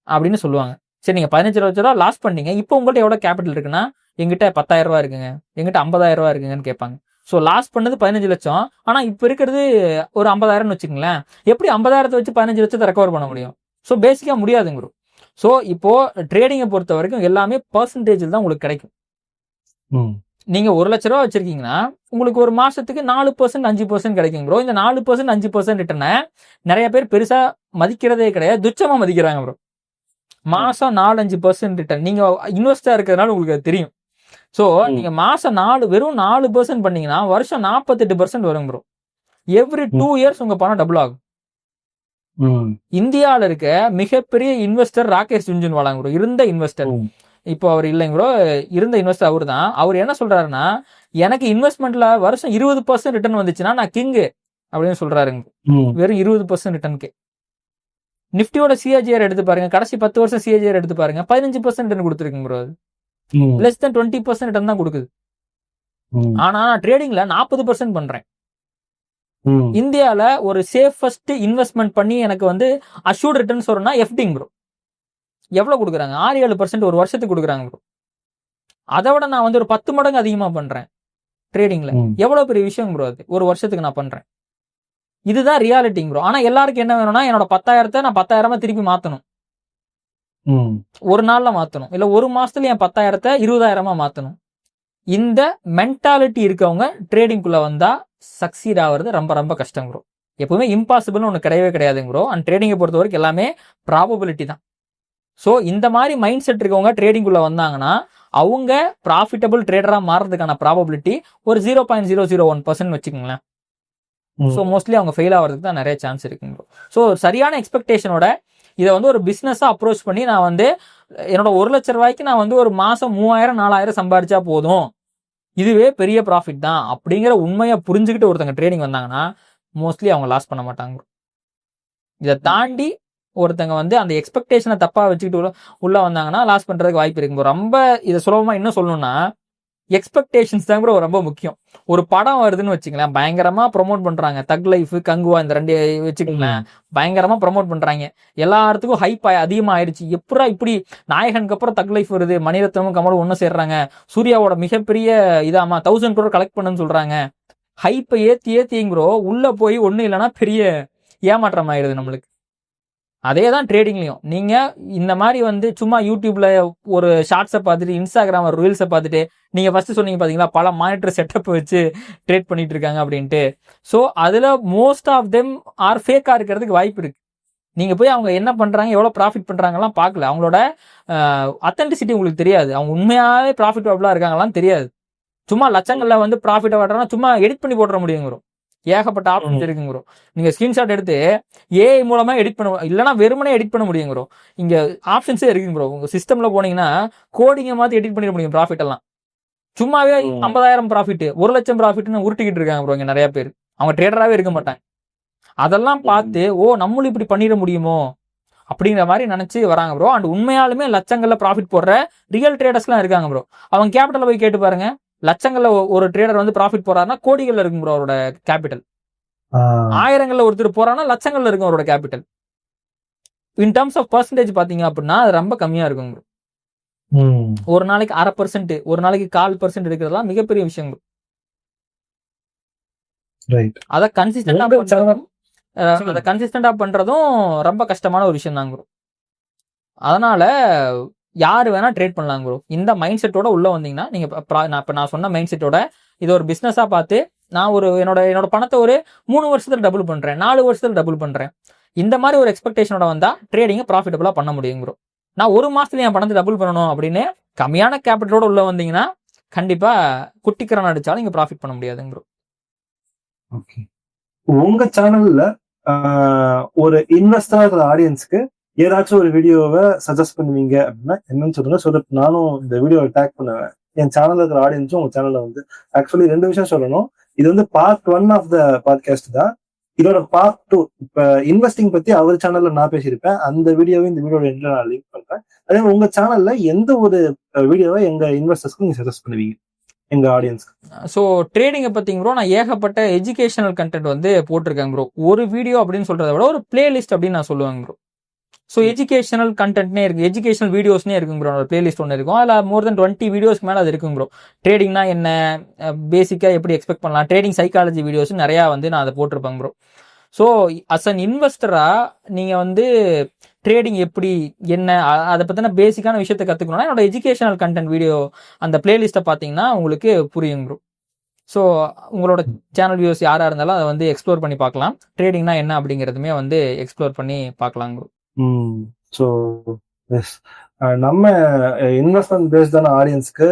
அப்படின்னு சொல்லுவாங்க. சரி, நீங்க 15 லட்ச ரூபா லாஸ் பண்ணீங்க, இப்போ உங்கள்கிட்ட எவ்வளவு கேபிட்டல் இருக்குன்னா, எங்கிட்ட 10,000 ரூபா இருக்குங்க, எங்கிட்ட 50,000 ரூபா இருக்குங்கன்னு கேட்பாங்க. ஸோ லாஸ் பண்ணது 15 லட்சம், ஆனா இப்ப இருக்கிறது ஒரு 50,000 வச்சுக்கோங்களேன். எப்படி 50,000 வச்சு 15 லட்சத்தை ரெக்கவர் பண்ண முடியும்? ஸோ பேசிக்கா முடியாதுங்க ப்ரோ. ஸோ இப்போ ட்ரேடிங்கை பொறுத்த வரைக்கும் எல்லாமே பர்சன்டேஜில் தான் உங்களுக்கு கிடைக்கும். நீங்க 1 லட்ச ரூபா வச்சிருக்கீங்கன்னா உங்களுக்கு ஒரு மாசத்துக்கு 4% 5% கிடைக்கும் ப்ரோ. இந்த 4% 5% ரிட்டர்னை நிறைய பேர் பெருசா மதிக்கிறதே கிடையாது, துச்சமா மதிக்கிறாங்க ப்ரோ. மாசம் 4-5% ரிட்டர்ன். நீங்க இன்வெஸ்டா இருக்கிறதுனால உங்களுக்கு அது தெரியும். ஸோ நீங்க மாசம் வெறும் 4% பண்ணீங்கன்னா வருஷம் 48% வரும் ப்ரோ. எவ்ரி 2 இயர்ஸ் உங்க பணம் டபுள் ஆகும். இந்தியாவில் இருக்க மிகப்பெரிய இன்வெஸ்டர் ராகேஷ் ஜுன்ஜுன்வாலா ப்ரோ, இருந்த இன்வெஸ்டர். இப்போ அவர் இல்லைங்க ப்ரோ, இருந்த இன்வெஸ்டர் அவர் தான். அவர் என்ன சொல்றாருன்னா, எனக்கு இன்வெஸ்ட்மெண்ட்ல வருஷம் 20% ரிட்டர்ன் வந்துச்சுன்னா நான் கிங்கு அப்படின்னு சொல்றாருங்க. வெறும் 20% ரிட்டர்னுக்கு. நிப்டியோட சிஏஜிஆர் எடுத்து பாருங்க, கடைசி 10 வருஷம் சிஏஜிஆர் எடுத்து பாருங்க, 15% ரிட்டர்ன் கொடுத்துருக்குங்க ப்ரோ. லெஸ் தென் 20% ரிட்டர்ன் தான் கொடுக்குது. ஆனா நான் ட்ரேடிங்ல 40% பண்றேன். இந்தியால ஒரு சேஃபஸ்ட் இன்வெஸ்ட்மெண்ட் பண்ணி எனக்கு வந்து அஷ்யூர்ட் ரிட்டர்ன்ஸ் வரும்னா எஃப்டிங் ப்ரோ. எவ்வளவு கொடுக்குறாங்க? 6-7% ஒரு வருஷத்துக்கு கொடுக்குறாங்க ப்ரோ. அதை விட நான் வந்து ஒரு 10 மடங்கு அதிகமா பண்றேன் ட்ரேடிங்ல. எவ்வளவு பெரிய விஷயம் ப்ரோ அது, ஒரு வருஷத்துக்கு நான் பண்றேன். இதுதான் ரியாலிட்டிங் ப்ரோ. ஆனா எல்லாருக்கும் என்ன வேணும்னா, என்னோட 10,000 நான் 10,000 திருப்பி மாத்தணும், ஒரு நாள்ல மாத்தணும், இல்ல ஒரு மாசத்துல என் 10,000 20,000 மாத்தணும். இந்த மென்டாலிட்டி இருக்கவங்க ட்ரேடிங்குள்ள வந்தா சக்சீட் ஆகிறது ரொம்ப ரொம்ப கஷ்டம் ப்ரோ. எப்பவுமே இம்பாசிபிள்னு ஒன்று கிடையவே கிடையாதுங்க ப்ரோ. அண்ட் ட்ரேடிங்கை பொறுத்த வரைக்கும் எல்லாமே ப்ராபபிலிட்டி தான். ஸோ இந்த மாதிரி மைண்ட் செட் இருக்கவங்க ட்ரேடிங்குள்ள வந்தாங்கன்னா அவங்க ப்ராஃபிட்டபிள் ட்ரேடரா மாறதுக்கான ப்ராபபிலிட்டி ஒரு 0.001% வச்சுக்கோங்களேன். ஸோ மோஸ்ட்லி அவங்க ஃபெயில் ஆகிறதுக்கு தான் நிறைய சான்ஸ் இருக்குங்க ப்ரோ. ஸோ சரியான எக்ஸ்பெக்டேஷனோட இதை வந்து ஒரு பிஸ்னஸா அப்ரோச் பண்ணி நான் வந்து என்னோட 1 லட்ச ரூபாய்க்கு நான் வந்து ஒரு மாசம் 3,000-4,000 சம்பாதிச்சா போதும், இதுவே பெரிய ப்ராஃபிட் தான் அப்படிங்கிற உண்மையை புரிஞ்சுக்கிட்டு ஒருத்தங்க ட்ரேடிங் வந்தாங்கன்னா மோஸ்ட்லி அவங்க லாஸ் பண்ண மாட்டாங்க. இதை தாண்டி ஒருத்தங்க வந்து அந்த எக்ஸ்பெக்டேஷனை தப்பா வச்சுக்கிட்டு உள்ள வந்தாங்கன்னா லாஸ் பண்றதுக்கு வாய்ப்பு இருக்கு. ரொம்ப இதை சுலபமா இன்னும் சொல்லணும்னா எக்ஸ்பெக்டேஷன்ஸ் தான் கூட ரொம்ப முக்கியம். ஒரு படம் வருதுன்னு வச்சுக்கலாம், பயங்கரமா ப்ரொமோட் பண்றாங்க, தக் லைஃப் கங்குவா இந்த 2 வச்சுக்கலாம், பயங்கரமா ப்ரொமோட் பண்றாங்க, எல்லாத்துக்கும் ஹைப் அதிகமா ஆயிடுச்சு. எப்படா இப்படி நாயகனுக்கு அப்புறம் தக் லைஃப் வருது, மணிரத்னமும் கமலும் ஒன்னும் சேர்றாங்க, சூர்யாவோட மிகப்பெரிய இதாமா 1000 crore கலெக்ட் பண்ணுன்னு சொல்றாங்க. ஹைப்பை ஏத்திங்கிறோ உள்ள போய் ஒன்னும் இல்லைன்னா பெரிய ஏமாற்றம் ஆயிடுது நம்மளுக்கு. அதே தான் ட்ரேடிங்லையும். நீங்க இந்த மாதிரி வந்து சும்மா யூடியூப்ல ஒரு ஷார்ட்ஸை பார்த்துட்டு, இன்ஸ்டாகிராம் ரீல்ஸை பார்த்துட்டு, நீங்க ஃபர்ஸ்ட் சொன்னீங்க பாத்தீங்களா, பல மானிட்டர் செட்டப் வச்சு ட்ரேட் பண்ணிட்டு இருக்காங்க அப்படின்ட்டு. ஸோ அதுல மோஸ்ட் ஆஃப் தெம் ஆர் ஃபேக்கா இருக்கிறதுக்கு வாய்ப்பு இருக்கு. நீங்க போய் அவங்க என்ன பண்றாங்க, எவ்வளவு ப்ராஃபிட் பண்றாங்கலாம் பார்க்கல, அவங்களோட அத்தென்டிசிட்டி உங்களுக்கு தெரியாது, அவங்க உண்மையாவே ப்ராஃபிட்டபிளா இருக்காங்களான்னு தெரியாது. சும்மா லட்சங்கள்ல வந்து ப்ராஃபிட் வர்றதுனா சும்மா எடிட் பண்ணி போட்டுற முடியுங்க ப்ரோ. ஏகப்பட்ட ஆப்ஷன்ஸ் இருக்குங்க ப்ரோ. நீங்க ஸ்கிரீன்ஷாட் எடுத்து ஏஐ மூலமா எடிட் பண்ண, இல்லைன்னா வெறுமனே எடிட் பண்ண முடியுங்க ப்ரோ. இங்க ஆப்ஷன்ஸே இருக்குங்க ப்ரோ. உங்க சிஸ்டம்ல போனீங்கன்னா கோடிங்க மாதிரி எடிட் பண்ணிட முடியும் ப்ராஃபிட் எல்லாம். சும்மாவே 50,000 ப்ராஃபிட், 1 லட்சம் ப்ராஃபிட்னு உருட்டிக்கிட்டு இருக்காங்க ப்ரோ இங்க நிறைய பேர். அவங்க ட்ரேடராகவே இருக்க மாட்டாங்க. அதெல்லாம் பார்த்து ஓ நம்மளும் இப்படி பண்ணிட முடியுமோ, அப்படிங்கிற மாதிரி நினைச்சு வராங்க ப்ரோ. அண்ட் உண்மையாலுமே லட்சங்கள்ல ப்ராஃபிட் போடுற ரியல் ட்ரேடர்ஸ்லாம் இருக்காங்க ப்ரோ. அவங்க கேபிட்டல் போய் கேட்டு பாருங்க. லட்சங்கள்ல ஒரு ட்ரேடர் வந்து ப்ராஃபிட் போறாருன்னா கோடிகள்ல இருக்கும் ப்ரோ அவரோட கேபிட்டல். ஆயிரங்கள்ல ஒருத்தர் போறான்னா லட்சங்கள்ல இருக்கும் அவரோட capital. In terms of percentage பாத்தீங்க அப்படின்னா அது ரொம்ப கம்மியா இருக்கும் ப்ரோ. ஒரு நாளைக்கு 0.5%, ஒரு நாளைக்கு 0.25% எடுக்கிறதுலாம் மிகப்பெரிய விஷயம் ப்ரோ. அத கன்சிஸ்டன்டா பண்றதும் ரொம்ப கஷ்டமான ஒரு விஷயம் தாங்க ப்ரோ. அதனால யாரு வேணா ட்ரேட் பண்ணலாம் ப்ரோ. இந்த மைண்ட் செட்டோட உள்ள வந்தீங்கன்னா நீங்க நான் சொன்ன மைண்ட் செட்டோட இது ஒரு பிசினஸா பார்த்து நான் ஒரு என்னோட பணத்தை ஒரு 3 வருஷத்துல டபுள் பண்றேன், 4 வருஷத்துல டபுள் பண்றேன், இந்த மாதிரி ஒரு எக்ஸ்பெக்டேஷனோட வந்தா ட்ரேடிங்கை ப்ராஃபிட்டபிளா பண்ண முடியும் ப்ரோ. நான் ஒரு மாசத்துல என் பணத்தை டபுள் பண்ணணும் அப்படின்னு கம்மியான கேபிட்டலோட உள்ள வந்தீங்கன்னா கண்டிப்பா குட்டிக்கரன் அடிச்சாலும் நீங்க ப்ராஃபிட் பண்ண முடியாதுங்க ப்ரோ. ஓகே, உங்க சேனல்ல ஒரு இன்வெஸ்டரா இருக்கிற ஆடியன்ஸ்க்கு ஏதாச்சும் ஒரு வீடியோவை சஜஸ்ட் பண்ணுவீங்க அப்படின்னா என்னன்னு சொல்லுங்க. ஸோ தட் நானும் இந்த வீடியோவை டேக் பண்ணுவேன். என் சேனல்ல இருக்கிற ஆடியன்ஸும் உங்க சேனல்ல வந்து ஆக்சுவலி 2 விஷயம் சொல்லணும். இது வந்து பார்ட் 1 ஆஃப் த பாட்காஸ்ட் தான். இதோட பார்ட் 2 இப்ப இன்வெஸ்டிங் பத்தி அவர் சேனல்ல நான் பேசியிருப்பேன். அந்த வீடியோவை இந்த வீடியோட எண்ட்ல நான் லிங்க் பண்றேன். அதே உங்க சேனல்ல எந்த ஒரு வீடியோவை எங்க இன்வெஸ்டர்ஸ்க்கு நீங்க சஜஸ்ட் பண்ணுவீங்க எங்க ஆடியன்ஸ்க்கு? ஸோ ட்ரேடிங்கை பத்திங்க ப்ரோ நான் ஏகப்பட்ட எஜுகேஷனல் கண்டென்ட் வந்து போட்டிருக்கேன் ப்ரோ. ஒரு வீடியோ அப்படின்னு சொல்றதை விட ஒரு பிளேலிஸ்ட் அப்படின்னு நான் சொல்லுவேங்க ப்ரோ. ஸோ எஜுகேஷனல் கண்டென்ட்னே இருக்கு, எஜுகேஷனல் வீடியோஸ்னே இருக்குங்க ப்ரோ. ஒரு பிளேலிஸ்ட் ஒன்று இருக்கும். அதில் மோர் தென் 20 வீடியோஸ்க்கு மேலே அது இருக்குங்க ப்ரோ. ட்ரேடிங்னா என்ன, பேசிக்காக எப்படி எக்ஸ்பெக்ட் பண்ணலாம், ட்ரேடிங் சைக்காலஜி வீடியோஸ் நிறையா வந்து நான் அதை போட்டிருப்பேங்க ப்ரோ. ஸோ அஸ் அன் இன்வெஸ்டரா நீங்கள் வந்து ட்ரேடிங் எப்படி என்ன அதை பற்றின பேசிக்கான விஷயத்தை கற்றுக்கணும்னா என்னோட எஜுகேஷனல் கண்டென்ட் வீடியோ அந்த பிளேலிஸ்ட்டை பார்த்தீங்கன்னா உங்களுக்கு புரியுங்க ப்ரோ. ஸோ உங்களோட சேனல் வியூஸ் யாராக இருந்தாலும் அதை வந்து எக்ஸ்ப்ளோர் பண்ணி பார்க்கலாம். ட்ரேடிங்னா என்ன அப்படிங்கிறதுமே வந்து எக்ஸ்ப்ளோர் பண்ணி பார்க்கலாங்க ப்ரோ. ஸோ நம்ம இன்வெஸ்ட்மெண்ட் பேஸ்டான ஆடியன்ஸ்க்கு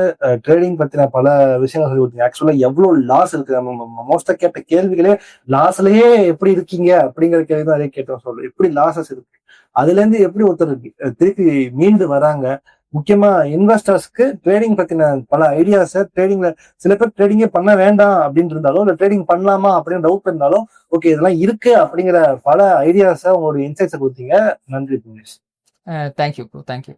ட்ரேடிங் பத்தின பல விஷயங்கள் சொல்லி கொடுத்தீங்க. ஆக்சுவலா எவ்வளவு லாஸ் இருக்கு, நம்ம மோஸ்டா கேட்ட கேள்விகளே லாஸ்லயே எப்படி இருக்கீங்க அப்படிங்கிற கேள்வி தான் நிறைய கேட்டோம். சொல்றோம் எப்படி லாசஸ் இருக்கு, அதுல இருந்து எப்படி ஒருத்தர் திருப்பி மீண்டு வராங்க. முக்கியமா இன்வெஸ்டர்ஸ்க்கு ட்ரேடிங் பத்தின பல ஐடியாஸ், ட்ரேடிங்ல சில பேர் ட்ரேடிங்கே பண்ண வேண்டாம் அப்படின்னு இருந்தாலும் இல்ல ட்ரேடிங் பண்ணலாமா அப்படின்னு டவுட் இருந்தாலும் ஓகே இதெல்லாம் இருக்கு அப்படிங்கிற பல ஐடியாஸை உங்களோட இன்சைட்ஸை கொடுத்தீங்க. நன்றி புனேஷ். Thank you bro. தேங்க்யூ.